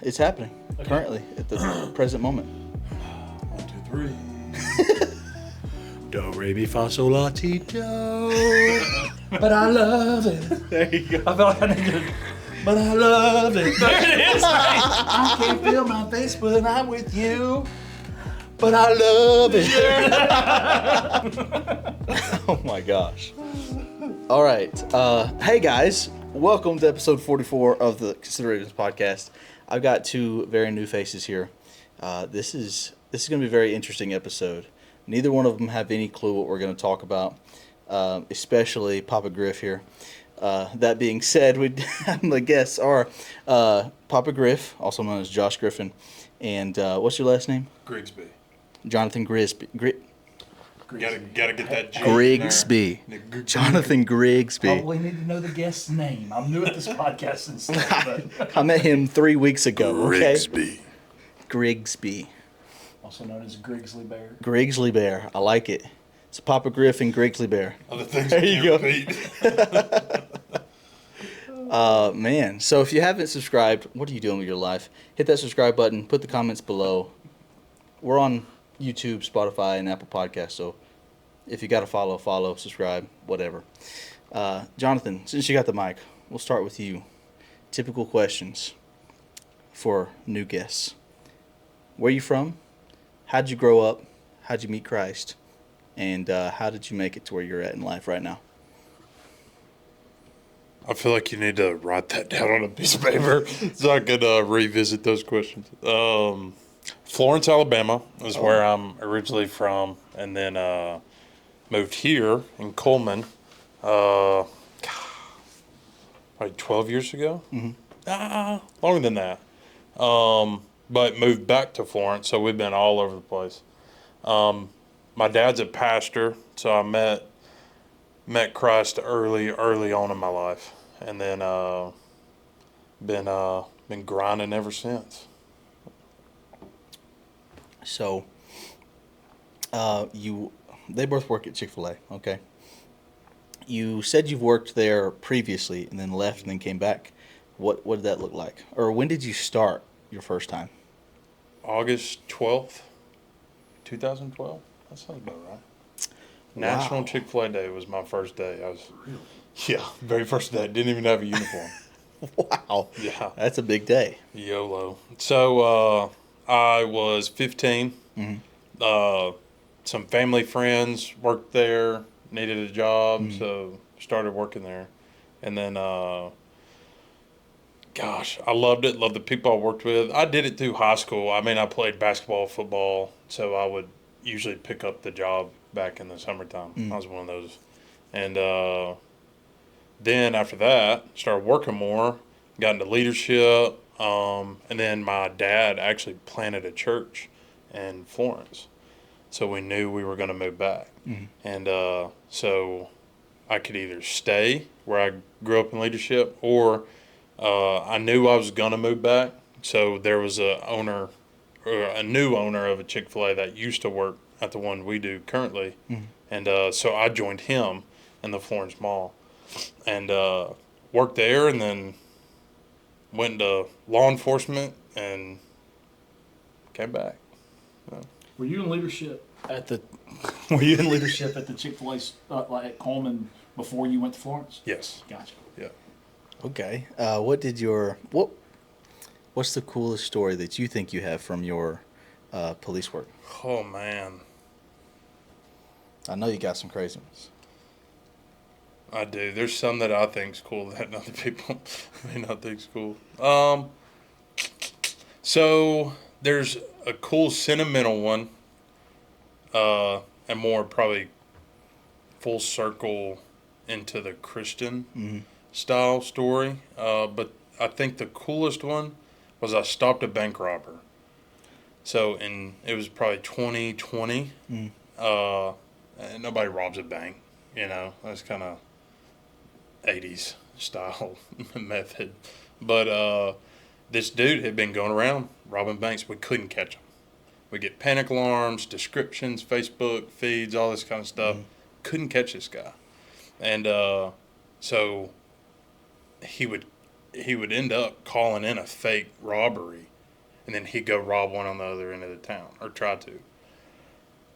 It's happening currently at the present moment. 1, 2, 3. Do, re, mi, fa, sol, la, ti, do. But I love it. There you go. I feel like I need to. But I love it. There it is. I can't feel my face, but I'm with you. But I love it. Oh my gosh. All right. Hey guys, welcome to episode 44 of the Considerations podcast. I've got two very new faces here. This is going to be a very interesting episode. Neither one of them have any clue what we're going to talk about, especially Papa Griff here. That being said, the guests are Papa Griff, also known as Josh Griffin, and what's your last name? Grigsby. Jonathan Grigsby. Gotta get that G Grigsby. in there. Jonathan Grigsby. Probably need to know the guest's name. I'm new at this podcast and stuff, but I met him 3 weeks ago. Okay? Grigsby. Grigsby. also known as GRIGGZLY Bear. GRIGGZLY Bear. I like it. It's Papa Griff and GRIGGZLY Bear. Other things There I you can't go. repeat. Man, so if you haven't subscribed, what are you doing with your life? Hit that subscribe button. Put the comments below. We're on YouTube, Spotify, and Apple Podcasts, so if you got to follow, subscribe, whatever. Jonathan, since you got the mic, we'll start with you. Typical questions for new guests. Where are you from? How'd you grow up? How'd you meet Christ? And how did you make it to where you're at in life right now? I feel like you need to write that down on a piece of paper so I could revisit those questions. Florence, Alabama is where I'm originally from, and then moved here in Coleman like 12 years ago. Mm-hmm. Longer than that. But moved back to Florence, so we've been all over the place. My dad's a pastor, so I met Christ early on in my life, and then been grinding ever since. So, they both work at Chick-fil-A, okay? You said you've worked there previously and then left and then came back. What did that look like? Or when did you start your first time? August 12th, 2012? That sounds about right. National Wow. Chick-fil-A Day was my first day. Yeah, very first day. Didn't even have a uniform. Wow. Yeah. That's a big day. YOLO. So I was 15. Mm-hmm. Some family friends worked there, needed a job, so started working there. And then, gosh, I loved it. Loved the people I worked with. I did it through high school. I mean, I played basketball, football, so I would usually pick up the job back in the summertime. I was one of those. And then after that, started working more, got into leadership, and then my dad actually planted a church in Florence. So we knew we were going to move back. Mm-hmm. And so I could either stay where I grew up in leadership, or I knew I was going to move back. So there was a new owner of a Chick-fil-A that used to work at the one we do currently. Mm-hmm. And so I joined him in the Florence Mall and worked there, and then went into law enforcement and came back. Were you in leadership at the Chick-fil-A like at Coleman before you went to Florence? Yes. Gotcha. Yeah. Okay. What's the coolest story that you think you have from your police work? Oh, man. I know you got some crazy ones. I do. There's some that I think's cool that other people may not think's cool. So there's a cool sentimental one, and more probably full circle into the Christian style story. But I think the coolest one was I stopped a bank robber. So it was probably 2020. And nobody robs a bank, That's kind of 80s style method. But this dude had been going around robbing banks. We couldn't catch him. We get panic alarms, descriptions, Facebook feeds, all this kind of stuff. Couldn't catch this guy. And so he would he would end up calling in a fake robbery, and then he'd go rob one on the other end of the town, or try to.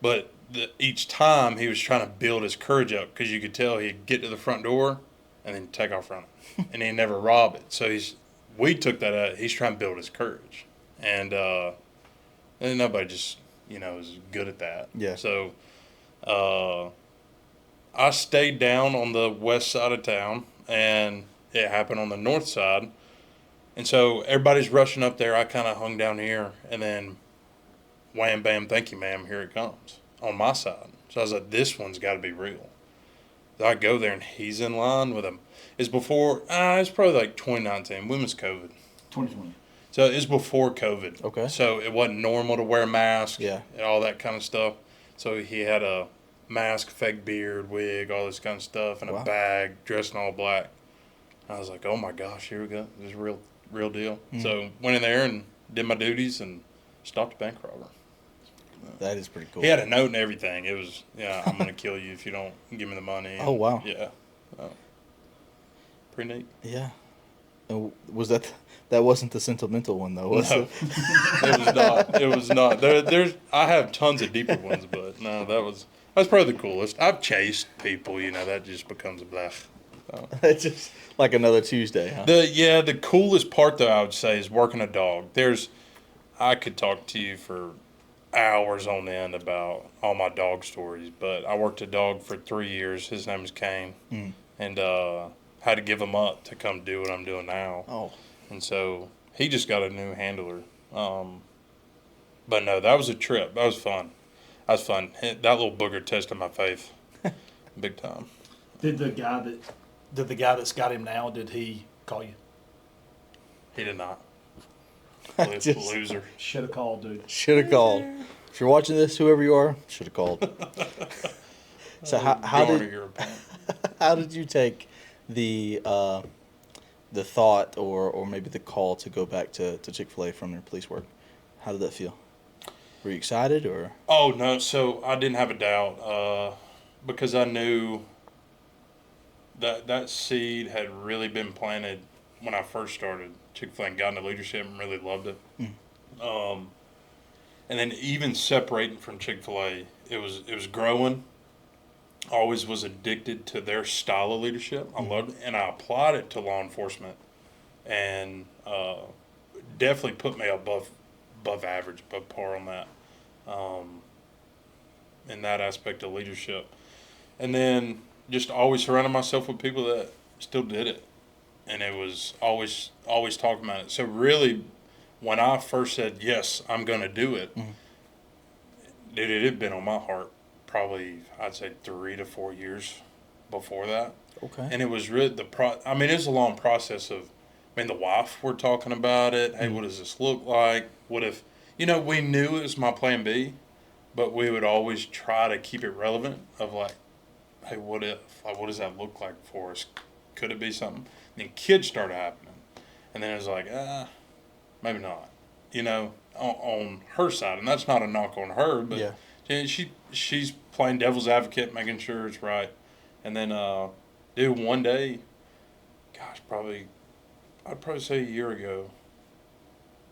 But each time he was trying to build his courage up, because you could tell he'd get to the front door and then take off running, and he'd never rob it. So we took that out. He's trying to build his courage, and nobody just is good at that. Yeah. So I stayed down on the west side of town, and it happened on the north side. And so everybody's rushing up there. I kind of hung down here, and then wham, bam, thank you, ma'am, here it comes on my side. So I was like, this one's got to be real. So I go there, and he's in line with him. It's before, it's probably like 2019. When was COVID? 2020. So it's before COVID. Okay. So it wasn't normal to wear a mask. Yeah. And all that kind of stuff. So he had a mask, fake beard, wig, all this kind of stuff, and Wow. a bag, dressed in all black. I was like, oh my gosh, here we go. This is real deal. So went in there and did my duties and stopped a bank robber. That is pretty cool. He had a note and everything. It was, I'm going to kill you if you don't give me the money. Oh, wow. Yeah. Pretty neat. Yeah. Was that wasn't the sentimental one though, was No, it? it was not. It was not. I have tons of deeper ones, but no, that's probably the coolest. I've chased people, that just becomes a blech. It's just like another Tuesday, huh? The coolest part though, I would say, is working a dog. I could talk to you for hours on end about all my dog stories, but I worked a dog for 3 years. His name is Kane, and had to give him up to come do what I'm doing now. Oh. And so he just got a new handler. But no, that was a trip. That was fun. That little booger tested my faith big time. Did the guy that's got him now, did he call you? He did not. Just- Loser. Should have called, dude. Should have called. If you're watching this, whoever you are, should have called. So how did you take the thought or maybe the call to go back to Chick-fil-A from your police work? How did that feel? Were you excited or? Oh no, so I didn't have a doubt because I knew that seed had really been planted when I first started Chick-fil-A and got into leadership and really loved it. And then even separating from Chick-fil-A, it was growing. Always was addicted to their style of leadership. I loved it, and I applied it to law enforcement, and definitely put me above average, above par on that, in that aspect of leadership. And then just always surrounded myself with people that still did it, and it was always talking about it. So really, when I first said yes, I'm going to do it, dude, it had been on my heart probably, I'd say 3 to 4 years before that. Okay. And it was really it was a long process of, the wife, we're talking about it. Hey, what does this look like? What if, we knew it was my plan B, but we would always try to keep it relevant of like, hey, what if? Like, what does that look like for us? Could it be something? And then kids started happening. And then it was like, maybe not, on her side. And that's not a knock on her, but yeah. she's playing devil's advocate, making sure it's right. And then, dude, one day, gosh, I'd probably say a year ago,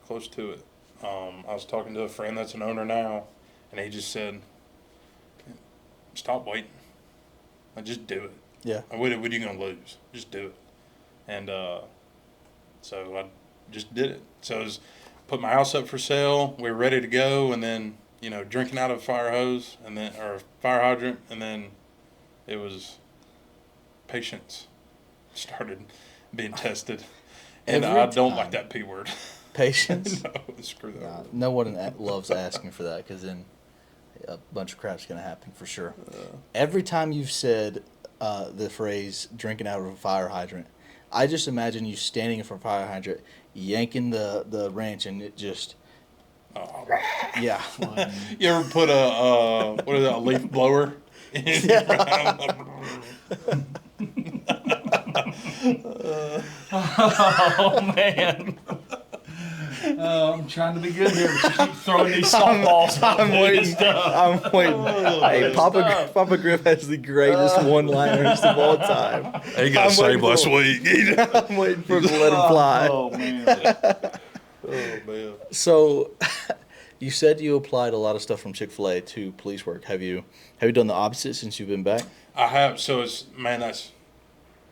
close to it. I was talking to a friend that's an owner now, and he just said, stop waiting. Just do it. Yeah. What are you going to lose? Just do it. And so I just did it. So it was, put my house up for sale. We were ready to go, and then, drinking out of a fire hose or a fire hydrant, and then it was patience started being tested. And Every I don't time. like that P word. Patience? No, screw that. No one loves asking for that because then a bunch of crap's going to happen for sure. Every time you've said the phrase drinking out of a fire hydrant, I just imagine you standing in front of a fire hydrant, yanking the wrench, and it just... Oh. Yeah. You ever put a leaf blower in your Oh, man. I'm trying to be good here, but you keep throwing these softballs. I'm waiting. Stuff. I'm waiting. Hey, Papa Griff has the greatest one-liners of all time. He got saved last week. I'm waiting for him to let him fly. Oh man. Oh man. So, you said you applied a lot of stuff from Chick-fil-A to police work. Have you done the opposite since you've been back? I have. So that's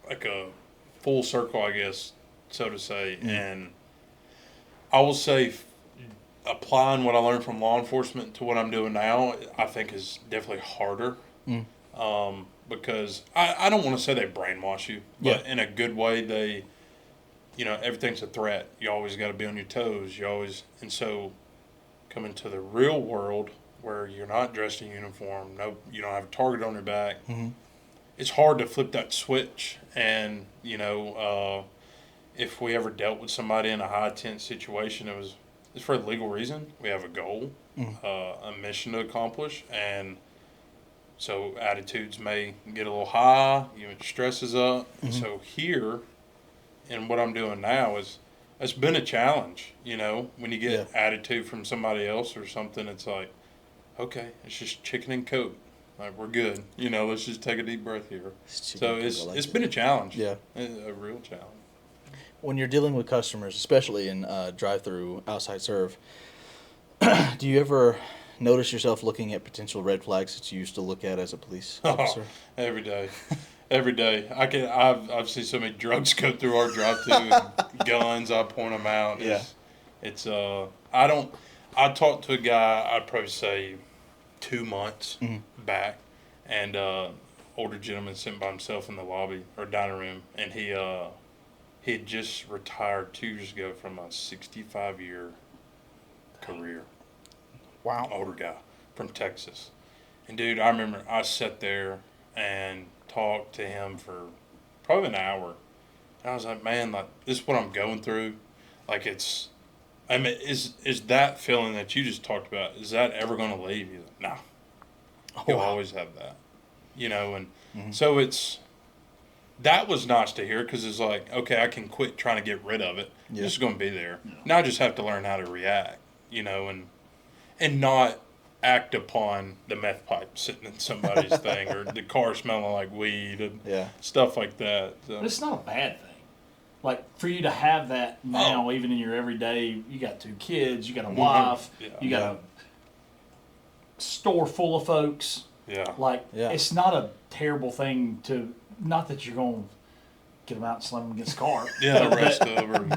like a full circle, I guess, so to say. And I will say, applying what I learned from law enforcement to what I'm doing now, I think is definitely harder. Because I don't want to say they brainwash you, but in a good way, they, everything's a threat. You always got to be on your toes. And so coming to the real world where you're not dressed in uniform, you don't have a target on your back. It's hard to flip that switch. And if we ever dealt with somebody in a high tense situation, it's for a legal reason. We have a goal, a mission to accomplish, and so attitudes may get a little high, stress is up. And so here, and what I'm doing now it's been a challenge. When you get attitude from somebody else or something, it's like, okay, it's just chicken and Coke. Like, we're good. Let's just take a deep breath here. So it's been a challenge. Yeah, a real challenge. When you're dealing with customers, especially in drive-through outside serve, do you ever notice yourself looking at potential red flags that you used to look at as a police officer? Every day. Every day. I've seen so many drugs go through our drive-through, guns, I point them out. I talked to a guy, I'd probably say 2 months back, and older gentleman sitting by himself in the lobby or dining room, and he had just retired 2 years ago from a 65-year career. Wow. Older guy from Texas. And dude, I remember I sat there and talked to him for probably an hour. And I was like, man, like, this is what I'm going through. Like, is that feeling that you just talked about, is that ever going to leave? He's like, no. You'll always have that. And so that was nice to hear, because it's like, okay, I can quit trying to get rid of it. It's just going to be there. Now I just have to learn how to react, and not act upon the meth pipe sitting in somebody's thing, or the car smelling like weed and stuff like that. So. But it's not a bad thing. Like, for you to have that now, even in your everyday, you got 2 kids, you got a wife, you got a store full of folks. Yeah. Like, it's not a terrible thing to, not that you're going to get them out and slam them against the car. Rest over.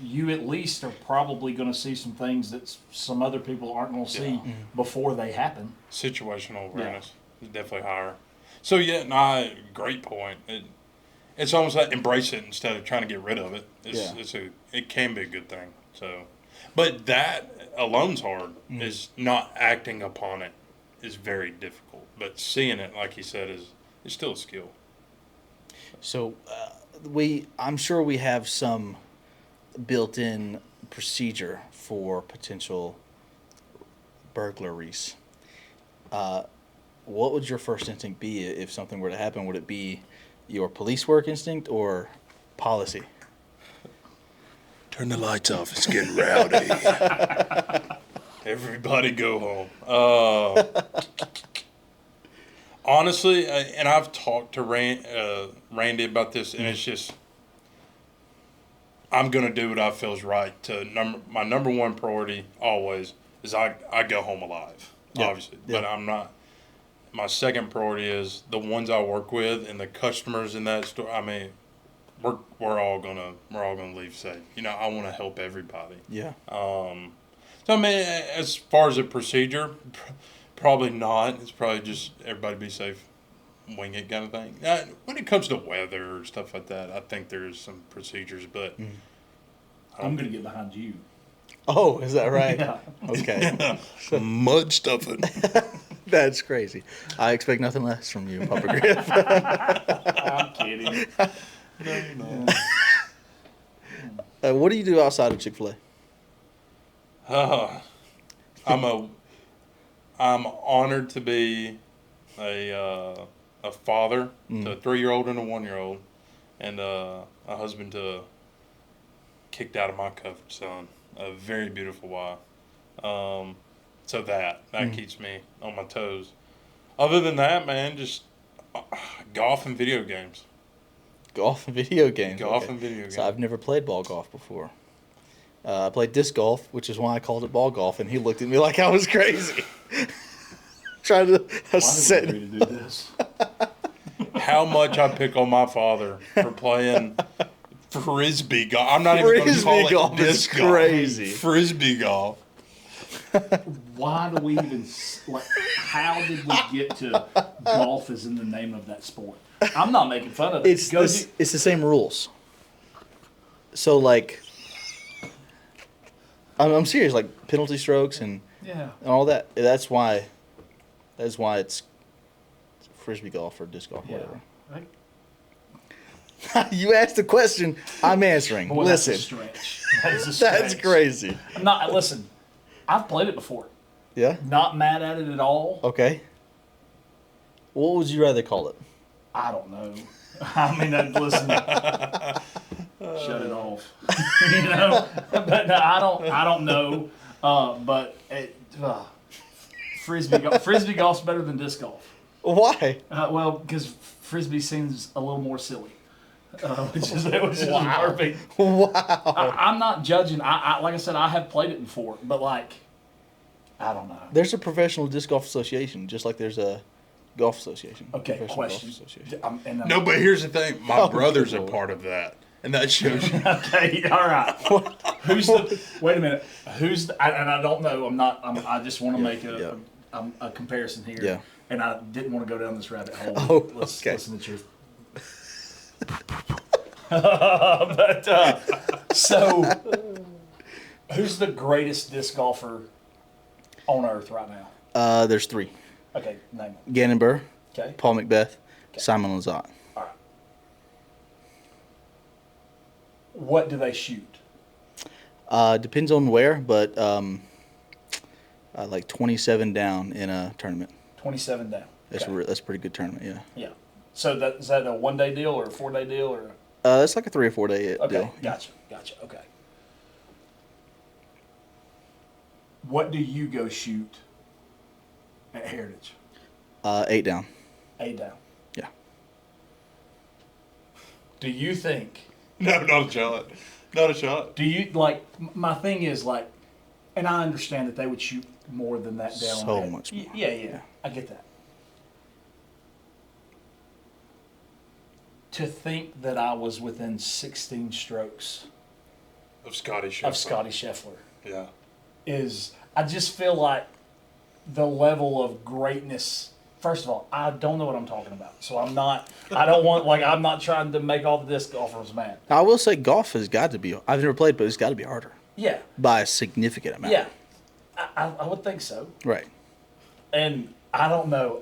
You at least are probably going to see some things that some other people aren't going to see before they happen. Situational awareness is definitely higher. So great point. It's almost like embrace it instead of trying to get rid of it. It can be a good thing. So, but that alone's hard. Is not acting upon it is very difficult. But seeing it, like you said, is still a skill. So, I'm sure we have some built-in procedure for potential burglaries. What would your first instinct be if something were to happen? Would it be your police work instinct or policy? Turn the lights off. It's getting rowdy. Everybody go home. Honestly, and I've talked to Randy about this, and it's just, I'm going to do what I feel is right. My number one priority always is I go home alive, obviously. But I'm not. My second priority is the ones I work with and the customers in that store. I mean, we're all gonna leave safe. I want to help everybody. Yeah. So I mean, as far as a procedure, probably not. It's probably just everybody be safe, wing it kind of thing. When it comes to weather or stuff like that, I think there's some procedures, but I'm going to get behind you. Oh, is that right? Yeah. Okay. Mud stuffing. That's crazy. I expect nothing less from you, Papa Griff. I'm kidding. No. What do you do outside of Chick-fil-A? I'm honored to be a father to a 3-year-old and a 1-year-old, and a husband to kicked out of my comfort zone. A very beautiful wife. So that keeps me on my toes. Other than that, man, just golf and video games. Golf and video games. Golf and video games. So I've never played ball golf before. I played disc golf, which is why I called it ball golf, and he looked at me like I was crazy. Trying to Why did we agree to do this? How much I pick on my father for playing frisbee golf. I'm not even going to Frisbee call golf it is disc golf. crazy. Frisbee golf. Why do we even like? How did we get to golf is in the name of that sport? I'm not making fun of it. It's the same rules. So like, I'm serious. Like penalty strokes and all that. That's why it's frisbee golf or disc golf, whatever. You asked a question, I'm answering. Boy, listen, that's a stretch. That is a stretch. that's crazy. Listen, I've played it before. Yeah. Not mad at it at all. Okay. What would you rather call it? I don't know. I mean, listen. Shut it off. But no, I don't know. But frisbee golf's better than disc golf. Why? Well, because frisbee seems a little more silly. Which is perfect. Wow. I'm not judging. I like I said, I have played it before, but like, I don't know. There's a professional disc golf association, just like there's a golf association. Okay, professional question. Golf association. No, but here's the thing. My brother's a part of that. And that shows you. Okay, all right. Wait a minute. And I don't know. I just want to make a comparison here. Yeah. And I didn't want to go down this rabbit hole. Oh, Let's okay. listen to truth. So, who's the greatest disc golfer on earth right now? There's three. Okay, name it. Gannon Burr, Okay. Paul Macbeth, Simon Lizotte. All right. What do they shoot? Depends on where, but like 27 down in a tournament. 27 down. That's Okay. that's a pretty good tournament, yeah. Yeah. So is that a 1 day deal or a 4 day deal or? It's like a 3 or 4 day Okay, deal. gotcha. Okay. What do you go shoot at Heritage? 8 down. 8 down. Yeah. Do you think? No, not a shot. Not a shot. Do you like? My thing is like, and I understand that they would shoot more than that down. So much more. Yeah. I get that. To think that I was within 16 strokes Of Scotty Scheffler Yeah. I just feel like the level of greatness. First of all, I don't know what I'm talking about, so I'm not trying to make all the disc golfers mad. I will say golf has got to be. I've never played, but it's got to be harder Yeah, by a significant amount. yeah, I would think so. Right. And I don't know.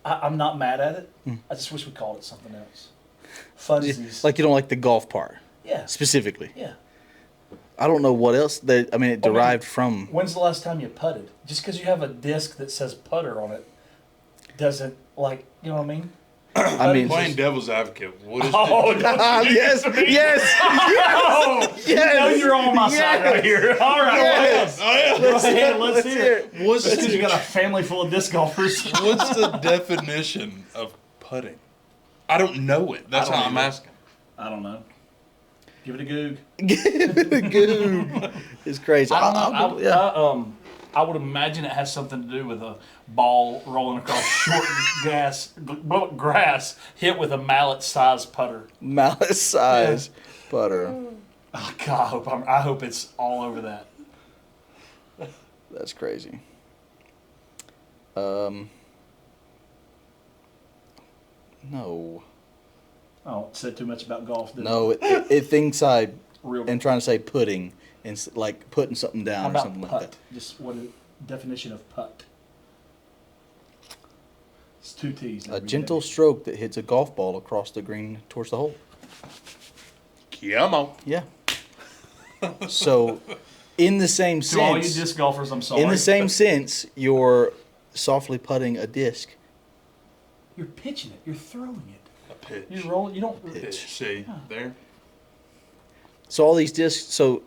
I'm not mad at it. I just wish we called it something else. Funsies. Like you don't like the golf part Yeah. specifically. Yeah. I don't know what else. It derived from. When's the last time you putted? Just because you have a disc that says putter on it doesn't, like, you know what I mean? I mean, Playing devil's advocate. What is yes, yes. You know you're on my side right here. All right. Yes. Let's hear it. What's Just because you got a family full of disc golfers. What's the definition of putting? I don't know it. That's I don't how I'm either. asking. I don't know. Give it a goog. Goob. It's crazy. I don't know. I would imagine it has something to do with a ball rolling across short grass hit with a mallet-sized putter. Mallet-sized putter. Oh, God, I hope it's all over that. That's crazy. No. Oh, said too much about golf, didn't No, it thinks I Real am trying to say pudding and like putting something How down or about something putt? like that. Just what is definition of putt? It's 2 T's. A gentle stroke that hits a golf ball across the green towards the hole. Come on. Yeah. So, in the same To all you sense, disc golfers, I'm sorry. in the same sense, you're softly putting a disc. You're pitching it. You're throwing it. A pitch. You roll. You don't. Pitch. See there. So all these discs. So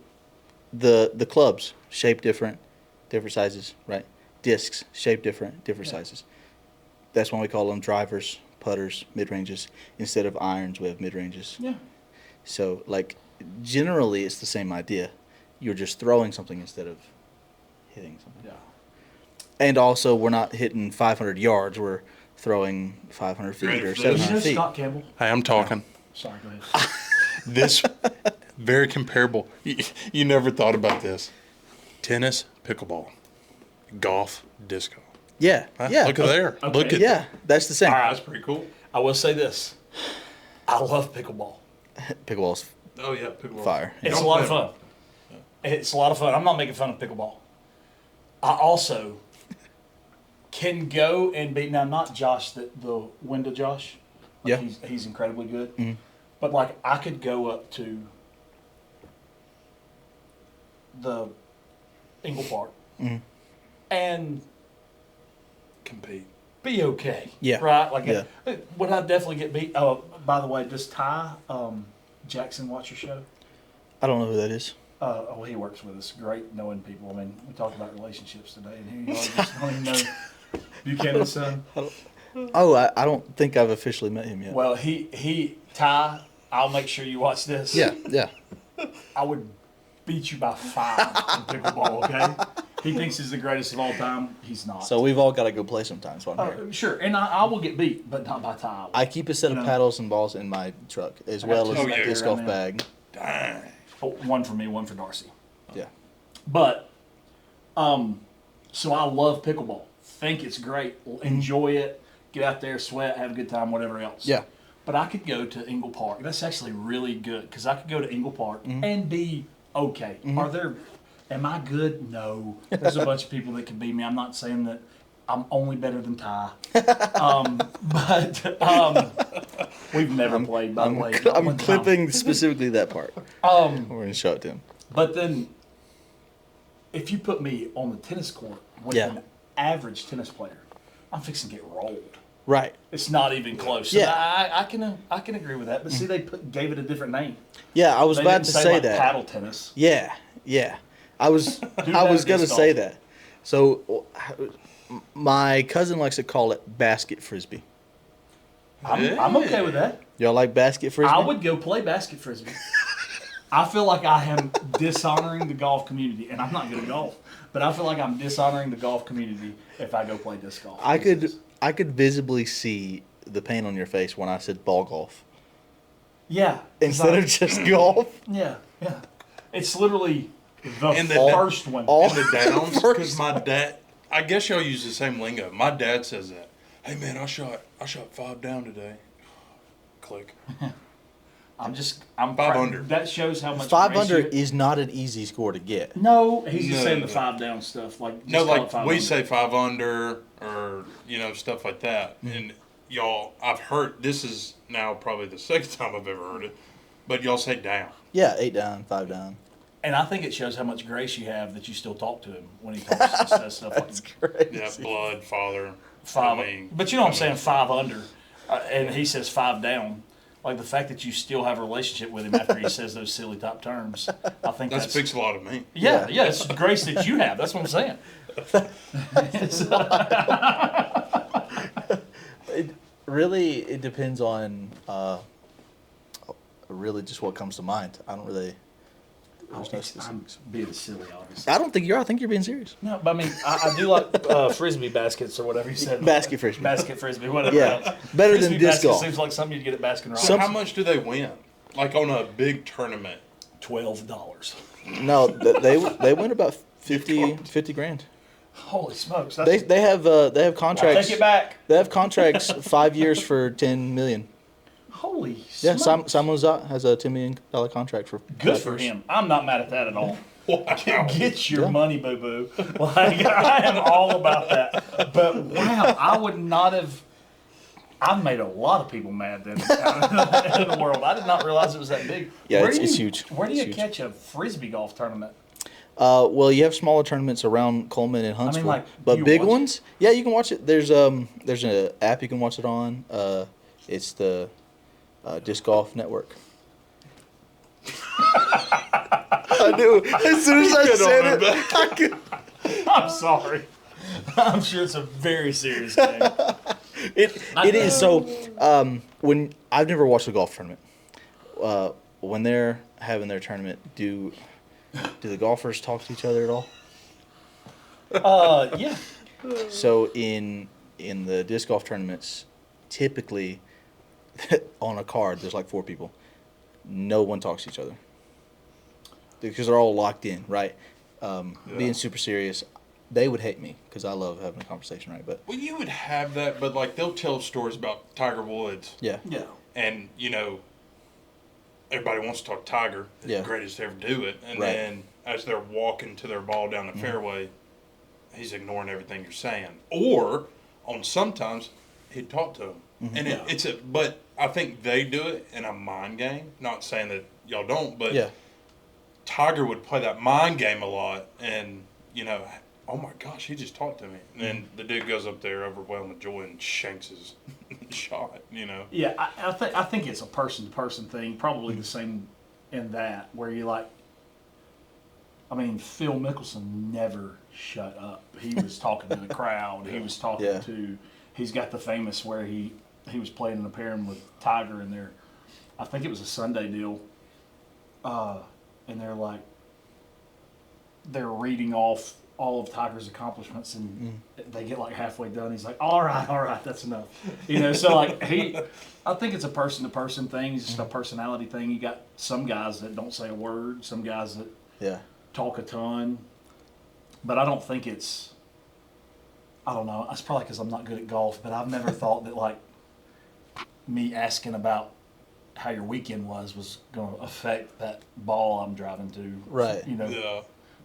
the clubs shape different sizes, right? Discs shape different sizes. That's why we call them drivers, putters, mid ranges. Instead of irons, we have mid ranges. Yeah. So like generally, it's the same idea. You're just throwing something instead of hitting something. Yeah. And also, we're not hitting 500 yards. We're throwing 500 feet Ready or for this? 700 feet. Scott Campbell. Hey, I'm talking. Sorry, go ahead. This very comparable. You never thought about this. Tennis, pickleball, golf, disco. Yeah, Huh? yeah. Look at there. Okay. Look at Yeah, that's the same. All right. That's pretty cool. I will say this. I love pickleball. Pickleball's Oh yeah, pickleball. fire. It's Don't a lot of play fun. It's a lot of fun. I'm not making fun of pickleball. I also can go and be now not Josh the window Josh. Like Yeah. he's incredibly good. Mhm. But like I could go up to the Ingle Park Mhm. and Compete. be okay. Yeah. Right? Like Yeah. would I definitely get beat? Oh, by the way, does Ty Jackson watch your show? I don't know who that is. Oh, he works with us. Great knowing people. I mean, we talked about relationships today, and here you are, just don't even know Buchanan's son. Oh, I don't think I've officially met him yet. Well, Ty, I'll make sure you watch this. Yeah, yeah. I would beat you by 5 in pickleball, okay? He thinks he's the greatest of all time. He's not. So we've all got to go play sometime. So I'm here. Sure, and I will get beat, but not by Ty. I keep a set of You know. paddles and balls in my truck, as I got well as two a right disc here, golf right now. bag. Dang. One for me, one for Darcy. Yeah. But, so I love pickleball. Think it's great. Enjoy it. Get out there, sweat, have a good time, whatever else. Yeah. But I could go to Ingle Park. That's actually really good because I could go to Ingle Park and be okay. Am I good? No. There's a bunch of people that can beat me. I'm not saying that I'm only better than Ty. But we've never played, by the way. not I'm one time. clipping specifically that part. We're going to show it to him. But then, if you put me on the tennis court with Yeah. an average tennis player, I'm fixing to get rolled. Right. It's not even close. So Yeah. I can agree with that. But see, they gave it a different name. Yeah, I was They about didn't to say say like that. paddle tennis. Yeah, yeah. I was that going to against say golf. that. So my cousin likes to call it basket frisbee. I'm okay with that. Y'all like basket frisbee? I would go play basket frisbee. I feel like I am dishonoring the golf community, and I'm not good at golf, but I feel like I'm dishonoring the golf community if I go play disc golf. I could visibly see the pain on your face when I said ball golf Yeah. instead of just golf. Yeah, yeah. It's literally the And the first one. all- And the downs, because my dad. I guess y'all use the same lingo. My dad says that. Hey man, I shot 5 down today. Click. I'm 5 under. That shows how much 5 race under you- is not an easy score to get. No, he's just No, saying the no. 5 down stuff. Like No, just call it like 5 we under. say 5 under or stuff like that. And y'all, I've heard this is now probably the second time I've ever heard it, but y'all say down. Yeah, 8 down, 5 down. And I think it shows how much grace you have that you still talk to him when he talks and says stuff like Crazy. Yeah, blood, father. 5. I mean, But you know what I'm saying, 5 under, and he says 5 down. Like the fact that you still have a relationship with him after he says those silly top terms, I think that that's speaks a lot of me. yeah, it's grace that you have. That's what I'm saying. It depends on really just what comes to mind. I don't really. There's no I'm specifics. being silly, obviously. I don't think you are. I think you're being serious. No, but I mean, I do like frisbee baskets or whatever you said. Basket frisbee. Basket frisbee, whatever. Yeah, better than Frisbee disc basket golf. seems like something you'd get at Baskin Robbins. So how much do they win? Like on a big tournament? $12. No, they win about 50 grand. Holy smokes! That's, They have I contracts. take it back. They have contracts 5 years for 10 million. Holy Yeah, smokes! Simon Lizotte has a $10 million contract for. Good 5 for years. him. I'm not mad at that at all. Wow. Get your Yeah. money, boo boo. Like I am all about that. But wow, I would not have. I've made a lot of people mad then in the world. I did not realize it was that big. Yeah, Where it's do you- huge. Where do It's you huge. catch a frisbee golf tournament? Well, you have smaller tournaments around Coleman and Huntsville, like, do but you big watch ones, yeah, you can watch it. There's an app you can watch it on. It's the Disc Golf Network. I knew. As soon as I said it, I could. I'm sorry. I'm sure it's a very serious game. It is. So, when I've never watched a golf tournament, when they're having their tournament, do the golfers talk to each other at all? Yeah. So in the disc golf tournaments, typically on a card there's like 4 people. No one talks to each other because they're all locked in, right? Being super serious. They would hate me because I love having a conversation, right? But Well, you would have that, but like they'll tell stories about Tiger Woods, yeah, Yeah. and everybody wants to talk Tiger, the Yeah. greatest to ever do it, and Right. then as they're walking to their ball down the fairway, he's ignoring everything you're saying. Or on sometimes he'd talk to him, and but I think they do it in a mind game. Not saying that y'all don't, but yeah. Tiger would play that mind game a lot, and oh my gosh, he just talked to me. And then the dude goes up there overwhelmed with joy and shanks his shot, Yeah, I think it's a person-to-person thing, probably the same in that, where you like, I mean, Phil Mickelson never shut up. He was talking to the crowd. He was talking to, he's got the famous where he was playing and pairing with Tiger in there. I think it was a Sunday deal. And they're reading off all of Tiger's accomplishments, and they get like halfway done. He's like, all right, that's enough. So like I think it's a person-to-person thing. It's just a personality thing. You got some guys that don't say a word, some guys that talk a ton, but I don't think it's, I don't know. It's probably because I'm not good at golf, but I've never thought that like me asking about how your weekend was going to affect that ball I'm driving to. Right.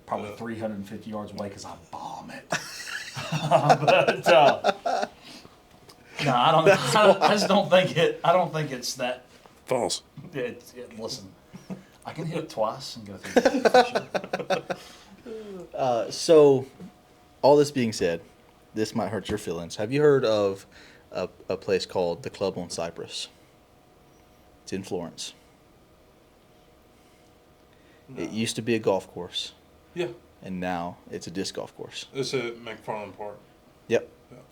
Probably 350 yards away because I bomb it. But no, I just don't think it. I don't think it's that. False. Listen, I can hit it twice and go through it for sure. So, all this being said, this might hurt your feelings. Have you heard of a place called the Club on Cyprus? It's in Florence. No. It used to be a golf course. Yeah. And now it's a disc golf course. It's at McFarland Park. Yep.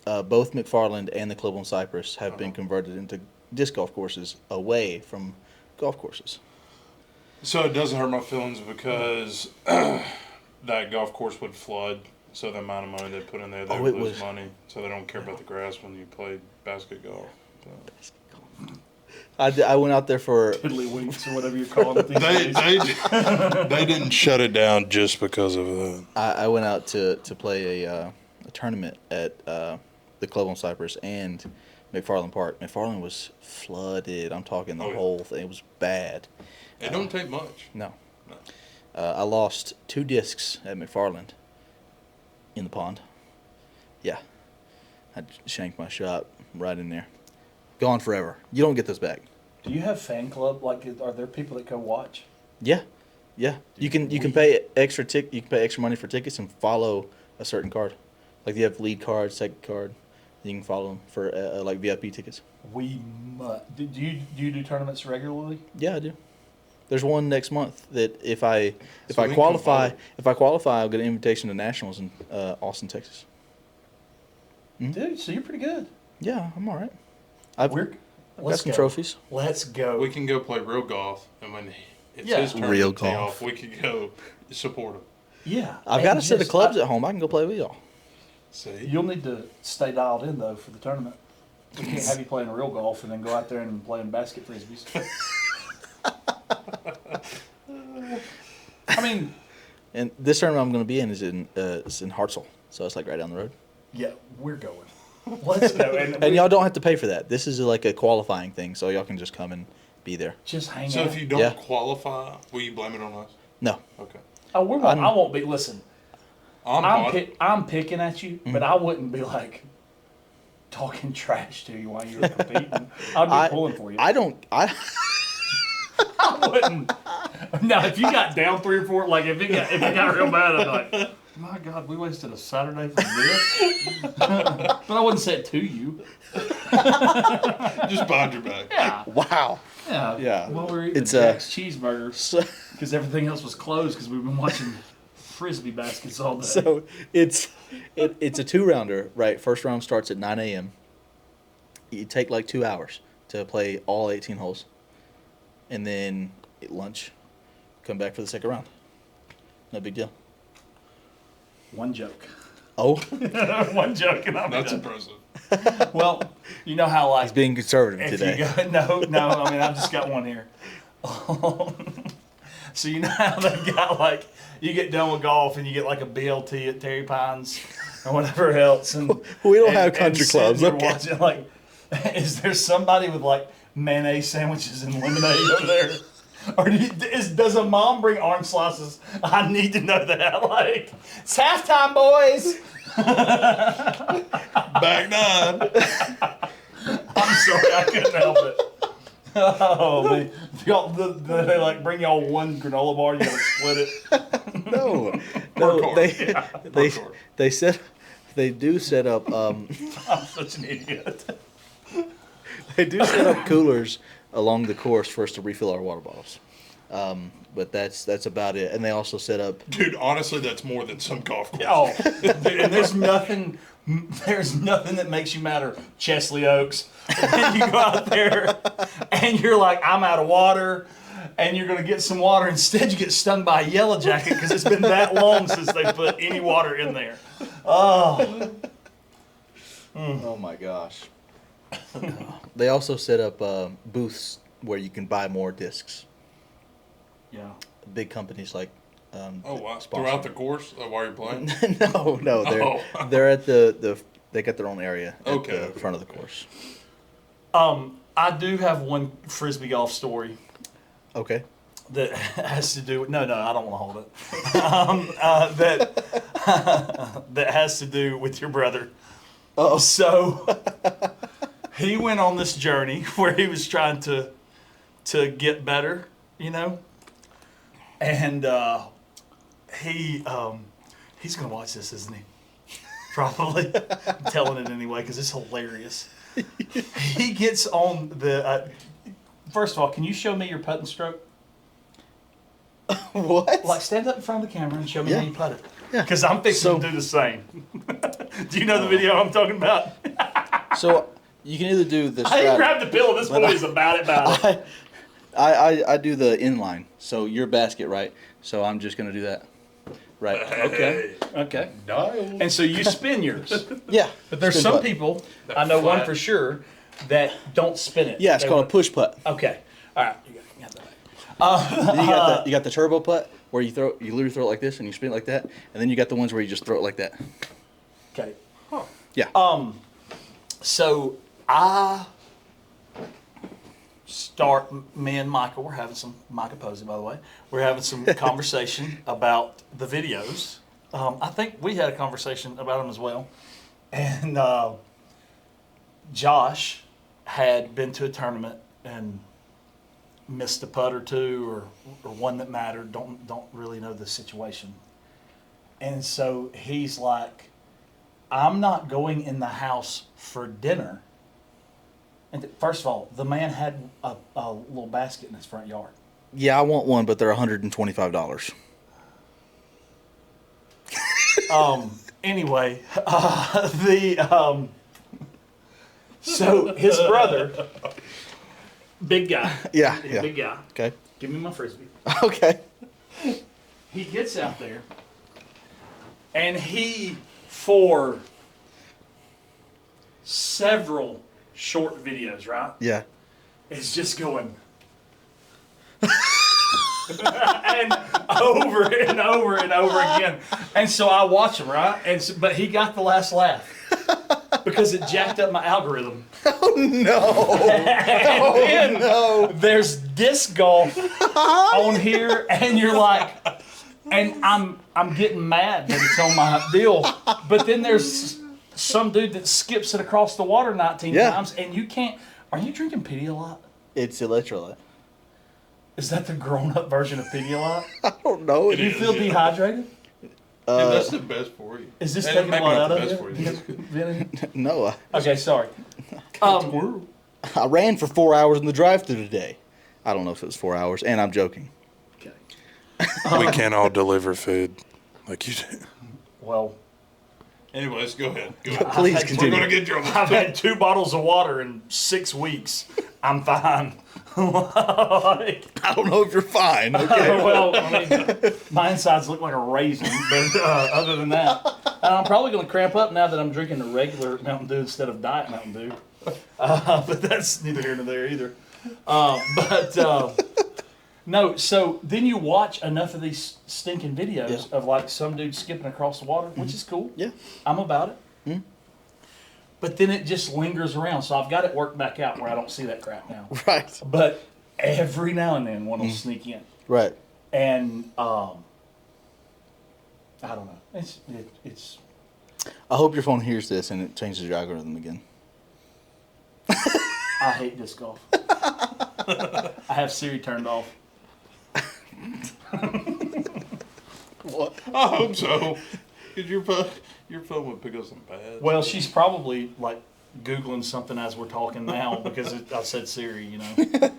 Yeah. Both McFarland and the Club on Cyprus have been converted into disc golf courses away from golf courses. So it doesn't hurt my feelings because that golf course would flood. So the amount of money they put in there, they would lose money. So they don't care about the grass when you play basket golf. So. I went out there for Piddlywinks or whatever you're calling it these days. They didn't shut it down just because of that. I went out to play a tournament at the Club on Cyprus and McFarland Park. McFarland was flooded. I'm talking the whole thing. It was bad. It don't take much. No. I lost 2 discs at McFarland in the pond. Yeah. I shanked my shot right in there. Gone forever. You don't get those back. Do you have fan club? Like, are there people that go watch? Yeah. You can pay extra You can pay extra money for tickets and follow a certain card. Like you have lead card, second card. You can follow them for like VIP tickets. Do you do tournaments regularly? Yeah, I do. There's one next month that if I qualify, I'll get an invitation to nationals in Austin, Texas. Dude, so you're pretty good. Yeah, I'm all right. I've got some trophies. Let's go. We can go play real golf, and when it's his turn real to tee golf. off, we could go support him. Yeah. I've got a set of clubs at home. I can go play with y'all. See? You'll need to stay dialed in, though, for the tournament. We can't have you playing real golf and then go out there and play in basket frisbees. I mean... And this tournament I'm going to be in is in Hartselle, so it's like right down the road. Yeah, we're going. Let's go. And y'all don't have to pay for that. This is like a qualifying thing, so y'all can just come and be there. Just hang out. So if you don't qualify, will you blame it on us? No. Okay. Oh, I won't be. Listen, I'm picking at you, but I wouldn't be like talking trash to you while you were competing. I'd be pulling for you. I wouldn't. Now, if you got down 3 or 4, like if it got real bad, I'd be like, my God, we wasted a Saturday for this. But I wouldn't say it to you. Just behind your back. Yeah. Wow. Yeah. Yeah. Well, we're eating It's, Jack's cheeseburgers So, because everything else was closed because we've been watching frisbee baskets all day. so it's a 2-rounder, right? First round starts at 9 a.m. You take like 2 hours to play all 18 holes, and then eat lunch, come back for the second round. No big deal. One joke. Oh, One joke, and I'm That's done. impressive. Well, you know how like he's being conservative if today. you go, no. I mean, I've just got one here. So you know how they got like you get done with golf and you get like a BLT at Terry Pines or whatever else, and We don't have country sitting clubs. there Okay. watching, like, is there somebody with like mayonnaise sandwiches and lemonade over there? Or does a mom bring orange slices? I need to know that. Like, it's halftime, boys. Back 9. I'm sorry, I couldn't help it. Oh, they like bring y'all one granola bar. You gotta split it. No, Workhorse. they Workhorse. they do set up I'm such an idiot. they do set up coolers along the course for us to refill our water bottles. But that's about it. And they also set up. Dude, honestly, that's more than some golf courses. Oh, dude, and there's nothing that makes you madder, Chesley Oaks. And you go out there and you're like, I'm out of water, and you're gonna get some water. Instead, you get stung by a yellow jacket because it's been that long since they put any water in there. Oh, Oh my gosh. They also set up booths where you can buy more discs. yeah. Big companies like. Oh, wow. sponsor. Throughout the course while you're playing? no, they're Oh. they're at the they got their own area at Okay. the front of the course. I do have one frisbee golf story Okay. that has to do with, no, I don't want to hold it. That has to do with your brother. Oh, So he went on this journey where he was trying to get better, you know, and he's gonna watch this, isn't he? Probably. I'm telling it anyway because it's hilarious. He gets on the. First of all, can you show me your putting stroke? what? Like, stand up in front of the camera and show me Yeah. how you putt it. Yeah. Because I'm fixing So- to do the same. Do you know the video I'm talking about? So you can either do the I strap. grabbed the pillow. This boy is about it. I do the inline. So your basket, right? So I'm just gonna do that. Right. Okay. Okay. Dial. And so you spin yours. Yeah. But there's Spin some putt. people, That I know one flat. for sure, that don't spin it. Yeah, it's They called a want- push putt. Okay. All right. You got that. Then you got the turbo putt where you literally throw it like this and you spin it like that, and then you got the ones where you just throw it like that. Okay. Yeah. So me and Michael, Micah Posey, by the way, we're having some conversation about the videos. I think we had a conversation about them as well. And Josh had been to a tournament and missed a putt or two or one that mattered. Don't really know the situation. And so he's like, I'm not going in the house for dinner. And first of all, the man had a little basket in his front yard. Yeah, I want one, but they're $125. Anyway, so his brother, big guy. Yeah. Big guy. Okay. Give me my frisbee. Okay. He gets out there, and he, for several short videos, right, Yeah. is just going. And over and over and over again. And so I watch him, right? But he got the last laugh because it jacked up my algorithm. Oh no. And then No. there's disc golf on here, and you're like, and I'm getting mad that it's on my deal. But then there's some dude that skips it across the water 19 Yeah. times, and you can't. Are you drinking Pedialyte? It's electrolyte. Is that the grown-up version of Pedialyte? I don't know. It Do you is, feel yeah. dehydrated? Dude, that's the best for you. Is this And taking maybe a lot not out the of best for you. you? Really? No. Okay, sorry. I ran for 4 hours in the drive-thru today. I don't know if it was 4 hours, and I'm joking. Okay. We can't all deliver food like you do. Well, Anyways, go ahead. Go ahead. Please We're continue. We're going to get you on the I've had 2 bottles of water in 6 weeks. I'm fine. Like, I don't know if you're fine. Okay. well, I mean, my insides look like a raisin, but other than that, and I'm probably going to cramp up now that I'm drinking the regular Mountain Dew instead of Diet Mountain Dew. But that's neither here nor there either. No, so then you watch enough of these stinking videos of like some dude skipping across the water, which is cool. Yeah. I'm about it. But then it just lingers around, so I've got it worked back out where I don't see that crap now. Right. But every now and then one will sneak in. Right. And I don't know. It's. I hope your phone hears this and it changes your algorithm again. I hate disc golf. I have Siri turned off. What? I hope so. Because your phone would pick up some bad. Well, she's probably like Googling something as we're talking now because I said Siri, you know.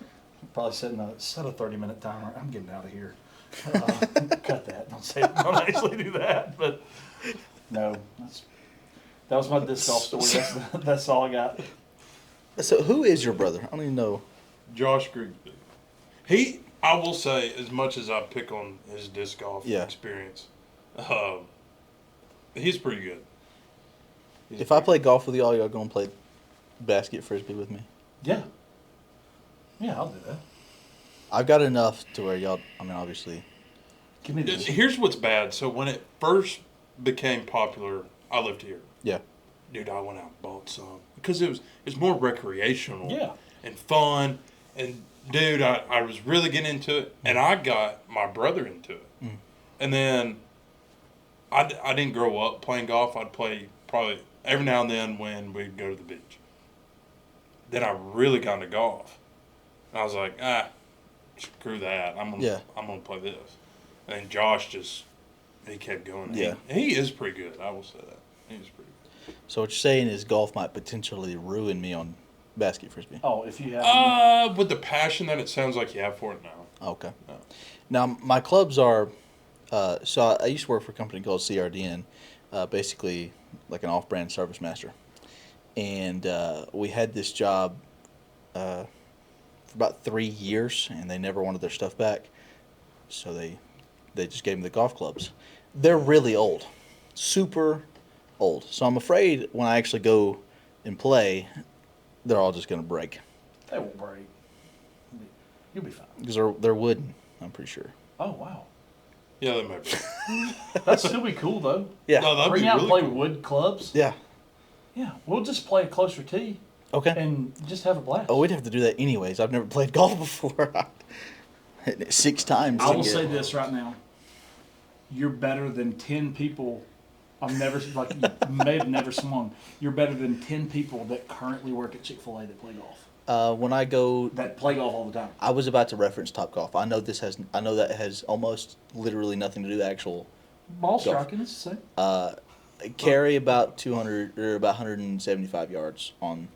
Probably set a 30-minute timer. I'm getting out of here. Cut that. Don't actually do that. But no, that was my disc golf story. That's all I got. So who is your brother? I don't even know. Josh GRIGGZLY. I will say, as much as I pick on his disc golf experience, he's pretty good. If I play golf with y'all gonna play basket frisbee with me? Yeah. Yeah, I'll do that. I've got enough to where y'all. I mean, obviously. Give me this. Here's what's bad. So when it first became popular, I lived here. Yeah. Dude, I went out and bought some because it's more recreational. Yeah. And fun. And dude, I was really getting into it, and I got my brother into it. And then I didn't grow up playing golf. I'd play probably every now and then when we'd go to the beach. Then I really got into golf. And I was like, screw that. I'm gonna play this. And then Josh he kept going. Yeah. He is pretty good. I will say that. He is pretty good. So what you're saying is golf might potentially ruin me on basket frisbee. Oh, if you have. With the passion that it sounds like you have for it now. Okay. No. Now my clubs are. So I used to work for a company called CRDN, basically like an off-brand service master, and we had this job for about 3 years, and they never wanted their stuff back, so they just gave me the golf clubs. They're really old, super old. So I'm afraid when I actually go and play, they're all just going to break. They won't break. You'll be fine. Because they're wooden, I'm pretty sure. Oh, wow. Yeah, that might be. That'd still be cool, though. Yeah. No, that'd Bring be out really and play cool. wood clubs. Yeah. Yeah, we'll just play a closer tee Okay. and just have a blast. Oh, we'd have to do that anyways. I've never played golf before. Hit it 6 times. I to will get- say this right now. You're better than 10 people. I've never, like, you may have never swung. You're better than 10 people that currently work at Chick-fil-A that play golf. When I go, That play golf all the time. I was about to reference Top Golf. I know that has almost literally nothing to do with actual Ball striking, it's the same. carry about 200 or about 175 yards on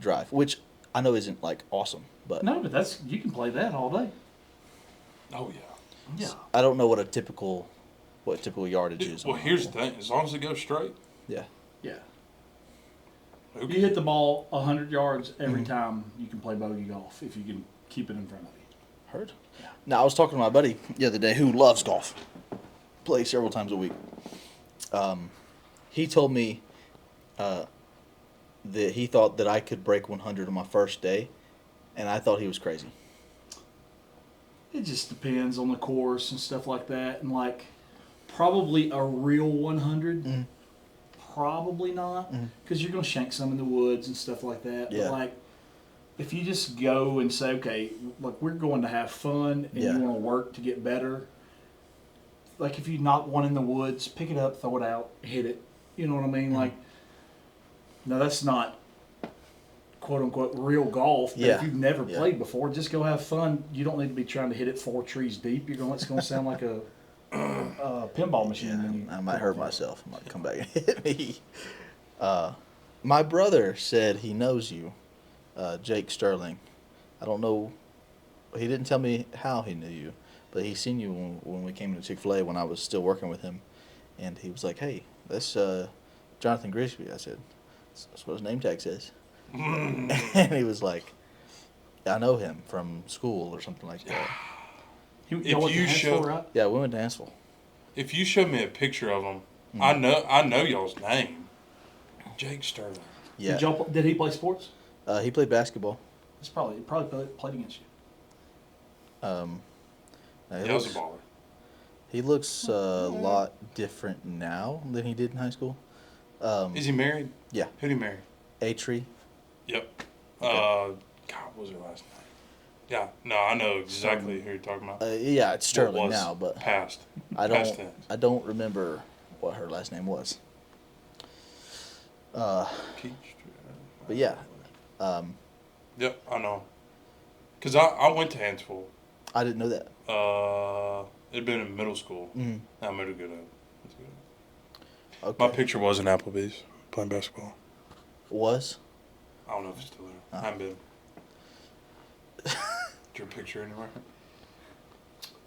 drive, which I know isn't like awesome, but No, but you can play that all day. Oh, yeah. Yeah. I don't know what typical yardage is. Well, on here's the that. thing. As long as it goes straight, Yeah. Yeah. who You hit the ball 100 yards Mm-hmm. every time, you can play bogey golf if you can keep it in front of you. Heard. Yeah. Now I was talking to my buddy the other day who loves golf, plays several times a week. He told me that he thought that I could break 100 on my first day, and I thought he was crazy. It just depends on the course and stuff like that. And, like, probably a real 100, Mm-hmm. probably not, because you're going to shank some in the woods and stuff like that. Yeah. But, like, if you just go and say, okay, look, we're going to have fun and Yeah. you want to work to get better, like, if you knock one in the woods, pick it up, throw it out, hit it. You know what I mean? Mm-hmm. Like, no, that's not quote unquote real golf. But Yeah. if you've never Yeah. played before, just go have fun. You don't need to be trying to hit it 4 trees deep. It's going to sound like a pinball machine. Yeah, when you I might hurt myself. I might come back and hit me. My brother said he knows you, Jake Sterling. I don't know he didn't tell me how he knew you, but he seen you when we came to Chick-fil-A when I was still working with him, and he was like, "Hey, that's Jonathan Grigsby." I said, "That's what his name tag says." And he was like, "I know him from school or something like that." If you show, right? Yeah, we went to Hansville. If you show me a picture of him, I know y'all's name, Jake Sterling. Yeah. Did he play sports? He played basketball. He probably played against you. He was a baller. He looks a lot different now than he did in high school. Is he married? Yeah. Who'd he marry? Atri. Yep. Okay. God, what was her last name? Yeah, no, I know exactly who you're talking about. Yeah, it's Sterling What was now, but past. I Past don't. tense. I don't remember what her last name was. But yeah. Yep, I know. Cause I went to Hansville. I didn't know that. It'd been in middle school. Mhm. I moved to good. Okay. My picture was in Applebee's playing basketball. Was? I don't know if it's still there. I haven't been. Is your picture anywhere?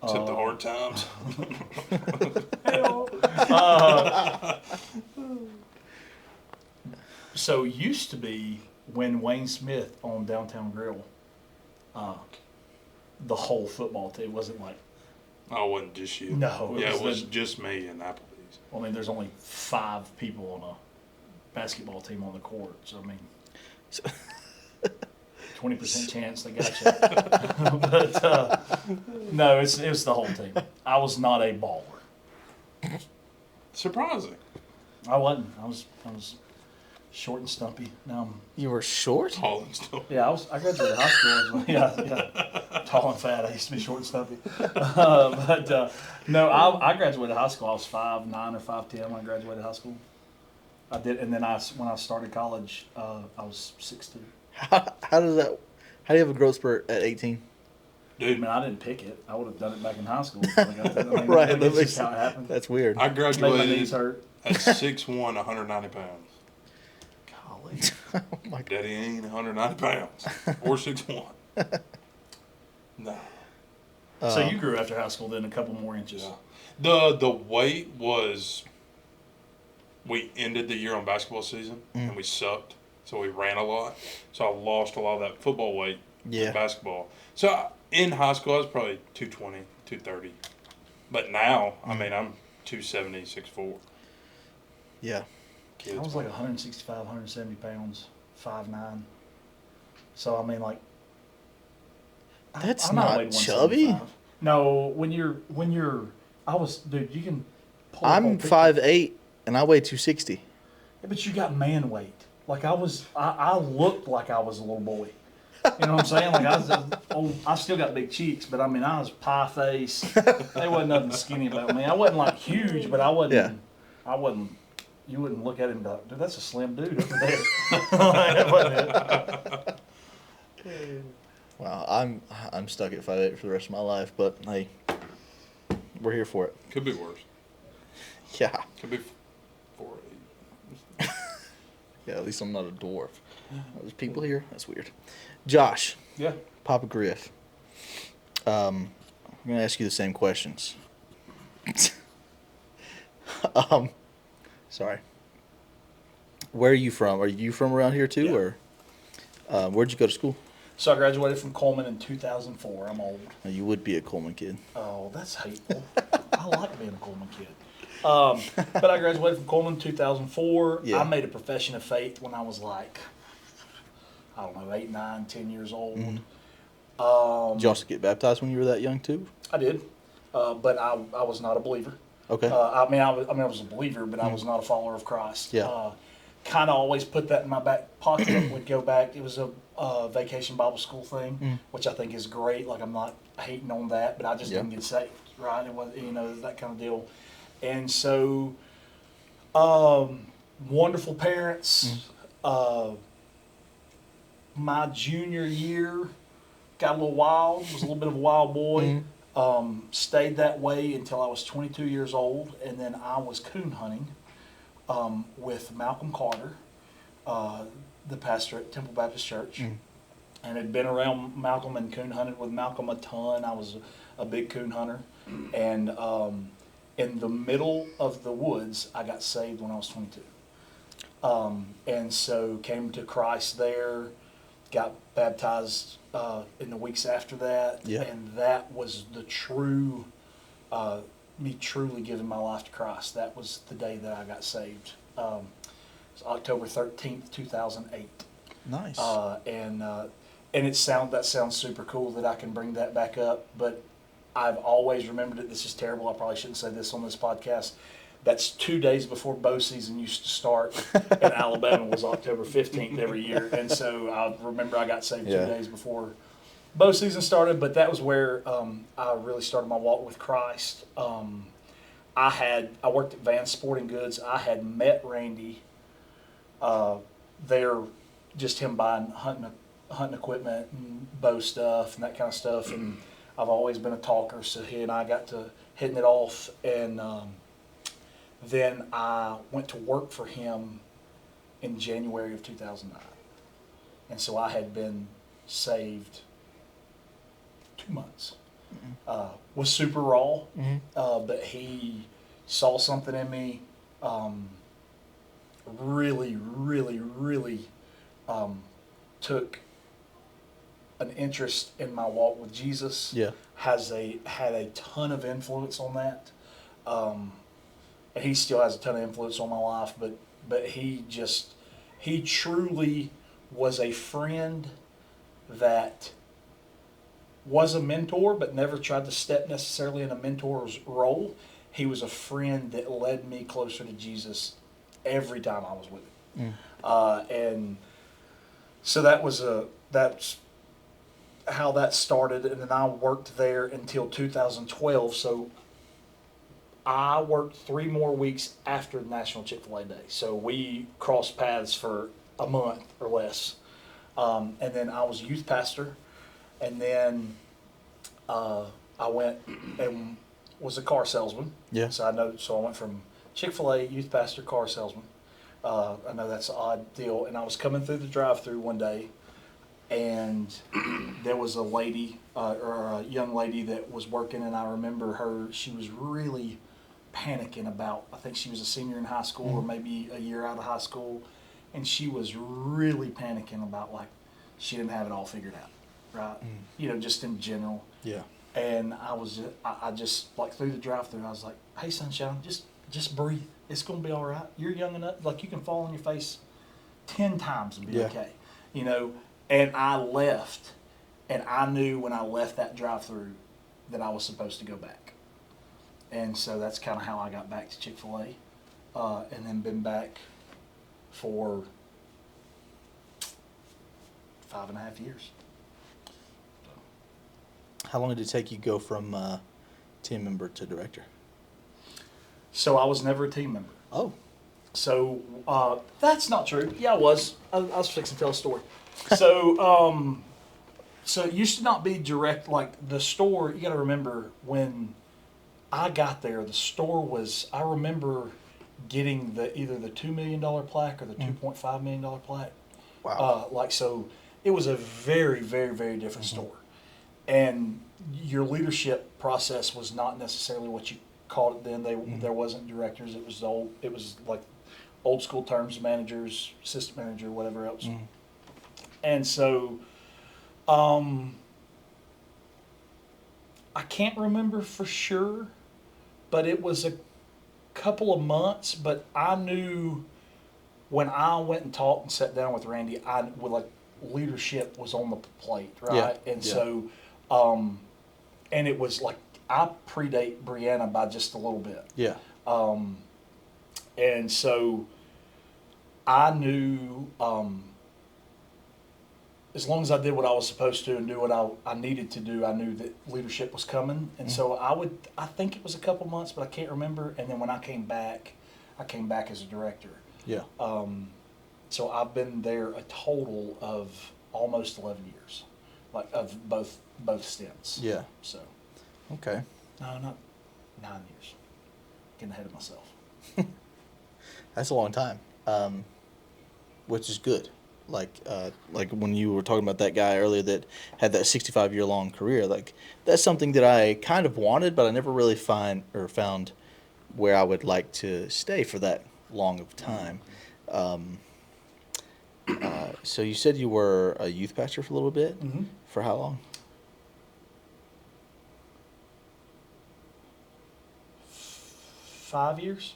Except the hard times. So used to be when Wayne Smith on Downtown Grill, the whole football team wasn't like. Oh, it wasn't just you. No, Yeah, it was just me and Applebee's. I mean, there's only 5 people on a basketball team on the court, so I mean, 20% chance they got you. But no, it was the whole team. I was not a baller. Surprising. I wasn't. I was short and stumpy. Now You were short? Tall and still. I graduated high school. Yeah, tall and fat. I used to be short and stumpy. No, I graduated high school. I was 5'9" or 5'10" when I graduated high school. I did, and then when I started college, I was 6'2". How do you have a growth spurt at 18? I Dude, mean, I didn't pick it. I would have done it back in high school. I mean, Right, that's just how it happened. That's weird. I Made my knees graduated hurt. at 6'1", 190 pounds. Golly. Oh my God. Daddy ain't 190 pounds. Or 6'1". No. So you grew after high school, then a couple more inches. Yeah. The weight was, we ended the year on basketball season, and we sucked. So we ran a lot. So I lost a lot of that football weight Yeah. to basketball. So in high school, I was probably 220, 230. But now, I mean, I'm 270, 6'4". Yeah. Kids, I was like 165, 170 pounds, 5'9". So I mean, like, That's I might have not weighed chubby. 175. No, dude, you can. Pull up I'm on pictures. 5'8", and I weigh 260. Yeah, but you got man weight. Like I looked like I was a little boy. You know what I'm saying? Like I still got big cheeks, but I mean, I was pie face. There wasn't nothing skinny about me. I wasn't like huge, but I wasn't. Yeah. I wasn't. You wouldn't look at him and be like, dude, that's a slim dude over there. That wasn't it. Wow, I'm stuck at 5'8" for the rest of my life, but hey, we're here for it. Could be worse. Yeah. Could be 4'8". Yeah, at least I'm not a dwarf. There's people here. That's weird. Josh, Yeah. Papa Griff. I'm gonna ask you the same questions. Sorry. Where are you from? Are you from around here too, or where'd you go to school? So I graduated from Coleman in 2004. I'm old. You would be a Coleman kid. Oh, that's hateful. I like being a Coleman kid. But I graduated from Coleman in 2004. Yeah. I made a profession of faith when I was like, I don't know, 8, 9, 10 years old. Did you also get baptized when you were that young too? I did, but I was not a believer. Okay. I was a believer, but I was not a follower of Christ. Yeah. Kind of always put that in my back pocket. Would go back. It was a vacation Bible school thing, which I think is great. Like, I'm not hating on that, but I just didn't get saved. Right? It was, that kind of deal. And so, wonderful parents. My junior year, got a little wild. Was a little bit of a wild boy. Stayed that way until I was 22 years old, and then I was coon hunting with Malcolm Carter, the pastor at Temple Baptist Church. and had been around Malcolm and coon hunted with Malcolm a ton. I was a big coon hunter, and in the middle of the woods, I got saved when I was 22. And so came to Christ there, got baptized in the weeks after that, Yeah. and that was the true, me truly giving my life to Christ. That was the day that I got saved. It was October 13th, 2008. Nice. And that sounds super cool that I can bring that back up, but I've always remembered it. This is terrible. I probably shouldn't say this on this podcast. That's 2 days before bow season used to start in Alabama, was October 15th every year. And so I remember I got saved 2 days before bow season started, but that was where I really started my walk with Christ. I worked at Vans Sporting Goods. I had met Randy there, just him buying hunting equipment and bow stuff and that kind of stuff. And I've always been a talker, so he and I got to hitting it off. And then I went to work for him in January of 2009. And so I had been saved 2 months. Was super raw, but he saw something in me, really, really, really took an interest in my walk with Jesus. Yeah. Had a ton of influence on that. And he still has a ton of influence on my life, but he truly was a friend that was a mentor, but never tried to step necessarily in a mentor's role. He was a friend that led me closer to Jesus every time I was with him. And so that's how that started. And then I worked there until 2012. So I worked 3 more weeks after National Chick-fil-A Day. So we crossed paths for a month or less. And then I was youth pastor. And then I went and was a car salesman. Yeah. So I went from Chick-fil-A, youth pastor, car salesman. I know that's an odd deal. And I was coming through the drive-thru one day, and there was a lady or a young lady that was working, and I remember her. She was really panicking about, I think she was a senior in high school or maybe a year out of high school, and she was really panicking about, like, she didn't have it all figured out, right? You know, just in general. Yeah. And I just like through the drive-thru, I was like, "Hey, sunshine, just breathe. It's gonna be all right. You're young enough. Like, you can fall on your face 10 times and be okay." You know. And I left, and I knew when I left that drive-thru that I was supposed to go back. And so that's kind of how I got back to Chick-fil-A, and then been back for 5.5 years. How long did it take you to go from team member to director? So I was never a team member. Oh. So that's not true. Yeah, I was. I was fixing to tell a story. So so it used to not be direct, like the store. You got to remember, when I got there, the store was, I remember getting either the $2 million plaque or the $2.5 million plaque. Wow. So it was a very, very, very different store. And your leadership process was not necessarily what you called it then. There wasn't directors. It was like old school terms, managers, assistant manager, whatever else. And so I can't remember for sure, but it was a couple of months. But I knew when I went and talked and sat down with Randy, leadership was on the plate, right? Yeah. And so and it was like, I predate Brianna by just a little bit. Yeah. And so I knew, as long as I did what I was supposed to and do what I needed to do, I knew that leadership was coming. And so I think it was a couple months, but I can't remember. And then when I came back as a director. Yeah. So I've been there a total of almost 11 years, like of both stints. Yeah. So. Okay. No, not 9 years. Getting ahead of myself. That's a long time, which is good. like when you were talking about that guy earlier that had that 65-year long career. Like that's something that I kind of wanted, but I never really found where I would like to stay for that long of time. So you said you were a youth pastor for a little bit. Mm-hmm. For how long? 5 years,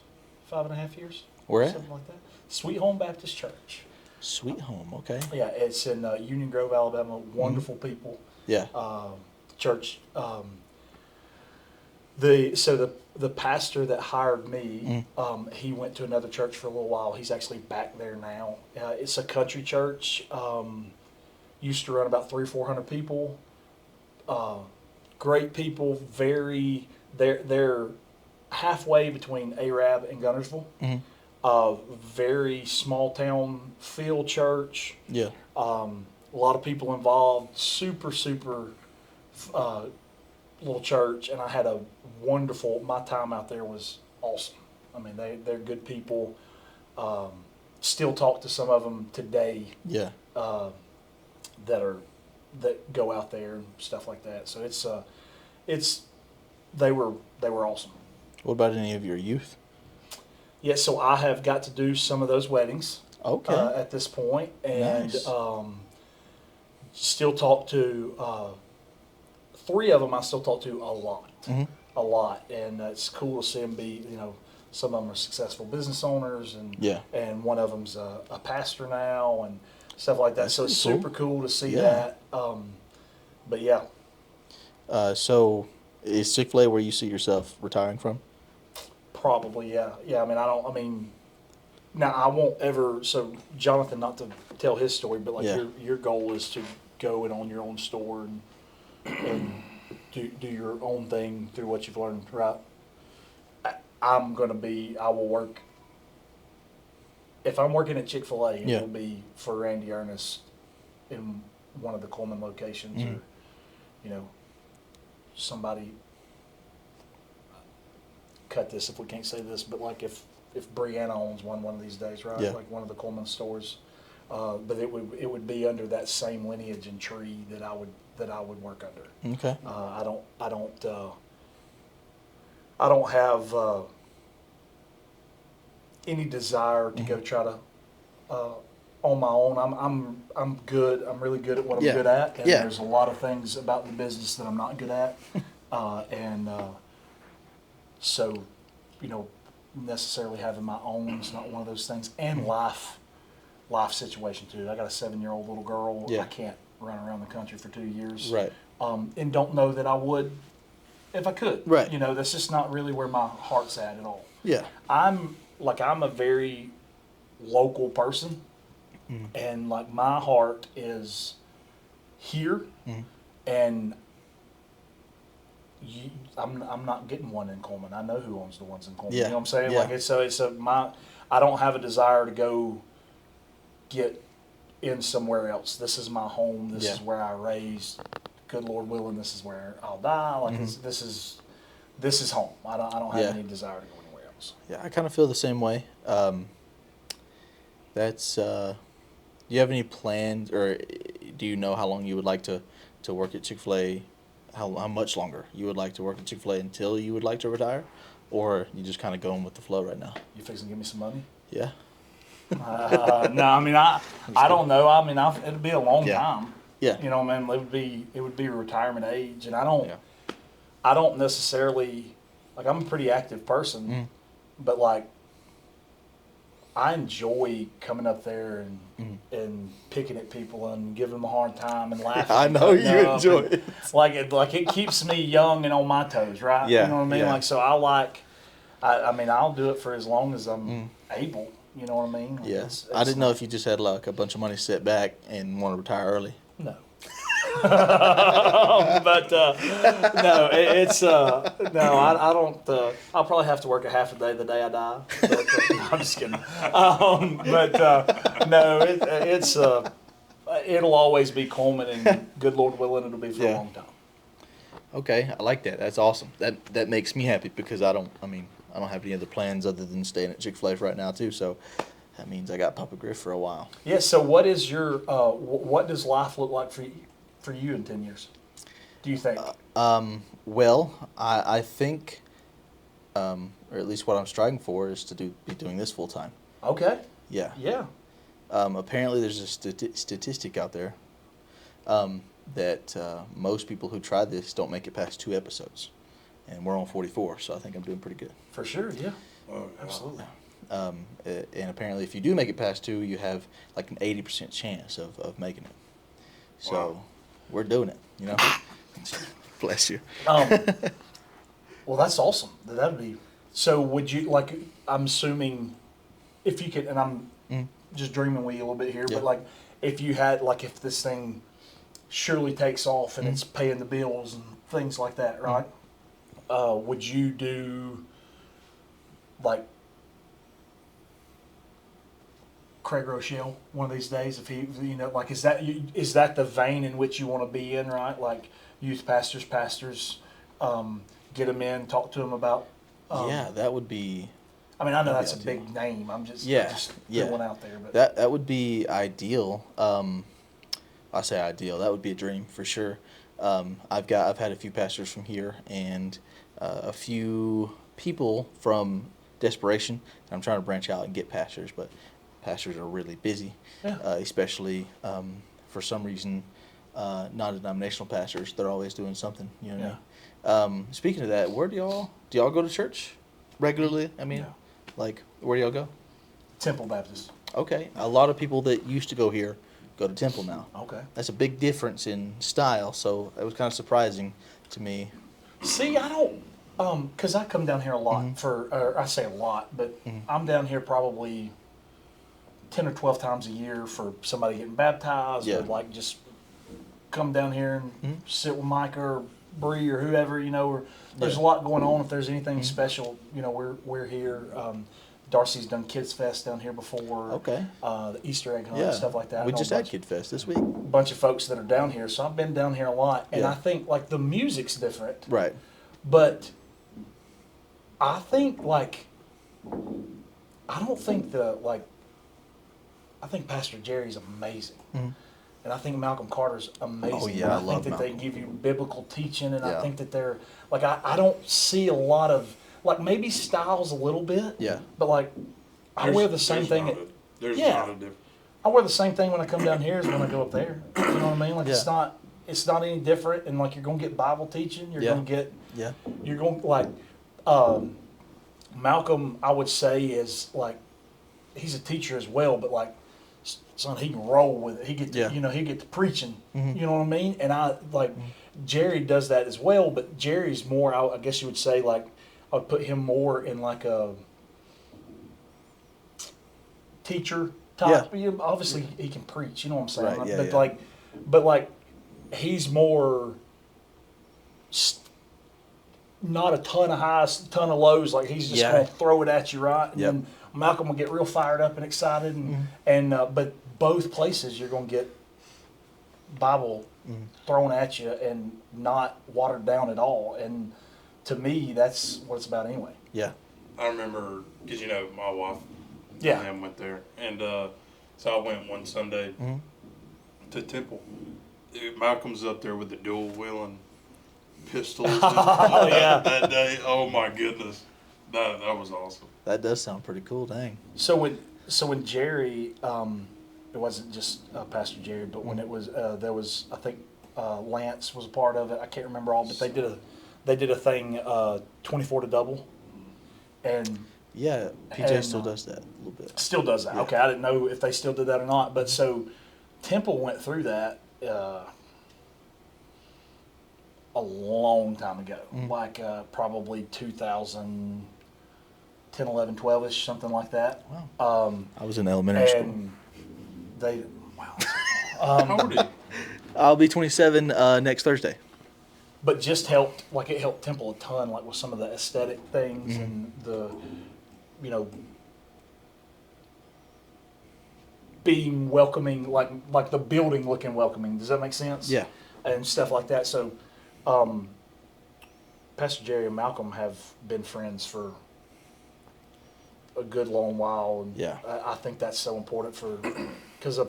5.5 years. Where at? Something like that. Sweet Home Baptist Church. Sweet Home. Okay. Yeah, it's in Union Grove, Alabama. Wonderful people. Yeah. Church. The pastor that hired me, he went to another church for a little while. He's actually back there now. It's a country church. Used to run about 300-400 people. Great people. They're halfway between Arab and Gunnersville. Very small town feel church. Yeah. A lot of people involved. Super little church, and I had a wonderful. My time out there was awesome. I mean, they're good people. Still talk to some of them today. Yeah. That go out there and stuff like that. So they were awesome. What about any of your youth? Yeah, so I have got to do some of those weddings. Okay. At this point, and Nice. Still talk to 3 of them. I still talk to a lot, and it's cool to see them be. Some of them are successful business owners, and Yeah. and one of them's a pastor now, and stuff like that. So it's super cool to see Yeah. that. But yeah, So is Chick-fil-A where you see yourself retiring from? probably yeah. Now I won't ever. So Jonathan, not to tell his story, but like Yeah. your goal is to go and own your own store and do your own thing through what you've learned, right? I will work. If I'm working at Chick-fil-A, it Yeah. will be for Randy Ernest in one of the Coleman locations, or somebody. Cut this if we can't say this, but like if Brianna owns one of these days, right? Yeah. Like one of the Coleman stores, but it would be under that same lineage and tree that I would work under. Okay. I don't have any desire to go try to on my own. I'm good. I'm really good at what I'm Yeah. good at, and Yeah. there's a lot of things about the business that I'm not good at, so necessarily having my own is not one of those things. And life situation too. I got a 7-year-old little girl. Yeah. I can't run around the country for 2 years. Right. And don't know that I would if I could. Right. That's just not really where my heart's at all. Yeah. I'm a very local person, and like my heart is here, and I'm not getting one in Coleman. I know who owns the ones in Coleman. Yeah. You know what I'm saying? Yeah. Like I don't have a desire to go get in somewhere else. This is my home. This Yeah. is where I raised. Good Lord willing, this is where I'll die. Like this is home. I don't have Yeah. any desire to go anywhere else. Yeah, I kind of feel the same way. Do you have any plans, or do you know how long you would like to work at Chick-fil-A? How much longer you would like to work at Chick-fil-A until you would like to retire? Or you just kind of going with the flow right now? You fixing to give me some money? Yeah. No, I don't know. It'd be a long Yeah. time. Yeah. It would be retirement age, and I don't Yeah. necessarily, like, I'm a pretty active person, but like I enjoy coming up there and picking at people and giving them a hard time and laughing. I and know cutting you up enjoy and, it. Like it keeps me young and on my toes, right? Yeah, You know what I mean? yeah. Like, so I'll do it for as long as I'm able. You know what I mean? Like, Yeah. I didn't know if you just had like a bunch of money set back and want to retire early. No. But no, it's no. I don't. I'll probably have to work a half a day the day I die. But, no, I'm just kidding. No, it's it'll always be Coleman, and good Lord willing, it'll be for a Yeah. long time. Okay, I like that. That's awesome. That makes me happy because I don't have any other plans other than staying at Chick-fil-A right now too. So that means I got Papa Griff for a while. Yeah. So what is your what does life look like for you in 10 years? Do you think? Well, I think, or at least what I'm striving for is to be doing this full time. Okay. Yeah. Yeah. Apparently, there's a statistic out there that most people who try this don't make it past 2 episodes, and we're on 44, so I think I'm doing pretty good. For sure. Yeah. Oh, Absolutely. And apparently, if you do make it past 2, you have like an 80% chance of making it. So Wow. we're doing it, you know. Bless you. Well, that's awesome. That'd be. So, would you like? I'm assuming, if you could, and I'm just dreaming with you a little bit here, Yeah. but like, if you had, like, if this thing surely takes off and it's paying the bills and things like that, right? Would you do like Craig Rochelle one of these days? If he, you know, like, is that the vein in which you want to be in, right? Like youth pastors, get them in, talk to them about. Yeah, that would be. I mean, I know that'd that's be a big name. I'm just Yeah, just yeah. throwing out there, but That would be ideal. I say ideal. That would be a dream for sure. I've had a few pastors from here and a few people from Desperation. I'm trying to branch out and get pastors, but pastors are really busy, Yeah. especially for some reason, non-denominational pastors. They're always doing something. You know what I mean? Speaking of that, where do y'all go to church regularly? I mean, Yeah. like, where do y'all go? Temple Baptist. Okay, a lot of people that used to go here go to Temple now. Okay. That's a big difference in style, so it was kind of surprising to me. See, I don't, because I come down here a lot or I say a lot, but I'm down here probably 10 or 12 times a year for somebody getting baptized Yeah. or like just come down here and sit with Micah or Bree or whoever, you know, or there's a lot going on. If there's anything special, you know, we're here. Darcy's done Kids Fest down here before. Okay. The Easter egg hunt, Yeah, stuff like that. I we know just a had bunch- Kid Fest this week. bunch of folks that are down here, so I've been down here a lot, and Yeah. I think like the music's different, Right. but I think like I don't think I think Pastor Jerry's amazing, and I think Malcolm Carter's amazing. Oh, yeah, and I I think love that they Malcolm. give you biblical teaching, and Yeah. I think that they're like I don't see a lot of like maybe styles a little bit, Yeah. but like I wear the same thing. There's Yeah. not a difference. I wear the same thing when I come down here as when I go up there. You know what I mean? Like Yeah. it's not any different. And like you're gonna get Bible teaching. You're Yeah. gonna Yeah. like Malcolm. I would say is like he's a teacher as well, but like son, he can roll with it. He get to, Yeah. he get to preaching. Mhm. You know what I mean? And I like Jerry does that as well, but Jerry's more. I guess you would say like I would put him more in like a teacher type. Obviously, he can preach. You know what I'm saying? Right, yeah, but yeah. like, he's more not a ton of highs, ton of lows. Like he's just Yeah. gonna throw it at you, right? And Yep. then Malcolm will get real fired up and excited, and but both places you're gonna get Bible thrown at you and not watered down at all. And to me, that's what it's about anyway. Yeah. I remember, because, you know, my wife Yeah. and them went there. And so I went one Sunday to Temple. Dude, Malcolm's up there with the dual wheeling pistols yeah. that day. Oh, my goodness. That was awesome. That does sound pretty cool, dang. So when Jerry, it wasn't just Pastor Jerry, but when it was there was I think Lance was a part of it. I can't remember all, but they did a thing 24 to double, and Yeah, PJ And, still does that a little bit. still does that. Yeah. Okay, I didn't know if they still did that or not, but so Temple went through that a long time ago, like probably 2010, 11, 12ish, something like that. Wow. I was in elementary school. And they, wow. How old are you? I'll be 27 next Thursday. But just helped, like it helped Temple a ton, like with some of the aesthetic things and the, you know, being welcoming, like the building looking welcoming. Does that make sense? Yeah. And stuff like that. So, Pastor Jerry and Malcolm have been friends for a good long while, and Yeah. I think that's so important because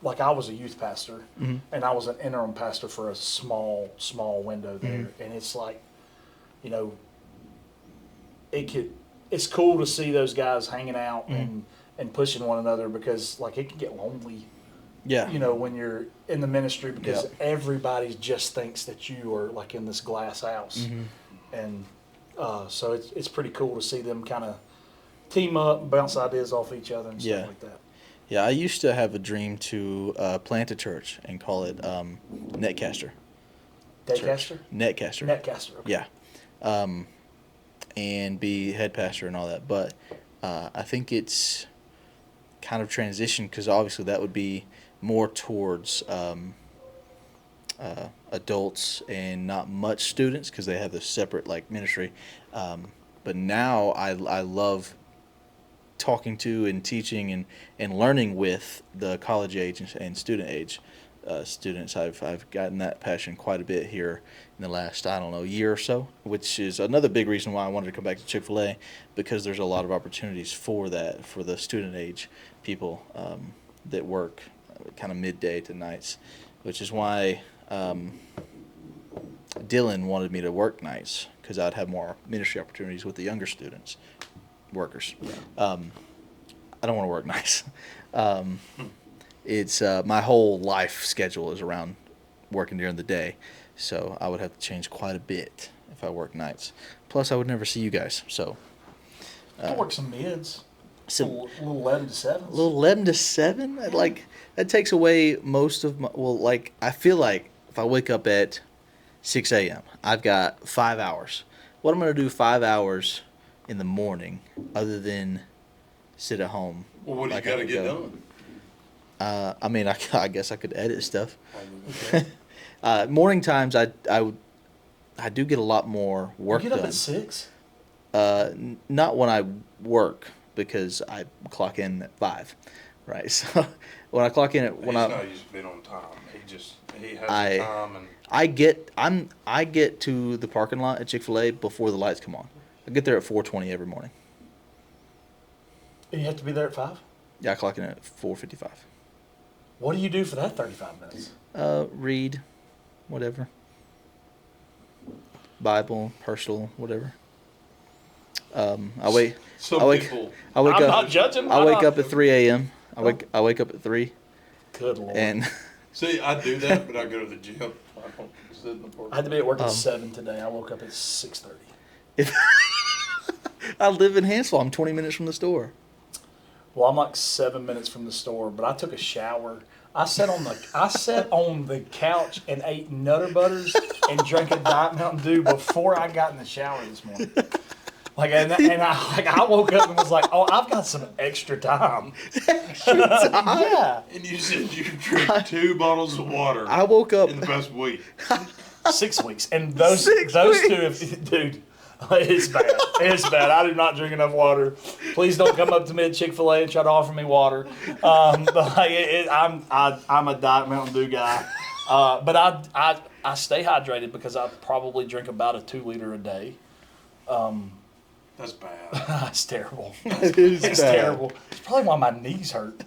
like I was a youth pastor, and I was an interim pastor for a small window there, and it's like, you know, it's cool to see those guys hanging out and pushing one another, because like it can get lonely. Yeah. You know, when you're in the ministry, because Yep. everybody just thinks that you are like in this glass house, and so it's pretty cool to see them kind of team up and bounce ideas off each other and stuff Yeah. like that. Yeah, I used to have a dream to plant a church and call it Netcaster. Daycaster? Netcaster. Netcaster. Okay. Yeah. And be head pastor and all that. But I think it's kind of transitioned, because obviously that would be more towards adults and not much students, because they have this separate like ministry. But now I love talking to and teaching and learning with the college age and student age students. I've gotten that passion quite a bit here in the last, I don't know, year or so, which is another big reason why I wanted to come back to Chick-fil-A, because there's a lot of opportunities for that, for the student age people that work kind of midday to nights, which is why Dylan wanted me to work nights, because I'd have more ministry opportunities with the younger students, workers. I don't want to work nights. It's my whole life schedule is around working during the day, so I would have to change quite a bit if I work nights. Plus, I would never see you guys. So I can work some mids. So- little 11 to 7. a little 11 to 7, like that takes away most of my. Well, like I feel like if I wake up at 6 a.m., I've got 5 hours. What I'm gonna do 5 hours in the morning, other than sit at home? Well, what do like you I got to could get go. done? I mean, I guess I could edit stuff. Morning times, I do get a lot more work You get up done. at 6? Not when I work, because I clock in at 5, right? So when I clock in at He's not used to being on time. He has I- the time, and I get to the parking lot at Chick-fil-A before the lights come on. I get there at 4:20 every morning. And you have to be there at 5? Yeah, I clock in at 4:55. What do you do for that 35 minutes? Read, whatever. Bible, personal, whatever. I wake some I wake people. I wake I'm up not judging. I wake up at 3 a.m. I wake up at 3, Good Lord. and See, I do that, but I go to the gym. I don't sit in the park. I had to be at work at 7 today. I woke up at 6:30. if I live in Hansville, I'm 20 minutes from the store. Well, I'm like 7 minutes from the store, but I took a shower. I sat on the couch and ate Nutter Butters and drank a Diet Mountain Dew before I got in the shower this morning. I woke up and was like, oh, I've got some extra time. Yeah, And you said you drink 2 bottles of water I woke up. in the past week. 6 weeks, and those 6 two, weeks. dude, it's bad. It's bad. I do not drink enough water. Please don't come up to me at Chick-fil-A and try to offer me water. But like, I'm a Diet Mountain Dew guy. But I stay hydrated because I probably drink about a 2 liter a day. That's bad. It's terrible. It is It's bad. terrible. It's probably why my knees hurt.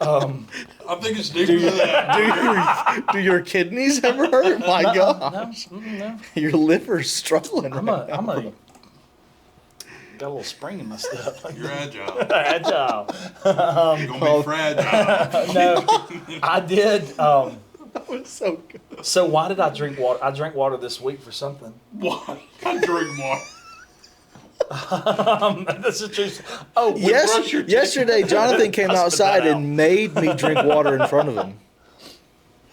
I think it's deeper than that. Do your kidneys ever hurt? My gosh, No. your liver's struggling. I'm right a now. got a little spring in my step. You're agile. Agile. You're going to be fragile. No, I did. That was so good. So why did I drink water? I drank water this week for something. What? I drink water. This is true. Oh, brush your teeth. Yesterday, Jonathan came I spit outside that out. and made me drink water in front of him.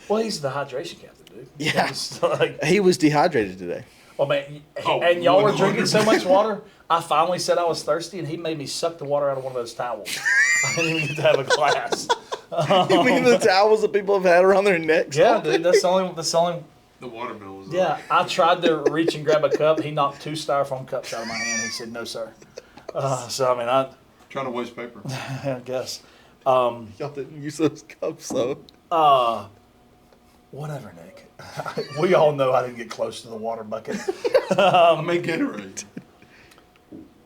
well, he's the hydration captain, dude. Yeah. It's like, He was dehydrated today. well, man, Oh, and y'all were drinking 100%. so much water. I finally said I was thirsty, and he made me suck the water out of one of those towels. I didn't even get to have a glass. You mean the towels that people have had around their necks? Yeah, dude, that's the only. The water bill was Yeah, I tried to reach and grab a cup. He knocked 2 styrofoam cups out of my hand. He said, "No, sir." So I mean, trying to waste paper. I guess. Y'all didn't use those cups, though. Whatever, Nick. We all know I didn't get close to the water bucket. I make Gatorade.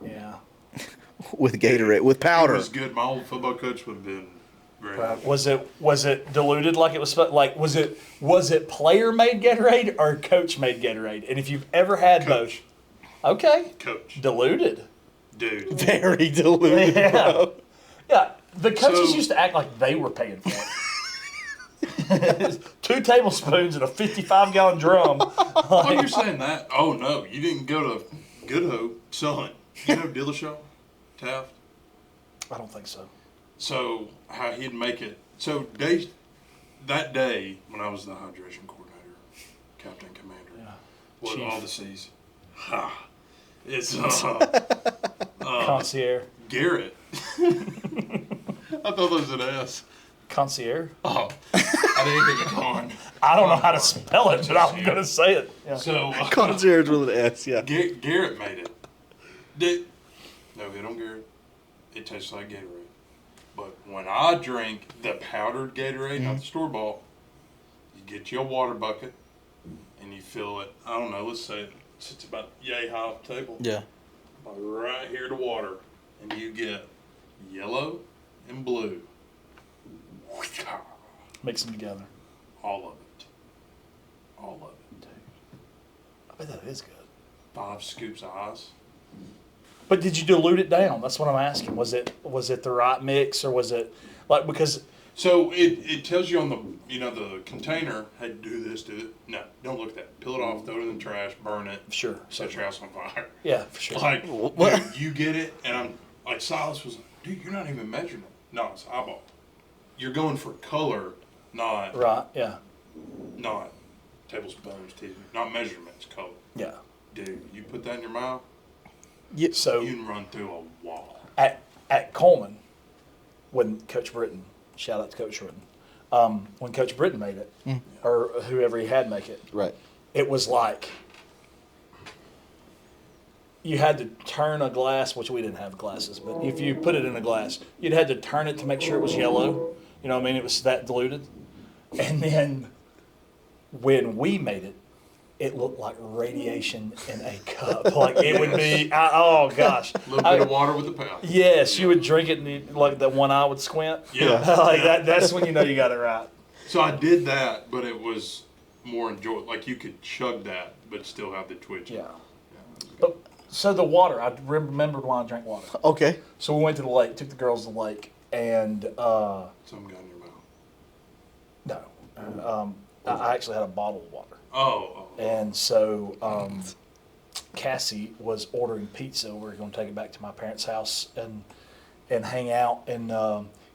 Yeah. with Gatorade, with powder. It was good. My old football coach would have been very happy. Was it diluted like it was like was it player made Gatorade or coach made Gatorade? And if you've ever had Coach. both, okay, Coach. diluted. Dude. Very diluted, Yeah. bro. Yeah, the coaches So- used to act like they were paying for it. 2 tablespoons in a 55-gallon drum. Oh, you're saying that? Oh, no. You didn't go to Good Hope. Son, you know Dillashaw? Taft? I don't think so. So, how he'd make it. So, that day, when I was the hydration coordinator, captain, commander, with Chief. all the C's. Ha. It's, Concierge. Garrett. I thought that was an S. Concierge. Oh, I didn't think of con. I don't know how to spell it, but I'm going to say it. Yeah. So, Concierge with an S, yeah. Garrett made it. No hit on Garrett. It tastes like Gatorade. But when I drink the powdered Gatorade, not the store-bought, you get you a water bucket, and you fill it, I don't know, let's say it sits about yay high off the table. Yeah. About right here to water. And you get yellow and blue. Mix them together. All of it. All of it. I bet that is good. 5 scoops of ice. But did you dilute it down? That's what I'm asking. Was it the right mix, or was it like, because So it tells you on the container, hey, do this, do it. No, don't look at that. Peel it off, throw it in the trash, burn it. sure, Set your house on fire. yeah, for sure. Like, What? dude, you get it, and I'm like, Silas was like, dude, you're not even measuring it. No, it's eyeball. You're going for color, not Right? Yeah, tablespoons, not measurements, color. yeah. Dude, you put that in your mouth, So you can run through a wall. at Coleman, when Coach Britton, shout out to Coach Britton, when Coach Britton made it, or whoever he had make it, Right. it was like you had to turn a glass, which we didn't have glasses, but if you put it in a glass, you'd had to turn it to make sure it was yellow. You know what I mean? It was that diluted. And then when we made it, it looked like radiation in a cup. Like it would be, oh gosh. A little bit of water with the powder. Yes, you would drink it and like that one eye would squint. Yeah. Like that's when you know you got it right. So I did that, but it was more enjoyable. Like you could chug that, but still have the twitch. Yeah. But, so the water, I remembered why I drank water. Okay. So we went to the lake, took the girls to the lake, and Some got in your mouth. no, I actually had a bottle of water. Oh. And so Cassie was ordering pizza. We were going to take it back to my parents' house and hang out. And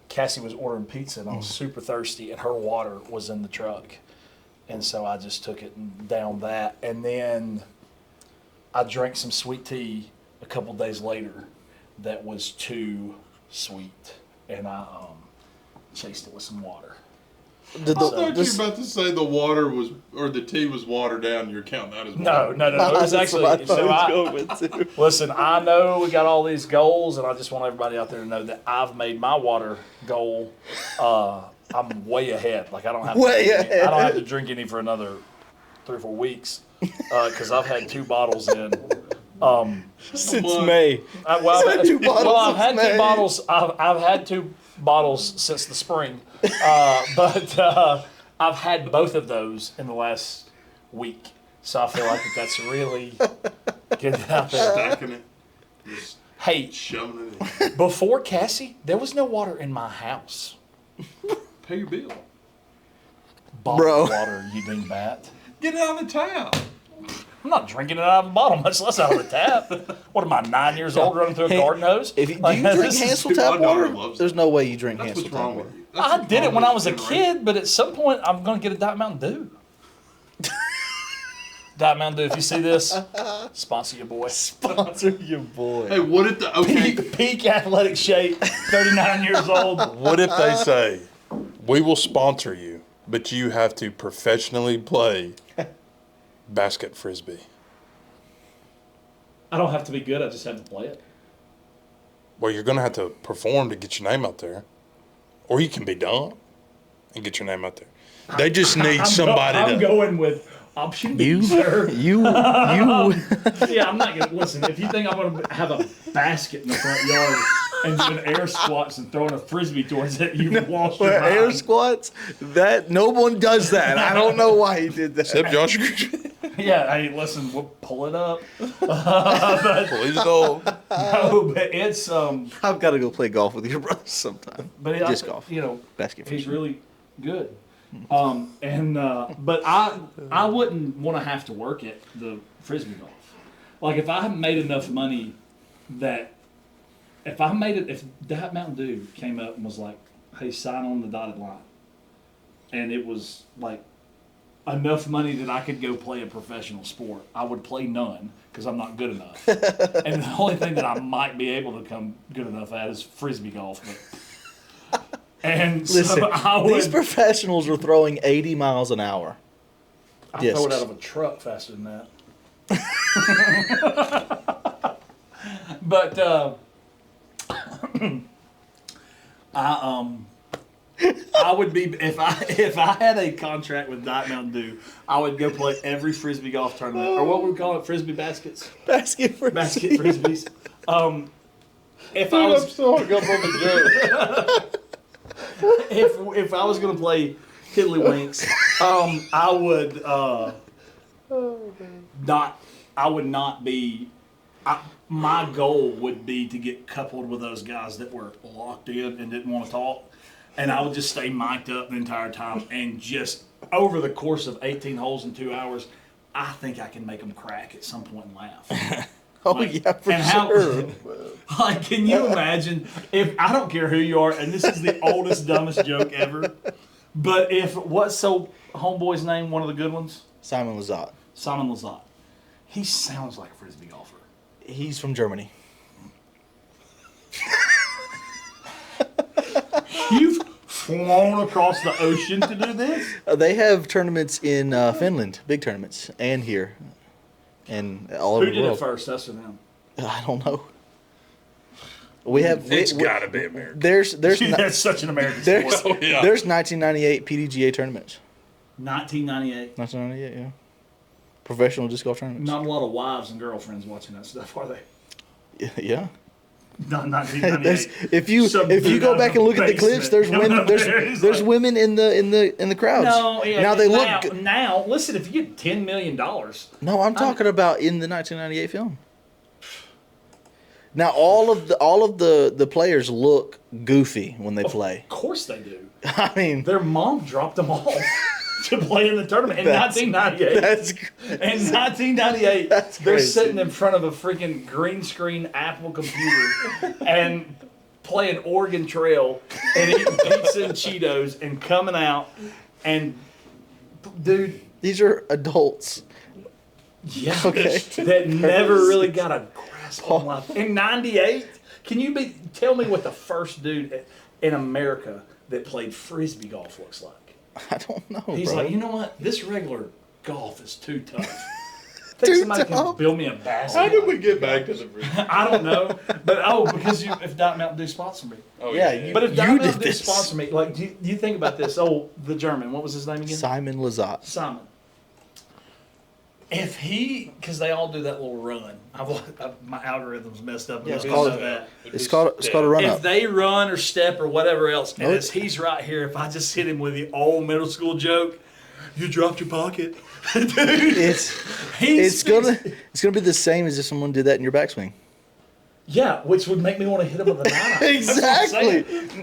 Cassie was ordering pizza, and I was super thirsty, and her water was in the truck. And so I just took it and downed that. And then I drank some sweet tea a couple days later that was too sweet. And I chased it with some water. Did I thought you were this- about to say the water was, or the tea was watered down. You're counting that as No, water. no. It was That's what I actually, thought so he was I, going with, too. listen, I know we got all these goals, and I just want everybody out there to know that I've made my water goal. I'm way ahead. Like I don't have to Way drink any- ahead. I don't have to drink any for another 3 or 4 weeks because I've had 2 bottles in. Since What? May. Well, He's had 2 bottles I've had since 2 May. bottles. I've had 2 bottles since the spring, but I've had both of those in the last week. So I feel like that's really getting out there. Stacking it, just Hey, shoving it in. before Cassie, there was no water in my house. Pay your bill. Bottled Bro. water, you dingbat. Get it out of the tap. I'm not drinking it out of a bottle, much less out of the tap. What am I, 9 years old running through a garden hose? If you, do Like, you drink this is- Hansel Dude, tap my daughter water? loves There's it. no way you drink That's Hansel what's tap wrong water. with you. That's I what's did it wrong when with I was a this generation. kid, but at some point I'm going to get a Diet Mountain Dew. Diet Mountain Dew, if you see this, sponsor your boy. Sponsor your boy. Hey, what if the Peak athletic shape, 39 years old. What if they say, we will sponsor you, but you have to professionally play basket frisbee? I don't have to be good, I just have to play it. Well, you're going to have to perform to get your name out there. Or you can be dumb and get your name out there. They just need somebody I'm to. going with I'm shooting you, sir. You. Yeah, I'm not gonna listen. If you think I'm gonna have a basket in the front yard and doing air squats and throwing a frisbee towards it, you've lost your mind. Air squats? That no one does that. I don't know why he did that. Except Josh. Yeah, hey, listen, we'll pull it up. Please don't. No, but it's I've got to go play golf with your brother sometime. but Disc golf. You know, Basket he's fishing. really good. But I wouldn't want to have to work at the frisbee golf. Like if I made enough money that if that Mountain Dew came up and was like, hey, sign on the dotted line, and it was like enough money that I could go play a professional sport, I would play none because I'm not good enough. And the only thing that I might be able to become good enough at is frisbee golf. And Listen, so I would, these professionals are throwing 80 miles an hour. I throw it discs. out of a truck faster than that. But I would be if I had a contract with Diet Mountain Dew, I would go play every frisbee golf tournament, or what would we call it, frisbee baskets, Basket frisbee. basket frisbees. If I I'm was so hung up on the joke. if I was gonna play tiddlywinks, I would not be. My goal would be to get coupled with those guys that were locked in and didn't want to talk, and I would just stay mic'd up the entire time, and just over the course of 18 holes in 2 hours, I think I can make them crack at some point and laugh. Oh, Like, yeah, for and how- sure. Like, can you imagine if I don't care who you are, and this is the oldest, dumbest joke ever, but if homeboy's name, one of the good ones, Simon Lizotte. Simon Lizotte, he sounds like a frisbee golfer. He's from Germany. You've flown across the ocean to do this? They have tournaments in Finland, big tournaments, and here, and all Who over the did it world. first, us or them? I don't know. We have. It's got to be American. There's That's such an American there's sport. Yeah. there's 1998 PDGA tournaments. 1998. 1998, yeah. Professional disc golf tournaments. Not a lot of wives and girlfriends watching that stuff, are they? Yeah. Not There's, 1998. if you go back and look at the clips, there's women there's women in the crowds. No, yeah, now they look good. Now, listen, if you get $10 million, No, I'm talking about in the 1998 film. Now all of the players look goofy when they play. of course they do. I mean, Their mom dropped them off to play in the tournament in That's- 1998. that's In 1998, That's they're crazy. sitting in front of a freaking green screen Apple computer and playing Oregon Trail and eating pizza and Cheetos and coming out and, dude, these are adults. yeah, Okay. that never really got a grasp on life. In 98, can you tell me what the first dude in America that played frisbee golf looks like? I don't know. He's bro. like, you know what? This regular golf is too tough. Too Think somebody can tough? build me a basket. How did we get back to the frisbee? I don't know, but because if Diet Mountain Dew sponsor me. Oh, Yeah, you- But if Diet You Mountain did Dew this. sponsor me, like, do you think about this? Oh, the German, what was his name again? Simon Lizotte. Simon. If because they all do that little run. My algorithm's messed up. Yeah, it's because called- of that. It's called a run If up. they run or step or whatever else, and No, as he's right here, if I just hit him with the old middle school joke, you dropped your pocket, dude. It's He's gonna be the same as if someone did that in your backswing. Yeah, which would make me want to hit him with a 9-iron. Exactly.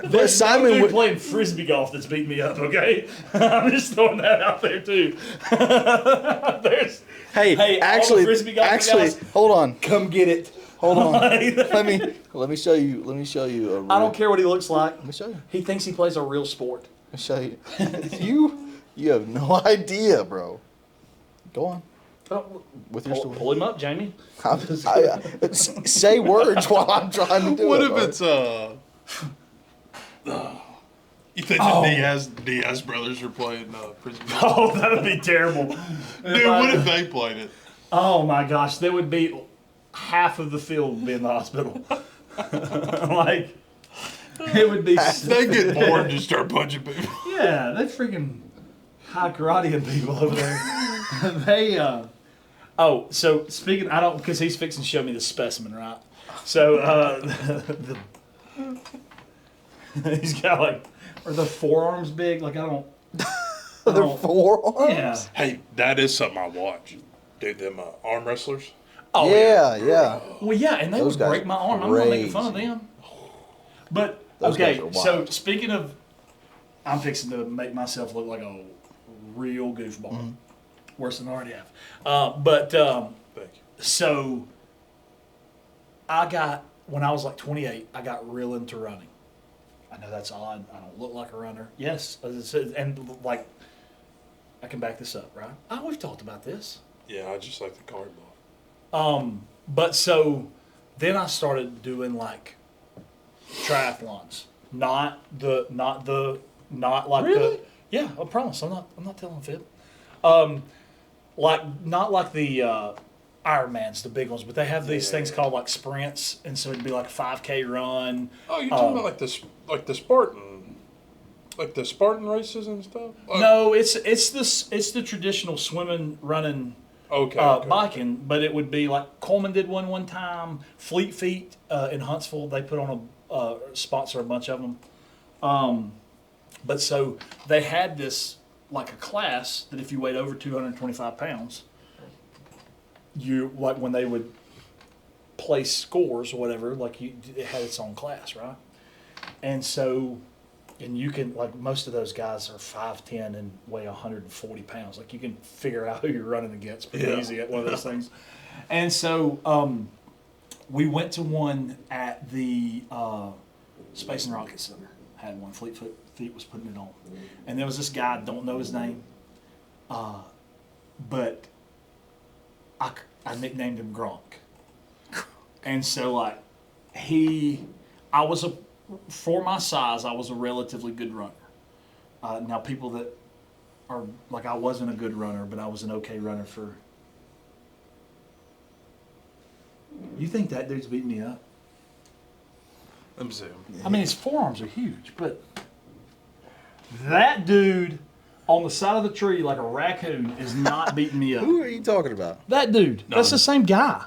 There's Simon no dude would- playing frisbee golf that's beating me up. Okay, I'm just throwing that out there too. There's Hey, all the actually, frisbee golf guys, hold on, come get it. hold on. Like, let me show you. Let me show you. I don't care what he looks like. Let me show you. He thinks he plays a real sport. Let me show you. You have no idea, bro. Go on Oh, with your story. pull him up, Jamie. Say words while I'm trying to do What it. if bro. it's you think the Diaz brothers are playing frisbee? Oh, that would be terrible. Dude, what if they played it? Oh my gosh, there would be half of the field would be in the hospital. Like, it would be. They get bored and just start punching people. Yeah, they freaking high karate people over there. they oh, so speaking, I don't, because he's fixing to show me the specimen, right? So he's got like, are the forearms big? Like I don't. Their forearms. Yeah. Hey, that is something I watch. Dude, them arm wrestlers. Oh Yeah. Well, yeah, and they Those would guys break my are arm. I'm not making fun of crazy. them. But Those okay, guys are so wild. speaking of, I'm fixing to make myself look like a real goofball, Mm-hmm. worse than I already have. But Thank you. so when I was like 28, I got real into running. I know that's odd. I don't look like a runner. Yes, as it says, and like I can back this up, right? Oh, we've talked about this. Yeah, I just like the card ball. But so then I started doing like triathlons. Not like Really? yeah, I promise. I'm not telling a fib. Like not like the Ironmans, the big ones, but they have these things called like sprints, and so it'd be like a 5K run. Oh, you're talking about like the Spartan races and stuff? No, it's the traditional swimming, running, Okay. biking, but it would be like Coleman did one time. Fleet Feet in Huntsville, they put on a sponsor a bunch of them. But so they had this like a class that if you weighed over 225 pounds, you like when they would place scores or whatever, like it had its own class, right? And so. And you can, like, most of those guys are 5'10" and weigh 140 pounds. Like, you can figure out who you're running against pretty easy at one of those things. And so we went to one at the Space and Rocket Center. Had one. Fleet Feet was putting it on. And there was this guy, don't know his name, but I nicknamed him Gronk. And so, like, for my size, I was a relatively good runner. Now, people that are like, I wasn't a good runner, but I was an okay runner for. You think that dude's beating me up? Let me see. I mean, his forearms are huge, but that dude on the side of the tree like a raccoon is not beating me up. Who are you talking about? That dude, that's the same guy.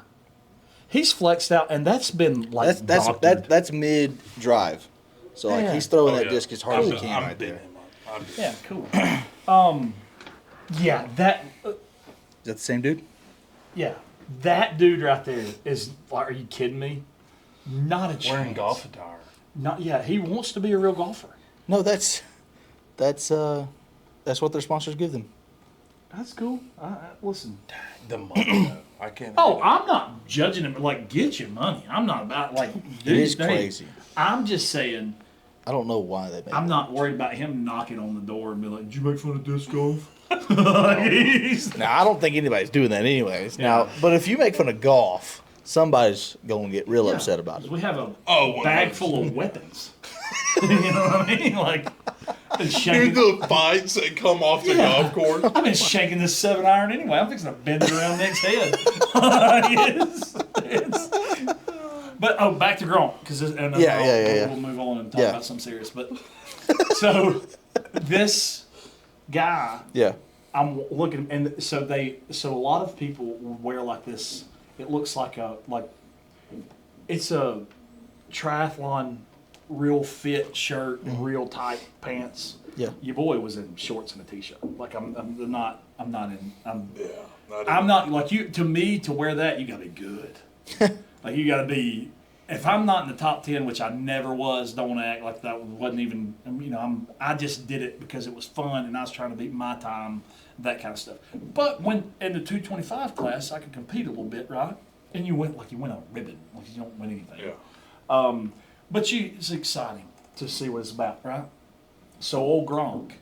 He's flexed out, and that's been like That's mid drive. So like Yeah. he's throwing Oh, that yeah. disc as hard as he I'm can right beating there. him up. Yeah, cool. Yeah, Is that the same dude? yeah, that dude right there is. Are you kidding me? Not a chance. Wearing golf attire. Not yeah. He wants to be a real golfer. No, that's what their sponsors give them. That's cool. Listen. The money, though. I can't. Oh, I'm not judging him. Like, get your money. I'm not about like. It is dude, crazy. I'm just saying. I don't know why they make I'm it. not worried about him knocking on the door and be like, "Did you make fun of disc golf?" Now I don't think anybody's doing that anyways. Now, Yeah. but if you make fun of golf, somebody's going to get real upset about it. We have a Oh, bag 100%. full of weapons. You know what I mean? Like, been Hear shaking, the fights that come off the golf course. I've been shaking this 7-iron anyway. I'm fixing to bend it around Nick's head. But back to Gronk because Yeah. We'll move on and talk Yeah. about something serious. But so this guy, Yeah. I'm looking, and so a lot of people wear like this. It looks like it's a triathlon, real fit shirt and real tight pants. Yeah. Your boy was in shorts and a t-shirt. Like I'm not like you. To me, to wear that, you gotta be good. Like you gotta be. If I'm not in the top 10, which I never was, don't want to act like that wasn't even. I just did it because it was fun and I was trying to beat my time, that kind of stuff. But when in the 225 class, I could compete a little bit, right? And you win a ribbon, like you don't win anything. Yeah. But it's exciting to see what it's about, right? So old Gronk,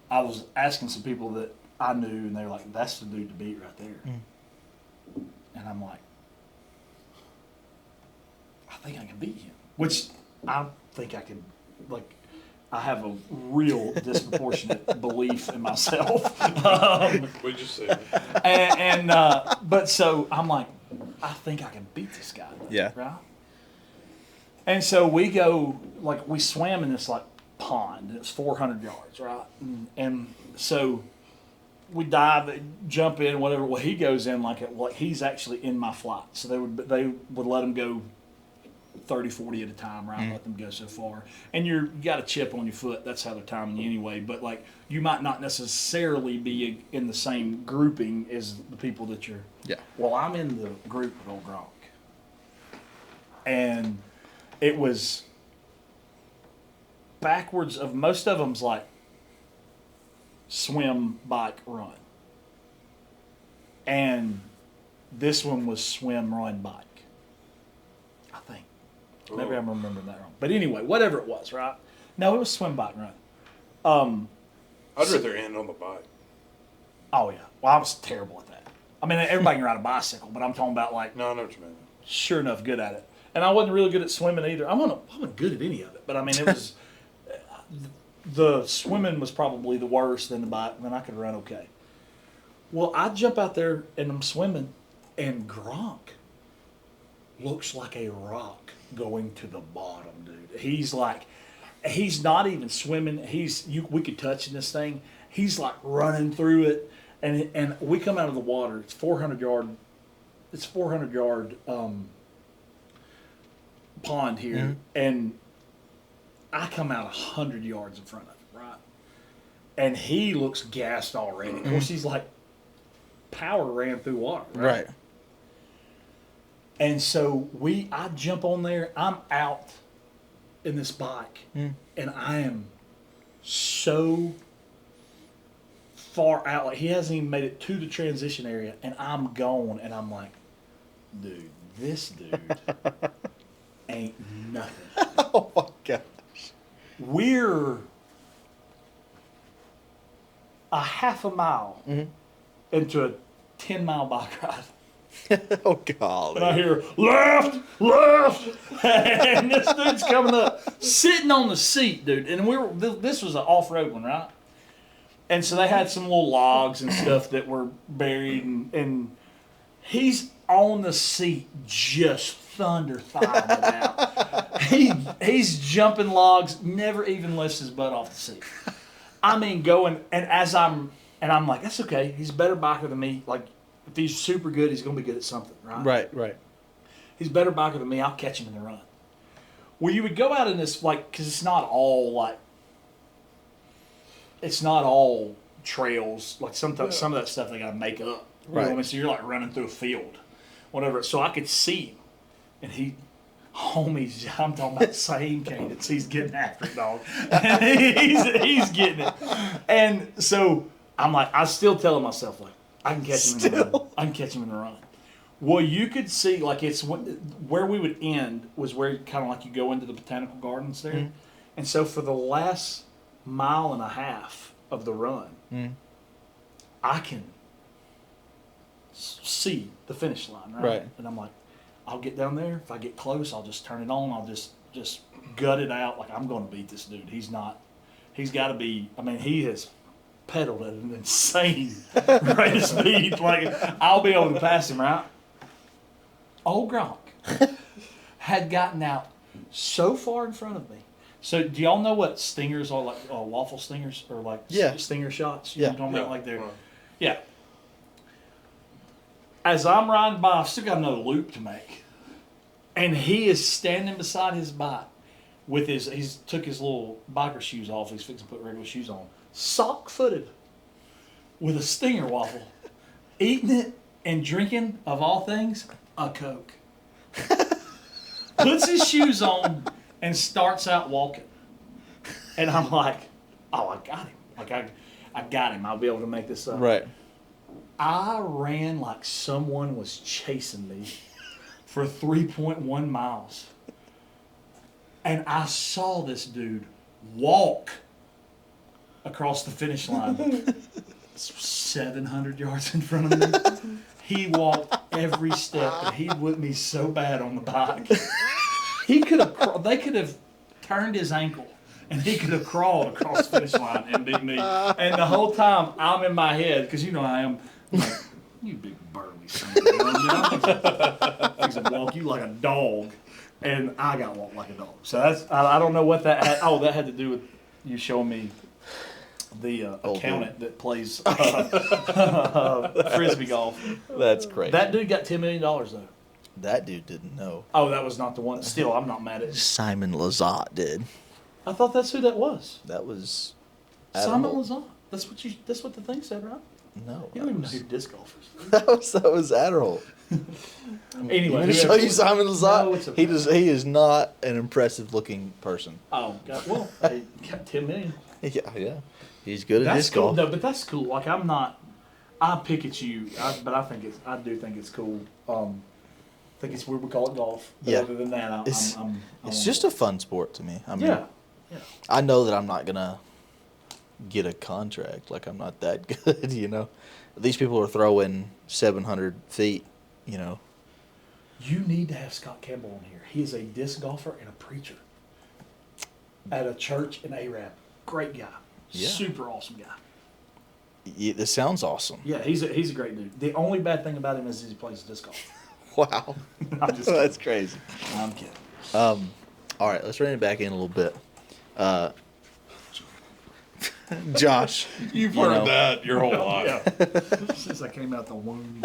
I was asking some people that I knew, and they were like, "That's the dude to beat right there." And I'm like, I think I can beat him. Which I think I can. Like, I have a real disproportionate belief in myself. We just said. But so I'm like, I think I can beat this guy. Yeah. Right? And so we go, like, we swam in this, like, pond. It's 400 yards, right? And so we dive, jump in, whatever. Well, he goes in like he's actually in my flight. So they would let him go 30, 40 at a time, right? Let them go so far. And you got a chip on your foot. That's how they're timing you anyway. But like you might not necessarily be in the same grouping as the people that you're. Yeah. Well, I'm in the group with old Gronk, and it was backwards of most of them's like swim, bike, run. And this one was swim, run, bike. I think. Maybe I'm remembering that wrong. But anyway, whatever it was, right? No, it was swim, bike, run. I'd rather end on the bike. Oh, yeah. Well, I was terrible at that. I mean, everybody can ride a bicycle, but I'm talking about like, No, I know what you mean. sure enough, good at it. And I wasn't really good at swimming either. I wasn't good at any of it, but I mean, it was the swimming was probably the worst than the bike, and then I could run okay. Well, I jump out there and I'm swimming, and Gronk looks like a rock going to the bottom, dude. He's not even swimming. We could touch in this thing. He's like running through it, and we come out of the water. It's 400 yard. It's 400 yard pond here, and I come out 100 yards in front of him, right? And he looks gassed already. Of course, he's like power ran through water, right? And so I jump on there. I'm out in this bike, and I am so far out. Like he hasn't even made it to the transition area, and I'm gone. And I'm like, dude, this dude ain't nothing. Oh my gosh. We're a half a mile into a 10-mile bike ride. Oh golly. And I hear, left, left, and this dude's coming up, sitting on the seat, dude. And this was an off-road one, right? And so they had some little logs and stuff that were buried, and he's on the seat just thunder thigh it out. He's jumping logs, never even lifts his butt off the seat. I mean, going, and I'm like, that's okay. He's a better biker than me. Like, if he's super good, he's going to be good at something, right? Right. He's a better biker than me. I'll catch him in the run. Well, you would go out in this, like, because it's not all trails. Like, sometimes some of that stuff they got to make up. You know what I mean? So you're like running through a field, whatever. So I could see him, and I'm talking about the same cadence. He's getting after it, dog. And he's getting it. And so I'm like, I still telling myself, like, I can catch him in the run. I can catch him in the run. Well, you could see, like, it's where we would end was where kind of like you go into the botanical gardens there. And so for the last mile and a half of the run, I can see the finish line, right? And I'm like, I'll get down there. If I get close, I'll just turn it on. I'll just gut it out. Like, I'm going to beat this dude. He's got to be, I mean, he has pedaled at an insane rate of speed. Like, I'll be able to pass him, right? Old Gronk had gotten out so far in front of me. So, do y'all know what stingers are, like waffle stingers or like stinger shots? You know what I'm talking about? Like they're, yeah. As I'm riding by, I've still got another loop to make. And he is standing beside his bike with he's took his little biker shoes off. He's fixing to put regular shoes on. Sock-footed with a stinger waffle. Eating it and drinking, of all things, a Coke. Puts his shoes on and starts out walking. And I'm like, oh, I got him. Like, I got him. I'll be able to make this up. Right. I ran like someone was chasing me for 3.1 miles. And I saw this dude walk across the finish line 700 yards in front of me. He walked every step, and he whipped me so bad on the bike. They could have turned his ankle, and he could have crawled across the finish line and beat me. And the whole time, I'm in my head, because you know I am, like, you big burly son of a gun. I think walk you like a dog, and I got walked like a dog. So I don't know what that had. Oh, that had to do with you showing me the Old accountant that plays frisbee golf. That's crazy. That dude got $10 million though. That dude didn't know. Oh, that was not the one. Still, I'm not mad at it. Simon Lizotte did. I thought that's who that was. That was Simon Holt. Lizotte. That's what the thing said, right? No, You don't even know who disc golfers. that was Adderall. Anyway, You want me to show you Simon Lizotte? No, it's okay. He is not an impressive looking person. Oh, God. Well, he got $10 million. Yeah. He's good at That's disc cool. golf. No, but that's cool. Like I pick at you, but I do think it's cool. I think it's weird we call it golf. But Yeah. other than that, It's just a fun sport to me. I mean, yeah. I know that I'm not gonna get a contract. Like I'm not that good, you know. These people are throwing 700 feet, you know. You need to have Scott Campbell on here. He is a disc golfer and a preacher at a church in Arab. Great guy. Yeah. Super awesome guy. This sounds awesome. Yeah, he's a great dude. The only bad thing about him is he plays disc golf. Wow, I'm just that's crazy. I'm kidding. All right, let's rein it back in a little bit. Josh, You've You heard know. that your whole life. Yeah. Since I came out the womb.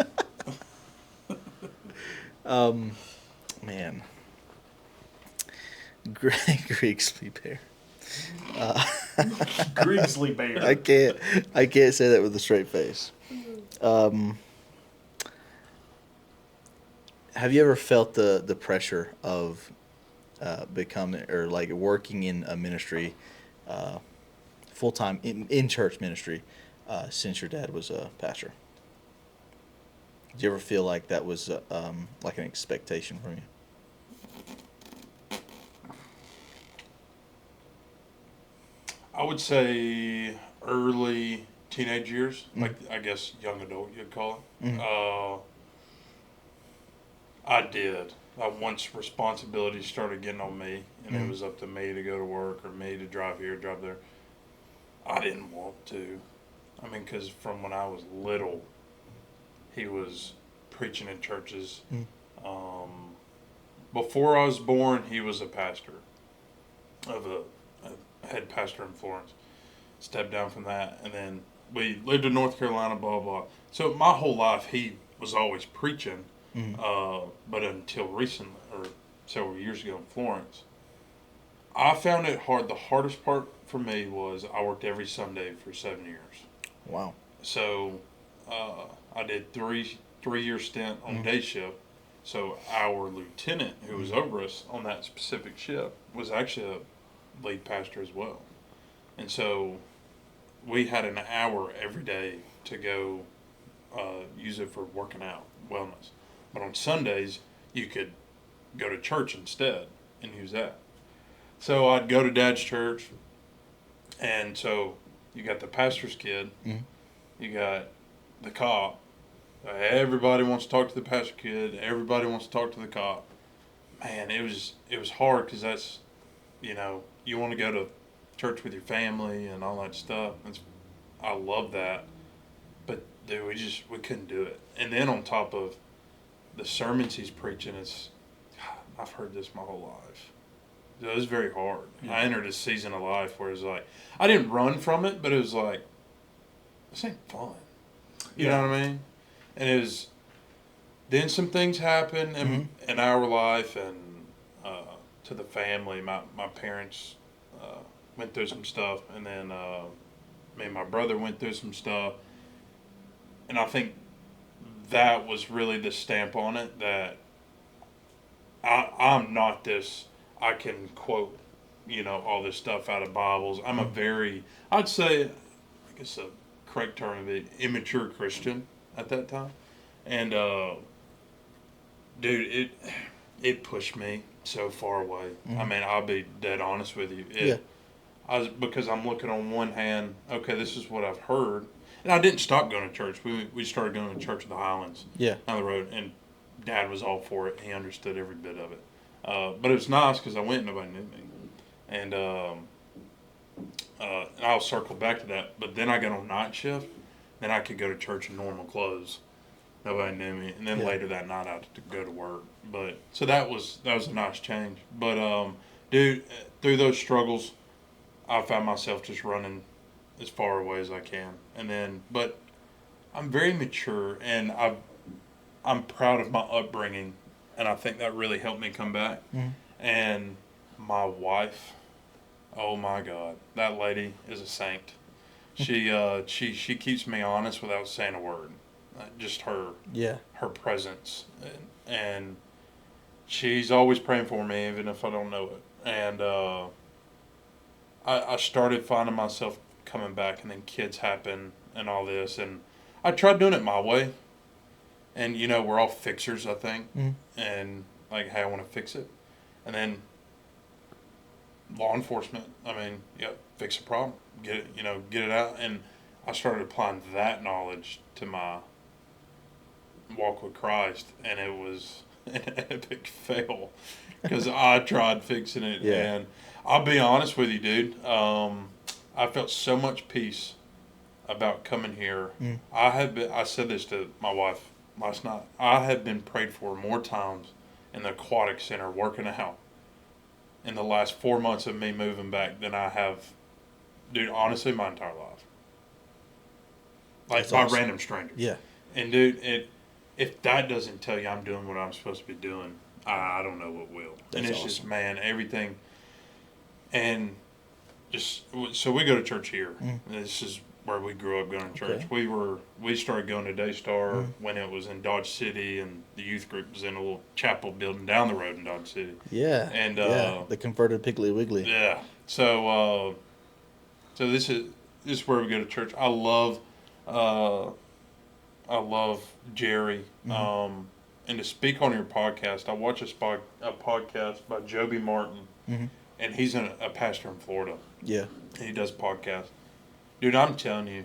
man, GRIGGZLY bear. Griggly bear. I can't say that with a straight face. Have you ever felt the pressure of becoming or like working in a ministry, full time in church ministry, since your dad was a pastor? Did you ever feel like that was like an expectation from you? I would say early teenage years, like I guess young adult you'd call it. Mhm. I did. Once responsibilities started getting on me, and it was up to me to go to work or me to drive here, drive there, I didn't want to. I mean, because from when I was little, he was preaching in churches. Before I was born, he was a pastor of a head pastor in Florence. Stepped down from that, and then we lived in North Carolina, blah, blah. So my whole life, he was always preaching. But until recently, or several years ago in Florence, I found it hard. The hardest part for me was I worked every Sunday for 7 years. Wow. So I did three-year stint on day shift. So our lieutenant, who was over us on that specific shift, was actually a lead pastor as well. And so we had an hour every day to go use it for working out, wellness. But on Sundays, you could go to church instead and use that. So I'd go to Dad's church, and so you got the pastor's kid, you got the cop. Everybody wants to talk to the pastor kid. Everybody wants to talk to the cop. Man, it was hard because that's, you want to go to church with your family and all that stuff. I love that, but dude, we couldn't do it. And then on top of the sermons he's preaching, I've heard this my whole life. It was very hard. Yeah. I entered a season of life where it was like, I didn't run from it, but it was like, this ain't fun. You know what I mean? And it was, then some things happened in our life and to the family. My parents went through some stuff, and then me and my brother went through some stuff. And I think that was really the stamp on it that I'm not this, I can quote, all this stuff out of Bibles. I'm I'd say, I guess a correct term would be immature Christian at that time. And, dude, it pushed me so far away. I mean, I'll be dead honest with you. Because I'm looking on one hand, okay, this is what I've heard. And I didn't stop going to church. We started going to church in the Highlands down the road, and Dad was all for it. He understood every bit of it. But it was nice because I went and nobody knew me. And I'll circle back to that. But then I got on night shift. Then I could go to church in normal clothes. Nobody knew me. And then later that night I had to go to work. But so that was a nice change. But dude, through those struggles, I found myself just running as far away as I can. And then, but I'm very mature, and I'm proud of my upbringing, and I think that really helped me come back. And my wife, oh my God, that lady is a saint. She keeps me honest without saying a word. Just her presence, and she's always praying for me, even if I don't know it. And I started finding myself coming back, and then kids happen and all this, and I tried doing it my way. And we're all fixers, I think, and like, hey, I want to fix it, and then law enforcement. I mean, fix a problem, get it, get it out, and I started applying that knowledge to my walk with Christ, and it was an epic fail because I tried fixing it, and I'll be honest with you, dude. I felt so much peace about coming here. I said this to my wife last night. I have been prayed for more times in the aquatic center working out in the last 4 months of me moving back than I have, dude, honestly, my entire life. Like, That's by awesome. random strangers. Yeah. And, dude, if that doesn't tell you I'm doing what I'm supposed to be doing, I don't know what will. That's and it's awesome. just, man, everything. And just, so we go to church here. This is where we grew up going to church. Okay. We started going to Daystar when it was in Dodge City, and the youth group was in a little chapel building down the road in Dodge City. Yeah. And the converted Piggly Wiggly. yeah. So this is where we go to church. I love Jerry. And to speak on your podcast, I watch a podcast by Joby Martin, and he's a pastor in Florida. Yeah. He does podcasts. Dude, I'm telling you,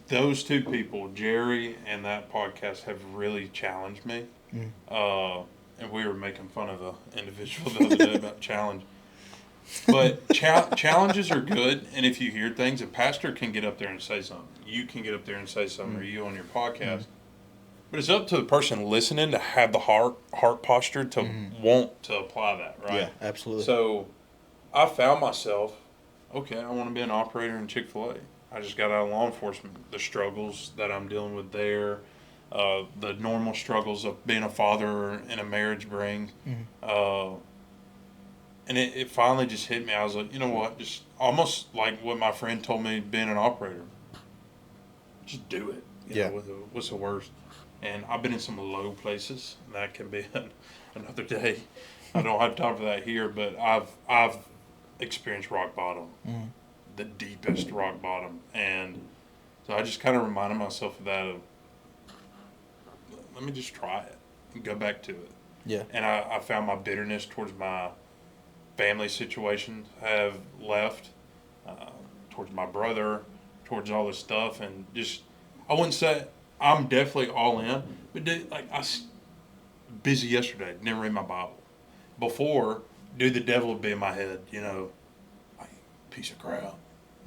those two people, Jerry and that podcast, have really challenged me. And we were making fun of an individual the other day about challenge. But challenges are good, and if you hear things, a pastor can get up there and say something. You can get up there and say something, or you on your podcast. But it's up to the person listening to have the heart posture to want to apply that, right? Yeah, absolutely. So I found myself, okay, I want to be an operator in Chick-fil-A. I just got out of law enforcement. The struggles that I'm dealing with there, the normal struggles of being a father in a marriage brings. And it finally just hit me. I was like, you know what? Just almost like what my friend told me being an operator. Just do it. You know, what's the worst? And I've been in some low places. And that can be another day. I don't have time for that here, but I've experienced rock bottom, the deepest rock bottom, and so I just kind of reminded myself of that. Let me just try it and go back to it. Yeah. And I found my bitterness towards my family situations have left, towards my brother, towards all this stuff, and just I wouldn't say I'm definitely all in, but like I was busy yesterday, didn't read my Bible. Before, dude, the devil would be in my head, like, piece of crap,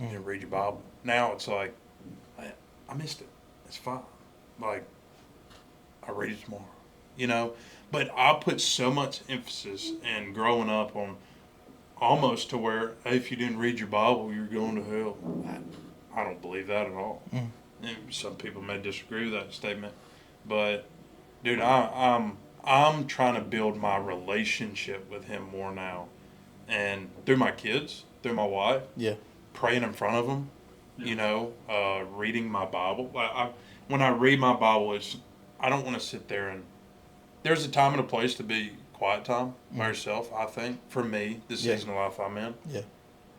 you didn't read your Bible. Now it's like, I missed it. It's fine. Like, I'll read it tomorrow, But I put so much emphasis in growing up on almost to where, hey, if you didn't read your Bible, you're going to hell. I don't believe that at all. And some people may disagree with that statement, but dude, I'm trying to build my relationship with him more now, and through my kids, through my wife, praying in front of them, reading my Bible. When I read my Bible, I don't want to sit there and there's a time and a place to be quiet time by yourself. I think for me, the season of life I'm in,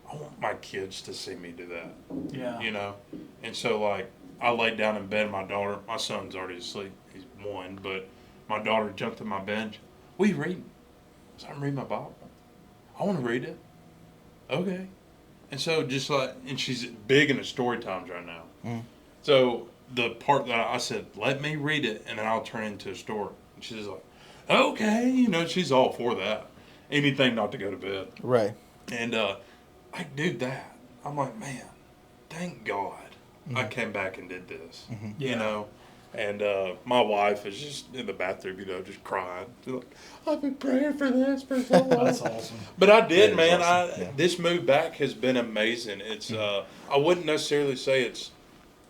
I want my kids to see me do that. Yeah. And so like I laid down in bed. My son's already asleep. He's 1, but my daughter jumped on my bench. What are you reading? I said, I'm reading my Bible. I want to read it. Okay. And so and she's big into story times right now. So the part that I said, let me read it and then I'll turn it into a story. And she's like, okay. She's all for that. Anything not to go to bed. Right. And I do that. I'm like, man, thank God I came back and did this. And my wife is just in the bathroom, just crying. She's like, I've been praying for this for so long. That's awesome. But I did, That is man. awesome. This move back has been amazing. It's I wouldn't necessarily say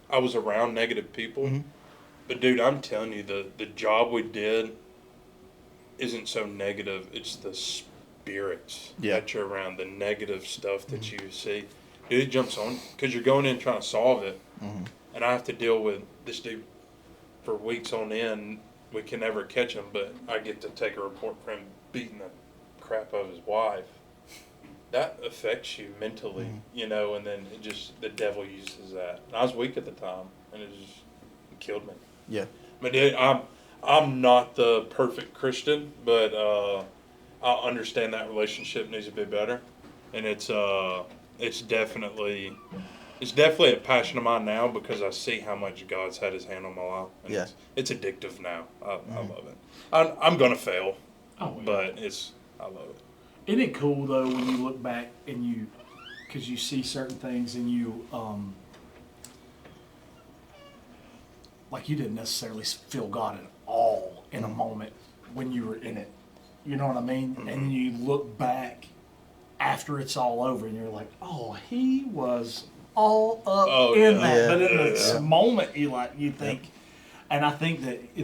I was around negative people, but dude, I'm telling you, the job we did isn't so negative. It's the spirits that you're around, the negative stuff that you see. Dude, it jumps on because you're going in trying to solve it, and I have to deal with this dude for weeks on end. We can never catch him, but I get to take a report for him beating the crap out of his wife. That affects you mentally, and then the devil uses that. And I was weak at the time, and it killed me. Yeah. But dude, I'm not the perfect Christian, but I understand that relationship needs to be better, and it's definitely a passion of mine now because I see how much God's had His hand on my life. And it's addictive now. I love it. I'm gonna fail, but I love it. Isn't it cool though when you look back and because you see certain things and you like you didn't necessarily feel God at all in a moment when you were in it. You know what I mean? And then you look back after it's all over and you're like, oh, He was all up in that. Yeah. But in this moment, you think, and I think that,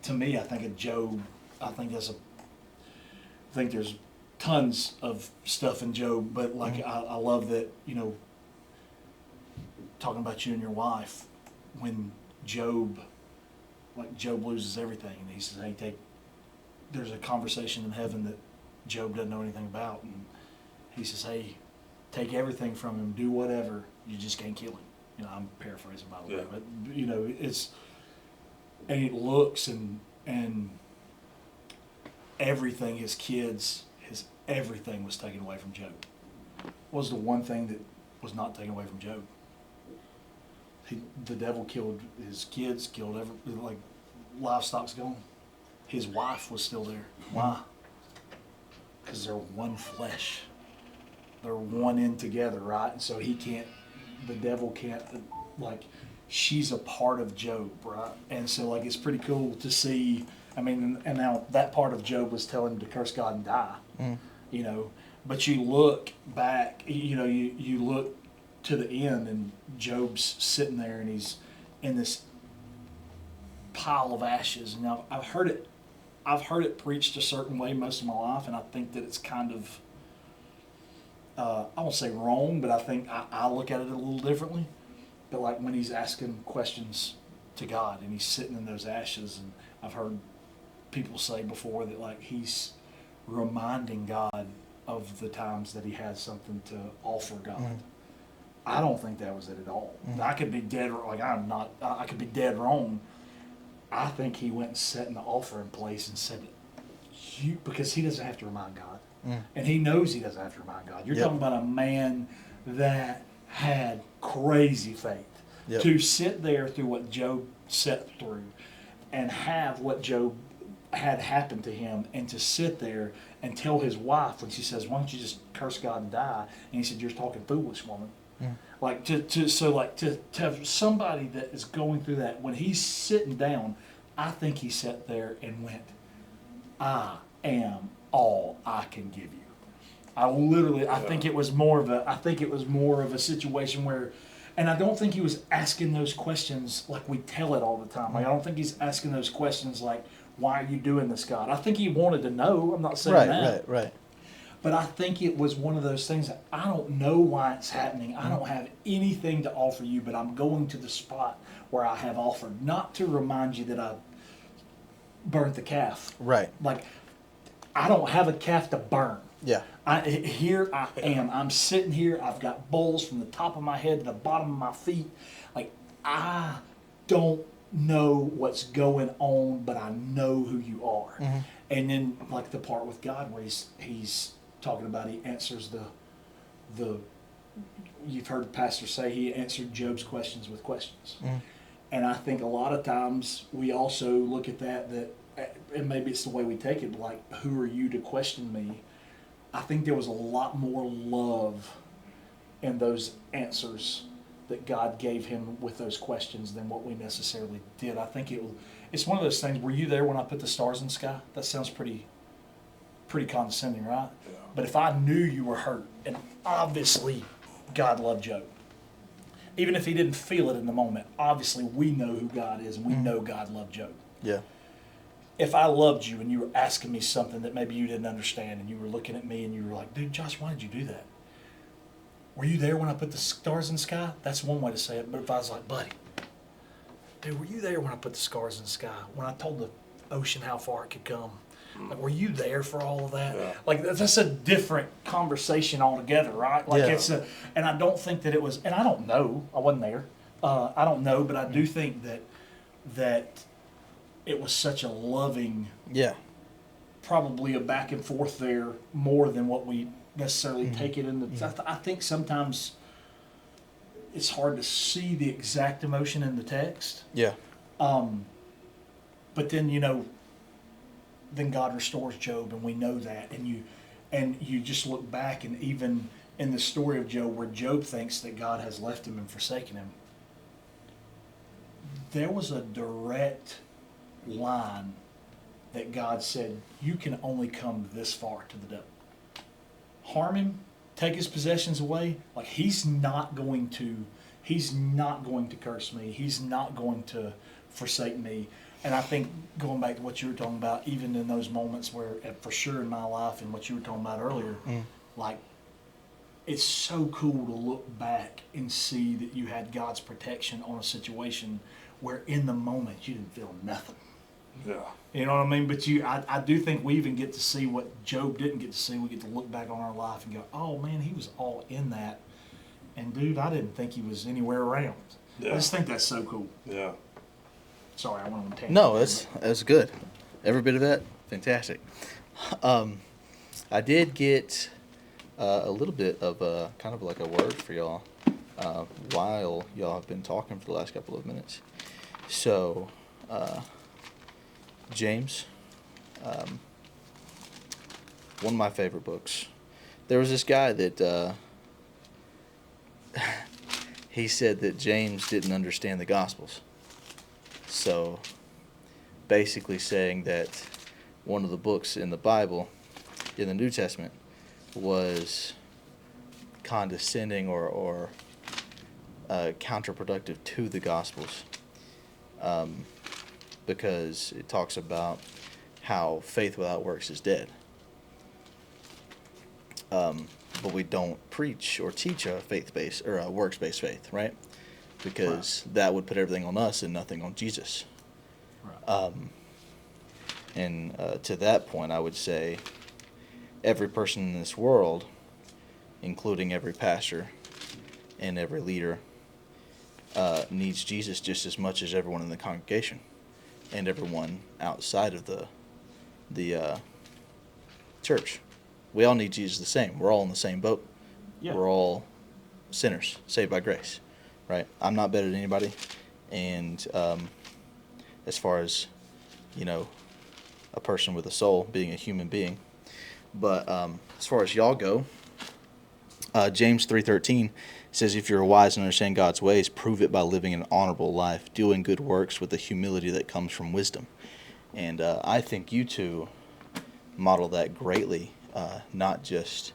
to me, I think of Job, I think there's tons of stuff in Job, but I love that, talking about you and your wife, when Job loses everything, and he says, hey, there's a conversation in heaven that Job doesn't know anything about, and he says, hey, take everything from him, do whatever, you just can't kill him. I'm paraphrasing by the way, but and it looks and everything, his kids, everything was taken away from Job. What was the one thing that was not taken away from Job? The devil killed his kids, killed livestock's gone. His wife was still there. Why? Because they're one flesh. They're one in together, right? And so the devil can't, she's a part of Job, right? And so, it's pretty cool to see, and now that part of Job was telling him to curse God and die, but you look back, you look to the end and Job's sitting there and he's in this pile of ashes. And now I've heard it preached a certain way most of my life, and I think that it's kind of, I won't say wrong, but I think I look at it a little differently. But when he's asking questions to God and he's sitting in those ashes, and I've heard people say before that he's reminding God of the times that he had something to offer God. I don't think that was it at all. I could be dead, I could be dead wrong. I think he went and set in the offer in place and said, because he doesn't have to remind God. And he knows he doesn't have to remind God. You're talking about a man that had crazy faith. To sit there through what Job sat through and have what Job had happened to him, and to sit there and tell his wife when she says, why don't you just curse God and die? And he said, you're talking foolish, woman. To have somebody that is going through that, when he's sitting down, I think he sat there and went, I am all I can give you. I think it was more of a situation where, and I don't think he was asking those questions like we tell it all the time. I don't think he's asking those questions like, why are you doing this, God? I think he wanted to know. I'm not saying that. Right. But I think it was one of those things that I don't know why it's happening. I don't have anything to offer you, but I'm going to the spot where I have offered, not to remind you that I burnt the calf. Right. I don't have a calf to burn. Yeah. Here I am. I'm sitting here. I've got bulls from the top of my head to the bottom of my feet. I don't know what's going on, but I know who you are. And then the part with God where he's talking about, he answers the you've heard the pastor say he answered Job's questions with questions. And I think a lot of times we also look at that, and maybe it's the way we take it, who are you to question me? I think there was a lot more love in those answers that God gave him with those questions than what we necessarily did. I think it's one of those things. Were you there when I put the stars in the sky? That sounds pretty condescending, right? Yeah. But if I knew you were hurt, and obviously God loved Job, even if he didn't feel it in the moment, obviously we know who God is and we know God loved Job. Yeah. If I loved you and you were asking me something that maybe you didn't understand and you were looking at me and you were like, dude, Josh, why did you do that? Were you there when I put the stars in the sky? That's one way to say it. But if I was like, buddy, dude, were you there when I put the stars in the sky? When I told the ocean how far it could come? Like, were you there for all of that? Yeah. Like, that's a different conversation altogether, right? Like, Yeah. and I don't think that it was, and I don't know, I wasn't there. I don't know, but I do think that it was such a loving, Yeah. probably a back and forth there more than what we necessarily take it in the. I think sometimes it's hard to see the exact emotion in the text. Yeah. But then then God restores Job, and we know that, and you just look back, and even in the story of Job, where Job thinks that God has left him and forsaken him, there was a direct line that God said, you can only come this far to the devil. Harm him, take his possessions away. Like, he's not going to curse me. He's not going to forsake me. And I think, going back to what you were talking about, even in those moments where, for sure in my life and what you were talking about earlier, like, it's so cool to look back and see that you had God's protection on a situation where in the moment you didn't feel nothing. Yeah. You know what I mean? But I do think we even get to see what Job didn't get to see. We get to look back on our life and go, oh man, he was all in that. And dude, I didn't think he was anywhere around. Yeah. I just think that's so cool. Yeah. Sorry, I went on a tangent. No, that's good. Every bit of that, fantastic. I did get a little bit of kind of like a word for y'all while y'all have been talking for the last couple of minutes. So, James, one of my favorite books. There was this guy that he said that James didn't understand the Gospels. So, basically saying that one of the books in the Bible, in the New Testament, was condescending or counterproductive to the Gospels, because it talks about how faith without works is dead. But we don't preach or teach a faith-based or a works-based faith, right? Because that would put everything on us and nothing on Jesus. Right. And to that point, I would say every person in this world, including every pastor and every leader, needs Jesus just as much as everyone in the congregation and everyone outside of the church. We all need Jesus the same. We're all in the same boat. Yeah. We're all sinners, saved by grace, right? I'm not better than anybody. And as far as, a person with a soul, being a human being. But as far as y'all go, James 3:13 says, if you're wise and understand God's ways, prove it by living an honorable life, doing good works with the humility that comes from wisdom. And I think you two model that greatly, not just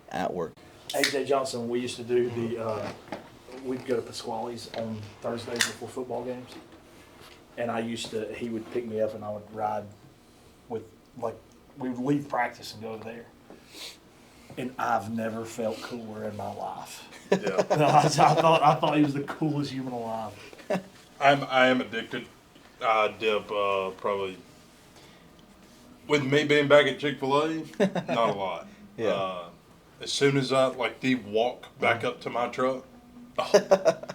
at work. AJ Johnson, we used to do we'd go to Pasquale's on Thursdays before football games. And he would pick me up and I would ride we would leave practice and go over there. And I've never felt cooler in my life. Yeah. I thought he was the coolest human alive. I am addicted. I dip probably, with me being back at Chick-fil-A, not a lot. Yeah. As soon as I the walk back up to my truck, the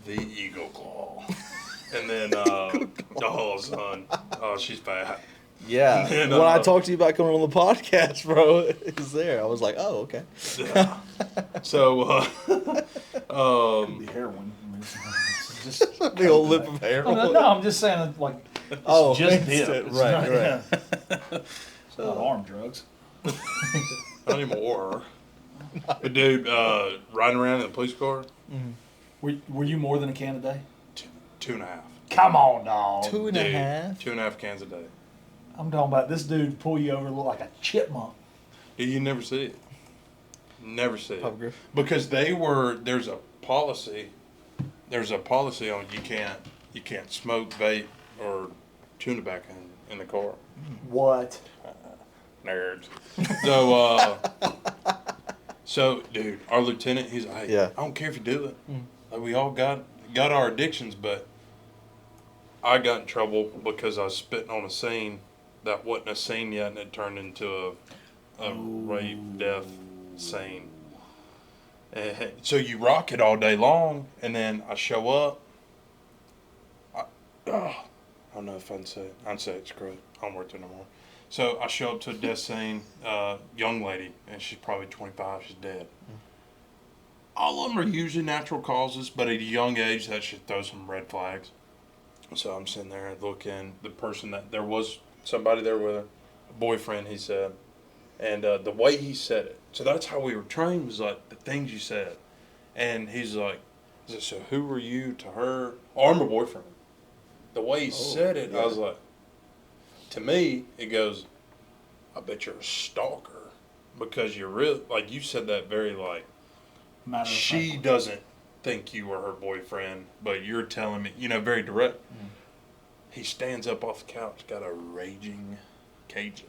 Eagle Claw, and then she's bad. Yeah. And, when I talked to you about coming on the podcast, bro, it was there. I was like, oh, okay. Yeah. So, The heroin. It's just Big old lip of hair. no, I'm just saying it's just dip. It's right, not, right. It's not arm drugs. not anymore. But dude, riding around in the police car, Were you more than a can a day? 2.5. Come on, dog. 2.5. 2.5 cans a day. I'm talking about this dude pull you over look like a chipmunk. You never see it. Never see Pub it. Griff? Because there's a policy on you can't smoke, vape, or chew tobacco in the car. What? Nerds. So, dude, our lieutenant, he's like, hey, Yeah. I don't care if you do it. Like, we all got our addictions, but I got in trouble because I was spitting on a scene that wasn't a scene yet, and it turned into a rape, death scene. And so you rock it all day long, and then I show up. I don't know if I can say it. I can say it, screw it. I don't work there no more. So I show up to a death scene, young lady, and she's probably 25, she's dead. All of them are usually natural causes, but at a young age, that should throw some red flags. So I'm sitting there looking, the person there was somebody there with her, a boyfriend, he said, and the way he said it. So that's how we were trained, was like the things you said. And he's like, so who were you to her? Oh, I'm her boyfriend. The way he said it, I was like, to me, it goes, I bet you're a stalker, because you're real, like you said that very like, she doesn't think you were her boyfriend, but you're telling me, very direct. He stands up off the couch, got a raging Cajun.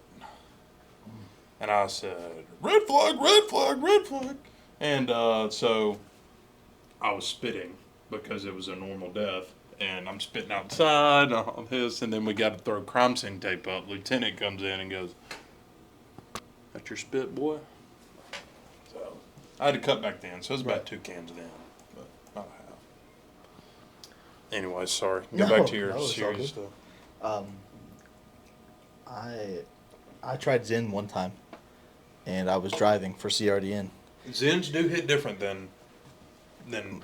And I said, red flag, red flag, red flag. And so I was spitting because it was a normal death. And I'm spitting outside and all this. And then we got to throw crime scene tape up. Lieutenant comes in and goes, that's your spit, boy? So I had to cut back then. So it was about 2 cans down, but not a half. Anyway, sorry. Go back to your serious stuff. I tried Zen one time, and I was driving for CRDN. Zens do hit different than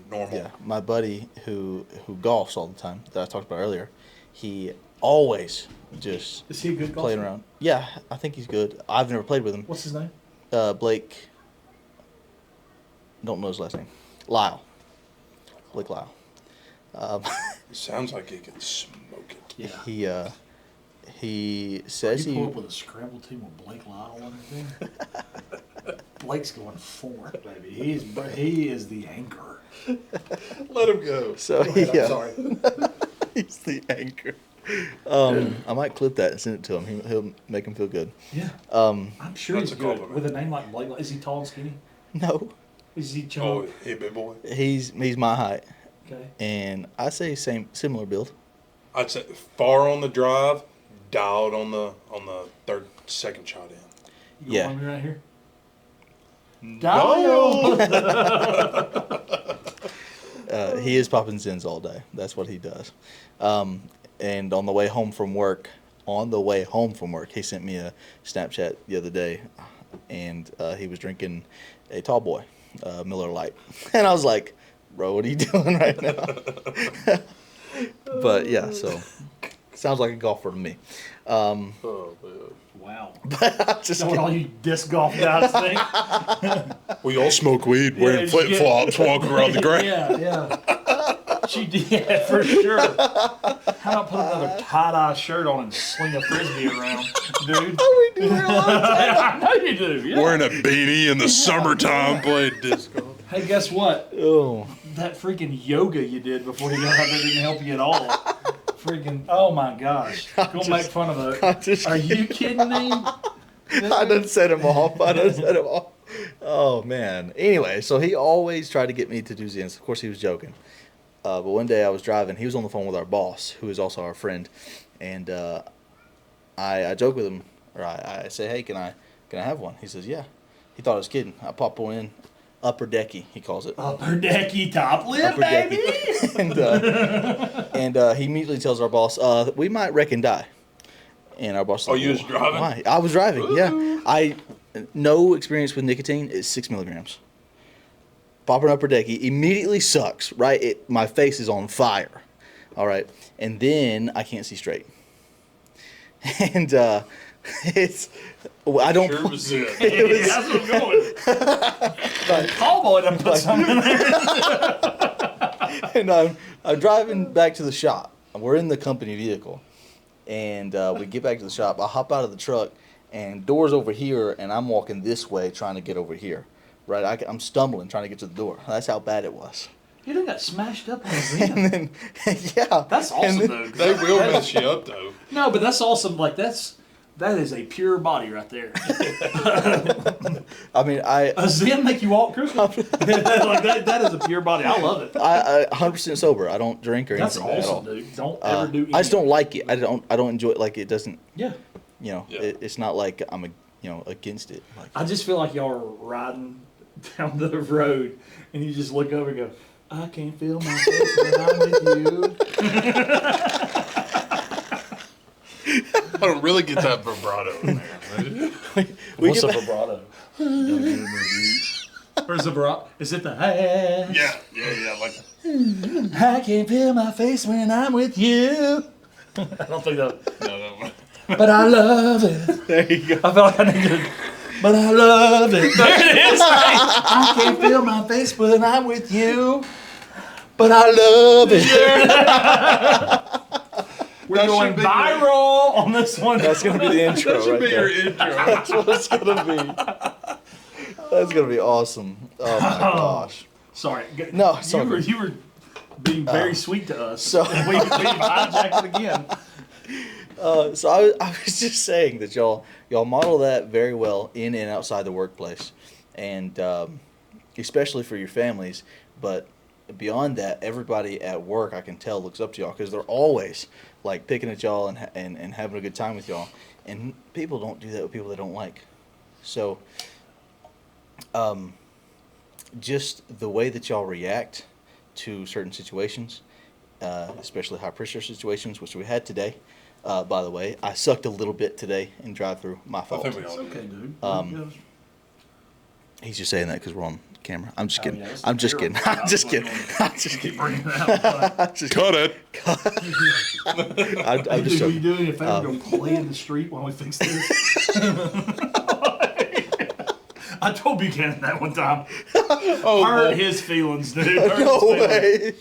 normal. Yeah, my buddy who golfs all the time that I talked about earlier, he always just Is he a good golfer? playing around. Yeah, I think he's good. I've never played with him. What's his name? Blake. Don't know his last name. Lyle. Blake Lyle. It sounds like he could smoke it. Yeah. He says You he. pull up with a scramble team with Blake Lyle on everything. Blake's going 4, baby. He is the anchor. Let him go. So Go ahead, he, I'm sorry. he's the anchor. I might clip that and send it to him. He'll make him feel good. Yeah. Um, I'm sure That's he's a good. compliment. With a name like Blake, is he tall and skinny? no, Is he Oh, chubby? hey, big boy. he's my height, Okay. and I say similar build. I'd say far on the drive, dialed on the second shot in. You Yeah. want me right here? No. He is popping Zens all day. That's what he does. And on the way home from work, he sent me a Snapchat the other day, and he was drinking a tall boy, Miller Lite. And I was like, bro, what are you doing right now? But yeah, so sounds like a golfer to me. Oh, man. Wow. But I'm just Don't all kidding. you disc golf guys think? We all smoke weed wearing it's flip flops walking around the ground. Yeah. She did, for sure. How about put another tie-dye shirt on and sling a frisbee around, dude? We do that all the time. I know you do, yeah. Wearing a beanie in the summertime playing disc golf. Hey, guess what? Oh, That freaking yoga you did before you got out there didn't help you at all. Freaking, oh my gosh. Go make fun of it. Are you kidding me? I done set him off. Oh, man. Anyway, so he always tried to get me to do Zens. Of course, he was joking. But one day I was driving. He was on the phone with our boss, who is also our friend. And I joke with him, or I say, hey, can I have one? He says, yeah. He thought I was kidding. I pop one in. Upper decky, he calls it. Upper decky top lip, Upper baby. decky. and he immediately tells our boss, we might wreck and die. And our boss is Oh, like, you was driving? Why? I was driving, yeah. No experience with nicotine is 6 milligrams. Popping upper decky immediately sucks, right? My face is on fire, all right? And then I can't see straight. And I don't. Sure was it. Yeah, that's what I'm going. Cowboy done put something in there. And I'm driving back to the shop. We're in the company vehicle, and we get back to the shop. I hop out of the truck, and door's over here, and I'm walking this way trying to get over here. Right, I'm stumbling trying to get to the door. That's how bad it was. You done got smashed up on a And Zen. then, yeah, That's awesome, though. 'cause They will mess you up though. No, but that's awesome. Like, that is a pure body right there. I mean, A Zen make you walk crooked? Like, that is a pure body. I love it. I 100% sober. I don't drink or That's anything at all. awesome, dude. Don't ever do anything. I just don't like it. I don't enjoy it. Like, it doesn't. Yeah. You know, Yeah. it's not like I'm against it. Like, I just feel like y'all are riding down the road and you just look over and go, I can't feel my face when I'm with you. I don't really get that vibrato in there. we What's get a vibrato? Where's the vibrato? Is it the hey? Yeah, like I can't feel my face when I'm with you. I don't think that. no. But I love it. There you go. I feel like I need to. But I love it. There it is. I can't feel my face when I'm with you. But I love it. We're That going should be viral on this one. That's gonna be the intro. That should right be there. your intro. That's what it's gonna be. That's gonna be awesome. Oh my gosh. Sorry. No, it's all good. You were being very sweet to us. so- we hijacked it again. So I was just saying that y'all model that very well in and outside the workplace, and especially for your families. But beyond that, everybody at work, I can tell, looks up to y'all because they're always like picking at y'all and having a good time with y'all. And people don't do that with people they don't like. So just the way that y'all react to certain situations, especially high pressure situations, which we had today. By the way, I sucked a little bit today in drive-through. My fault. think we all It's okay, dude. He's just saying that because we're on camera. I'm just kidding. yeah, it's I'm just kidding. terrible. I'm just kidding. I'm just Keep kidding. bringing it out. I'm just Cut it. I'm Hey, just dude, will you joking. do me a favor? Go play in the street while we fix this. I told Buchanan that one time. Oh, Hurt well, his feelings, dude. Hurt his No feelings. way.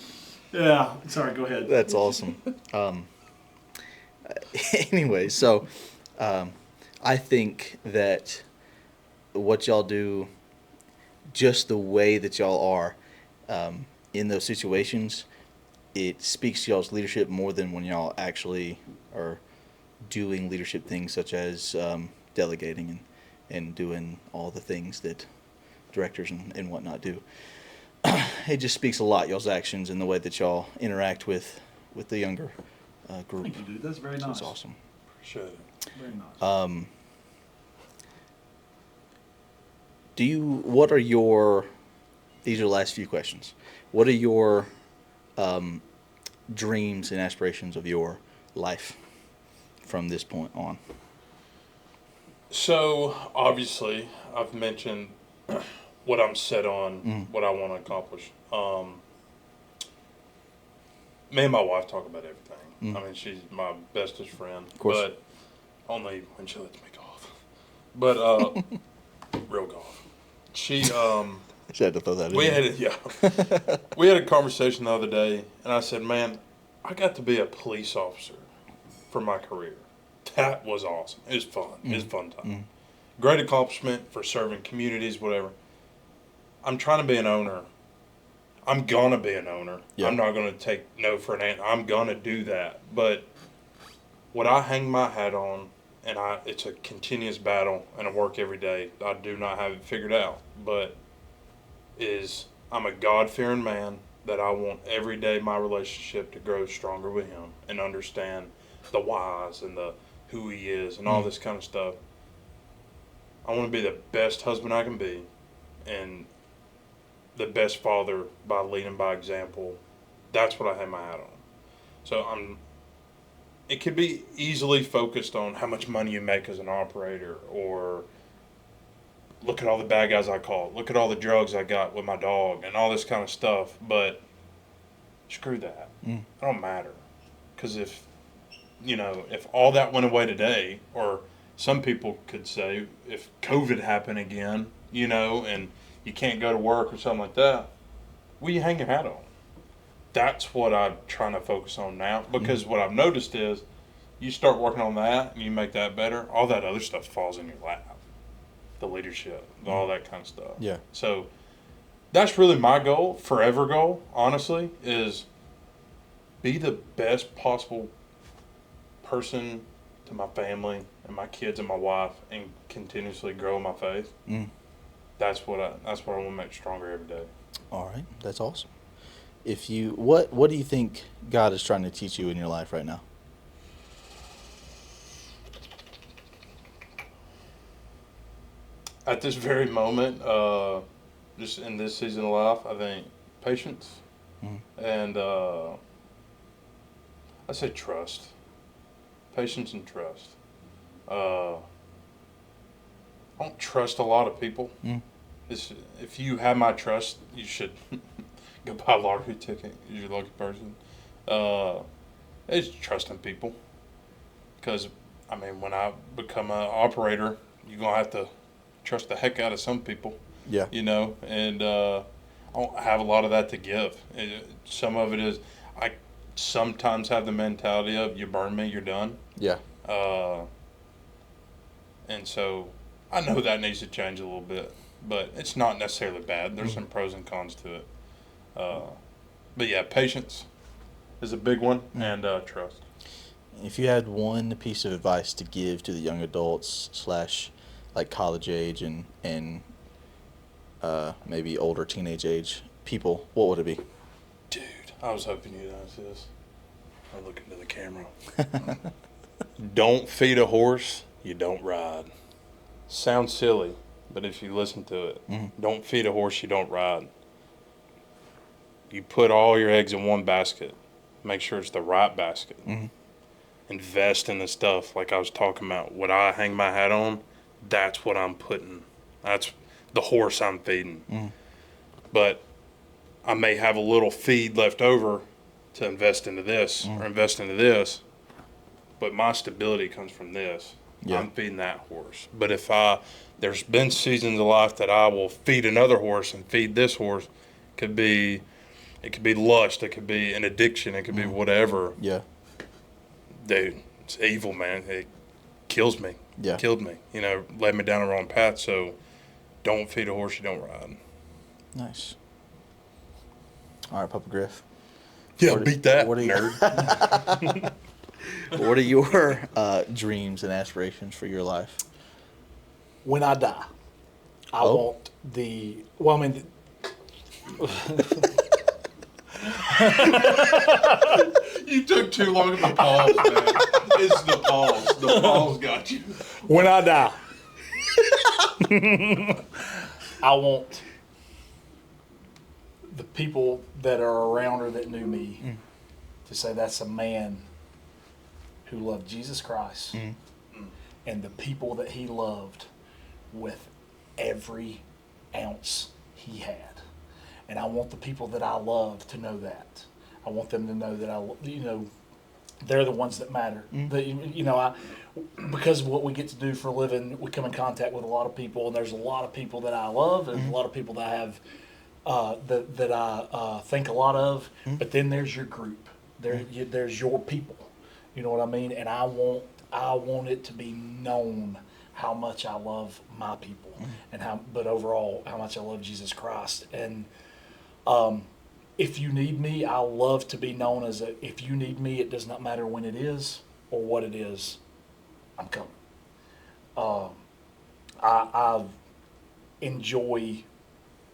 Yeah. Sorry. Go ahead. That's awesome. Anyway, so I think that what y'all do, just the way that y'all are in those situations, it speaks to y'all's leadership more than when y'all actually are doing leadership things such as delegating and doing all the things that directors and whatnot do. It just speaks a lot, y'all's actions and the way that y'all interact with the younger group. Thank you, dude. That's very nice. It's awesome. appreciate it. Very nice. What are your, these are the last few questions. What are your dreams and aspirations of your life from this point on? So obviously, I've mentioned what I'm set on, what I want to accomplish. Me and my wife talk about everything. I mean, she's my bestest friend, course. but only when she lets me golf. But real golf. She Just had to throw that in. we there. had we had a conversation the other day, and I said, "Man, I got to be a police officer for my career. That was awesome. It was fun. It was a fun time. Great accomplishment for serving communities, whatever. I'm trying to be an owner. I'm gonna be an owner. Yeah. I'm not gonna take no for an answer. I'm gonna do that. But what I hang my hat on, and it's a continuous battle and I work every day. I do not have it figured out, but is I'm a God-fearing man that I want every day my relationship to grow stronger with him and understand the whys and the who he is and all this kind of stuff. I want to be the best husband I can be and the best father by leading by example. That's what I hang my hat on. So it could be easily focused on how much money you make as an operator, or look at all the bad guys I caught, look at all the drugs I got with my dog and all this kind of stuff. But screw that. It don't matter. Because if all that went away today, or some people could say if COVID happened again, and you can't go to work or something like that, what do you hang your hat on? that's what I'm trying to focus on now, because what I've noticed is you start working on that and you make that better, all that other stuff falls in your lap. The leadership, all that kind of stuff. Yeah. So that's really my goal, forever goal, honestly, is be the best possible person to my family and my kids and my wife, and continuously grow my faith. That's what I want to make stronger every day. All right, that's awesome. If you what do you think God is trying to teach you in your life right now? At this very moment, just in this season of life, I think patience and I say trust. Patience and trust. I don't trust a lot of people. If you have my trust, you should go buy a lottery ticket. You're a lucky person. It's trusting people. Because, I mean, when I become an operator, you're going to have to trust the heck out of some people. Yeah. You know, and I don't have a lot of that to give. Some of it is, I sometimes have the mentality of, you burn me, you're done. Yeah. And so I know that needs to change a little bit, but it's not necessarily bad. There's some pros and cons to it. But yeah, patience is a big one, and trust. If you had one piece of advice to give to the young adults / like college age and maybe older teenage age people, what would it be? Dude, I was hoping you'd answer this. I'll look into the camera. Don't feed a horse you don't ride. Sounds silly, but if you listen to it, don't feed a horse you don't ride. You put all your eggs in one basket. Make sure it's the right basket. Invest in the stuff like I was talking about. What I hang my hat on, that's what I'm putting. That's the horse I'm feeding. But I may have a little feed left over to invest into this or invest into this, but my stability comes from this. Yeah. I'm feeding that horse. But if there's been seasons of life that I will feed another horse and feed this horse. It could be lust. It could be an addiction. It could be whatever. Yeah. Dude, it's evil, man. It kills me. Yeah. Killed me. You know, led me down the wrong path. So don't feed a horse you don't ride. Nice. All right, Papa Griff. Yeah, What- beat that, what are you- nerd. What are your dreams and aspirations for your life? When I die, I want the. Well, I mean, You took too long at the pause, man. It's the pause. The pause got you. when I die, I want the people that are around her that knew me to say that's a man who loved Jesus Christ and the people that he loved with every ounce he had. And I want the people that I love to know that. I want them to know that they're the ones that matter. Because of what we get to do for a living, we come in contact with a lot of people, and there's a lot of people that I love, and a lot of people that I have that I think a lot of. But then there's your group. There's your people. You know what I mean? And I want it to be known how much I love my people, but overall how much I love Jesus Christ. And if you need me, I love to be known as if you need me, it does not matter when it is or what it is, I'm coming. I enjoy.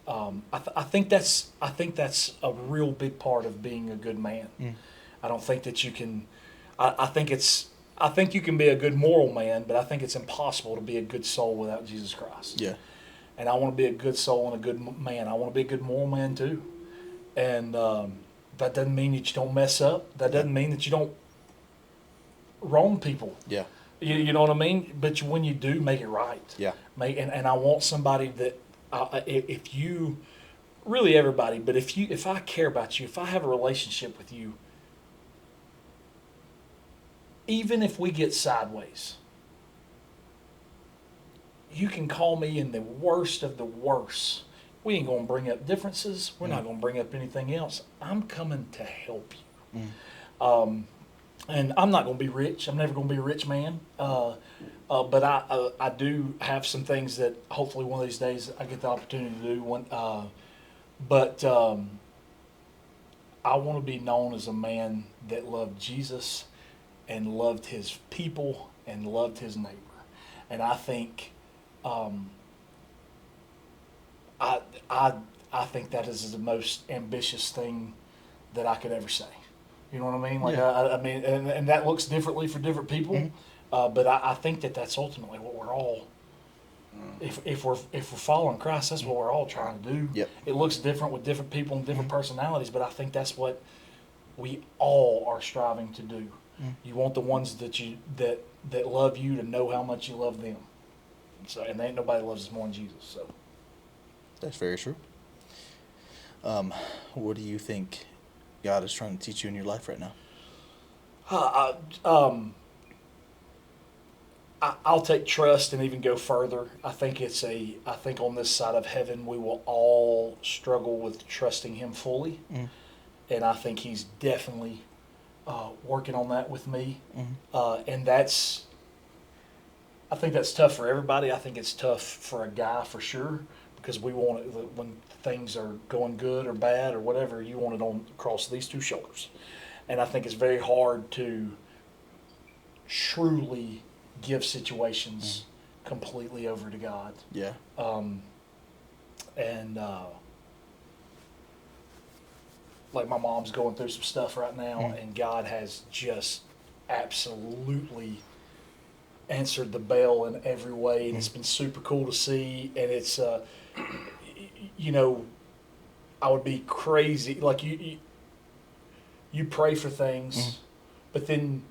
I think that's a real big part of being a good man. I don't think that you can. I think you can be a good moral man, but I think it's impossible to be a good soul without Jesus Christ. Yeah. And I want to be a good soul and a good man. I want to be a good moral man too. And that doesn't mean that you don't mess up. That doesn't mean that you don't wrong people. Yeah. You know what I mean? But when you do, make it right. Yeah. And I want somebody that, if you, really everybody, but if I care about you, if I have a relationship with you, even if we get sideways, you can call me in the worst of the worst, We ain't going to bring up differences. We're not going to bring up anything else. I'm coming to help you. And I'm not going to be rich. I'm never going to be a rich man. But I do have some things that hopefully one of these days I get the opportunity to do. But I want to be known as a man that loved Jesus and loved his people and loved his neighbor. And I think I think that is the most ambitious thing that I could ever say. You know what I mean? Like I mean, and that looks differently for different people. But I think that that's ultimately what we're all. If we're following Christ, that's what we're all trying to do. Yep. It looks different with different people and different personalities, but I think that's what we all are striving to do. You want the ones that love you to know how much you love them. So, and ain't nobody loves us more than Jesus. So That's very true. What do you think God is trying to teach you in your life right now? I'll take trust and even go further. I think on this side of heaven we will all struggle with trusting Him fully, and I think He's definitely working on that with me. And I think that's tough for everybody. I think it's tough for a guy for sure, because we want it when things are going good or bad or whatever. You want it on across these two shoulders, and I think it's very hard to truly give situations completely over to God. Yeah. Like my mom's going through some stuff right now, and God has just absolutely answered the bell in every way, and it's been super cool to see. And it's, you know, I would be crazy. Like you pray for things, but then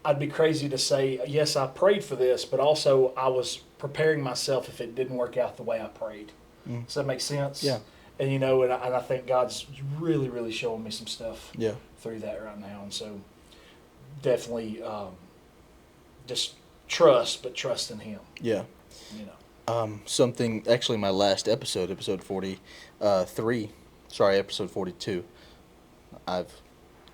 I'd be crazy to say, yes, I prayed for this, but also I was preparing myself if it didn't work out the way I prayed. Does that make sense? Yeah. And you know, and I think God's really, really showing me some stuff Yeah. through that right now. And so definitely just trust, but trust in Him. Yeah. You know. Something, actually my last episode 43, episode 42, I've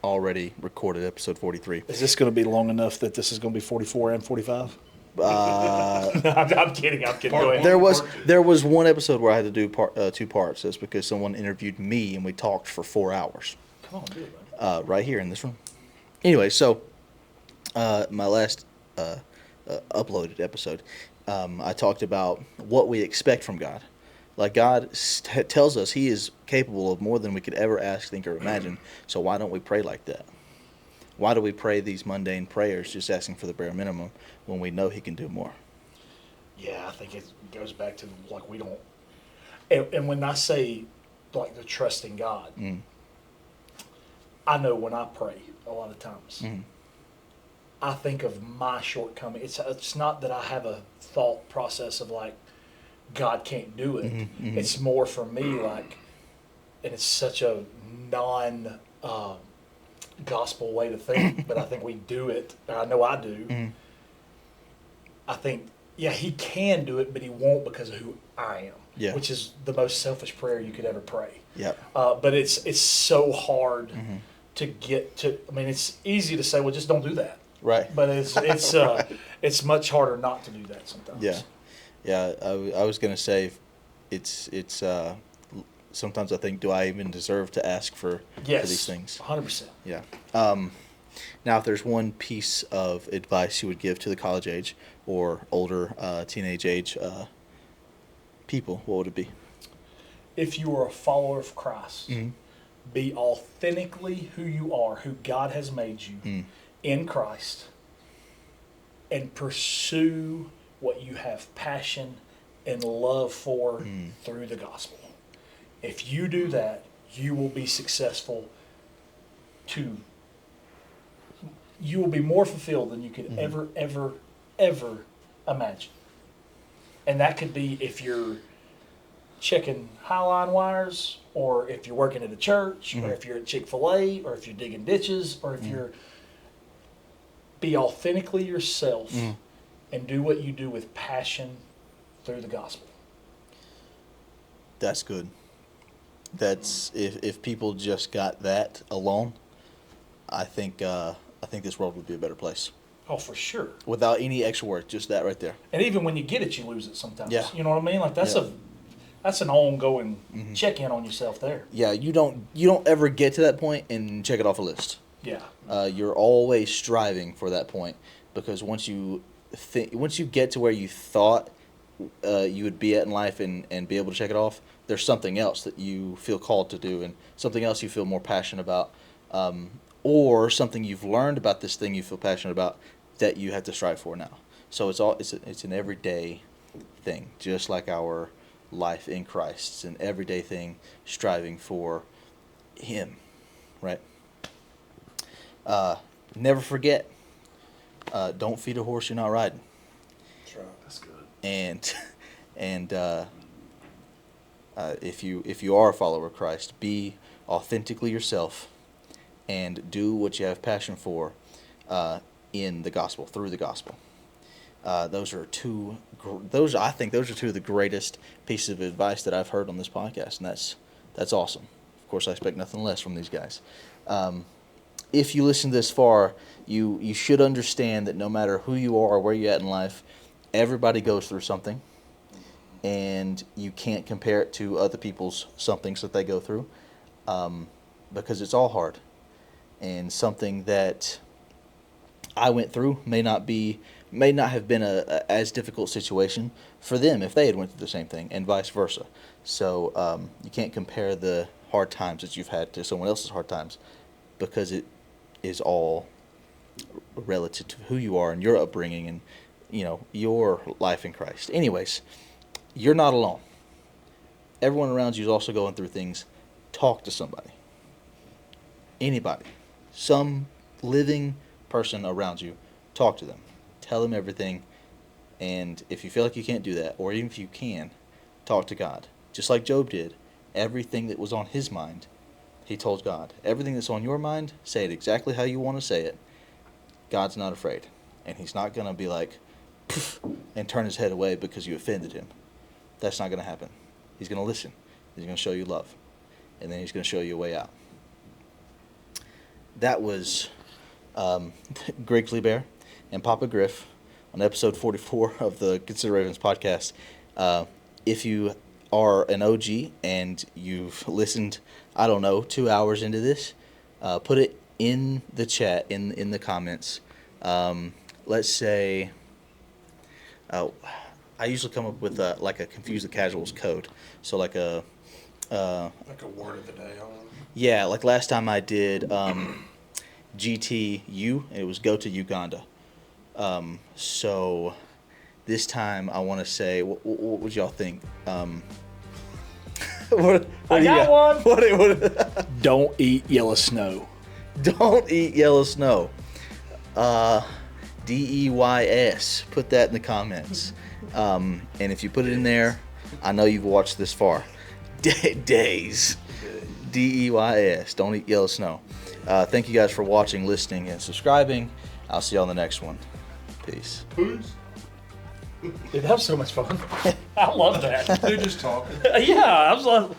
already recorded episode 43. Is this going to be long enough that this is going to be 44 and 45? I'm kidding. Go ahead. There was one episode where I had to do two parts. That's because someone interviewed me and we talked for 4 hours. Come on, do it, man. Right here in this room. Anyway, so my last uploaded episode, I talked about what we expect from God. Like God tells us He is capable of more than we could ever ask, think, or imagine. So why don't we pray like that? Why do we pray these mundane prayers just asking for the bare minimum when we know He can do more? Yeah, I think it goes back to like we don't. And when I say like the trust in God, I know when I pray a lot of times, I think of my shortcoming. It's not that I have a thought process of like God can't do it. It's more for me like, and it's such a non gospel way to think, but I think we do it. I know I do. I think, yeah, He can do it, but He won't because of who I am, which is the most selfish prayer you could ever pray. But it's so hard to get to. I mean, it's easy to say, well, just don't do that. Right. But it's much harder not to do that sometimes. Yeah. I was gonna say, it's sometimes I think, do I even deserve to ask for these things? 100%. Yeah. Now, if there's one piece of advice you would give to the college age or older teenage age people, what would it be? If you are a follower of Christ, be authentically who you are, who God has made you in Christ, and pursue what you have passion and love for through the gospel. If you do that, you will be successful. You will be more fulfilled than you could ever imagine. And that could be if you're checking Highline wires, or if you're working at a church, or if you're at Chick-fil-A, or if you're digging ditches, or if you're... Be authentically yourself and do what you do with passion through the gospel. That's good. That's if people just got that alone, I think this world would be a better place Oh, for sure. without any extra work. Just that right there. And even when you get it, you lose it sometimes. Yeah. You know what I mean? Like that's Yeah. that's an ongoing check in on yourself there. Yeah, you don't ever get to that point and check it off a list. Yeah. You're always striving for that point, because once you get to where you thought you would be at in life and be able to check it off, there's something else that you feel called to do, and something else you feel more passionate about, or something you've learned about this thing you feel passionate about that you have to strive for now. So it's an everyday thing, just like our life in Christ. It's an everyday thing, striving for Him, right? Never forget, don't feed a horse you're not riding. That's good. And if you are a follower of Christ, be authentically yourself and do what you have passion for in the gospel, through the gospel. I think those are two of the greatest pieces of advice that I've heard on this podcast, and that's awesome. Of course, I expect nothing less from these guys. If you listen this far, you should understand that no matter who you are or where you're at in life, everybody goes through something, and you can't compare it to other people's somethings that they go through, because it's all hard. And something that I went through may not have been a as difficult situation for them if they had went through the same thing, and vice versa. So you can't compare the hard times that you've had to someone else's hard times, because it is all relative to who you are and your upbringing and your life in Christ. Anyways, you're not alone. Everyone around you is also going through things. Talk to somebody. Anybody. Some living person around you. Talk to them. Tell them everything. And if you feel like you can't do that, or even if you can, talk to God. Just like Job did. Everything that was on his mind, he told God. Everything that's on your mind, say it exactly how you want to say it. God's not afraid. And He's not going to be like, poof, and turn His head away because you offended Him. That's not going to happen. He's going to listen. He's going to show you love. And then He's going to show you a way out. That was GRIGGZLY Bear and Papa Griff on episode 44 of the Consider Ravens podcast. If you are an OG and you've listened, 2 hours into this, put it in the chat, in the comments. Let's say, I usually come up with a Confuse the Casuals code. So like a word of the day on it. Yeah, like last time I did GTU, and it was go to Uganda. So this time I want to say, what would y'all think? What I do you got one. What? Don't eat yellow snow. Don't eat yellow snow. DEYS. Put that in the comments. And if you put it in there, I know you've watched this far. Days. DEYS. Don't eat yellow snow. Thank you guys for watching, listening, and subscribing. I'll see you on the next one. Peace. Dude, that was so much fun. I love that. They're just talking. Yeah, I was like.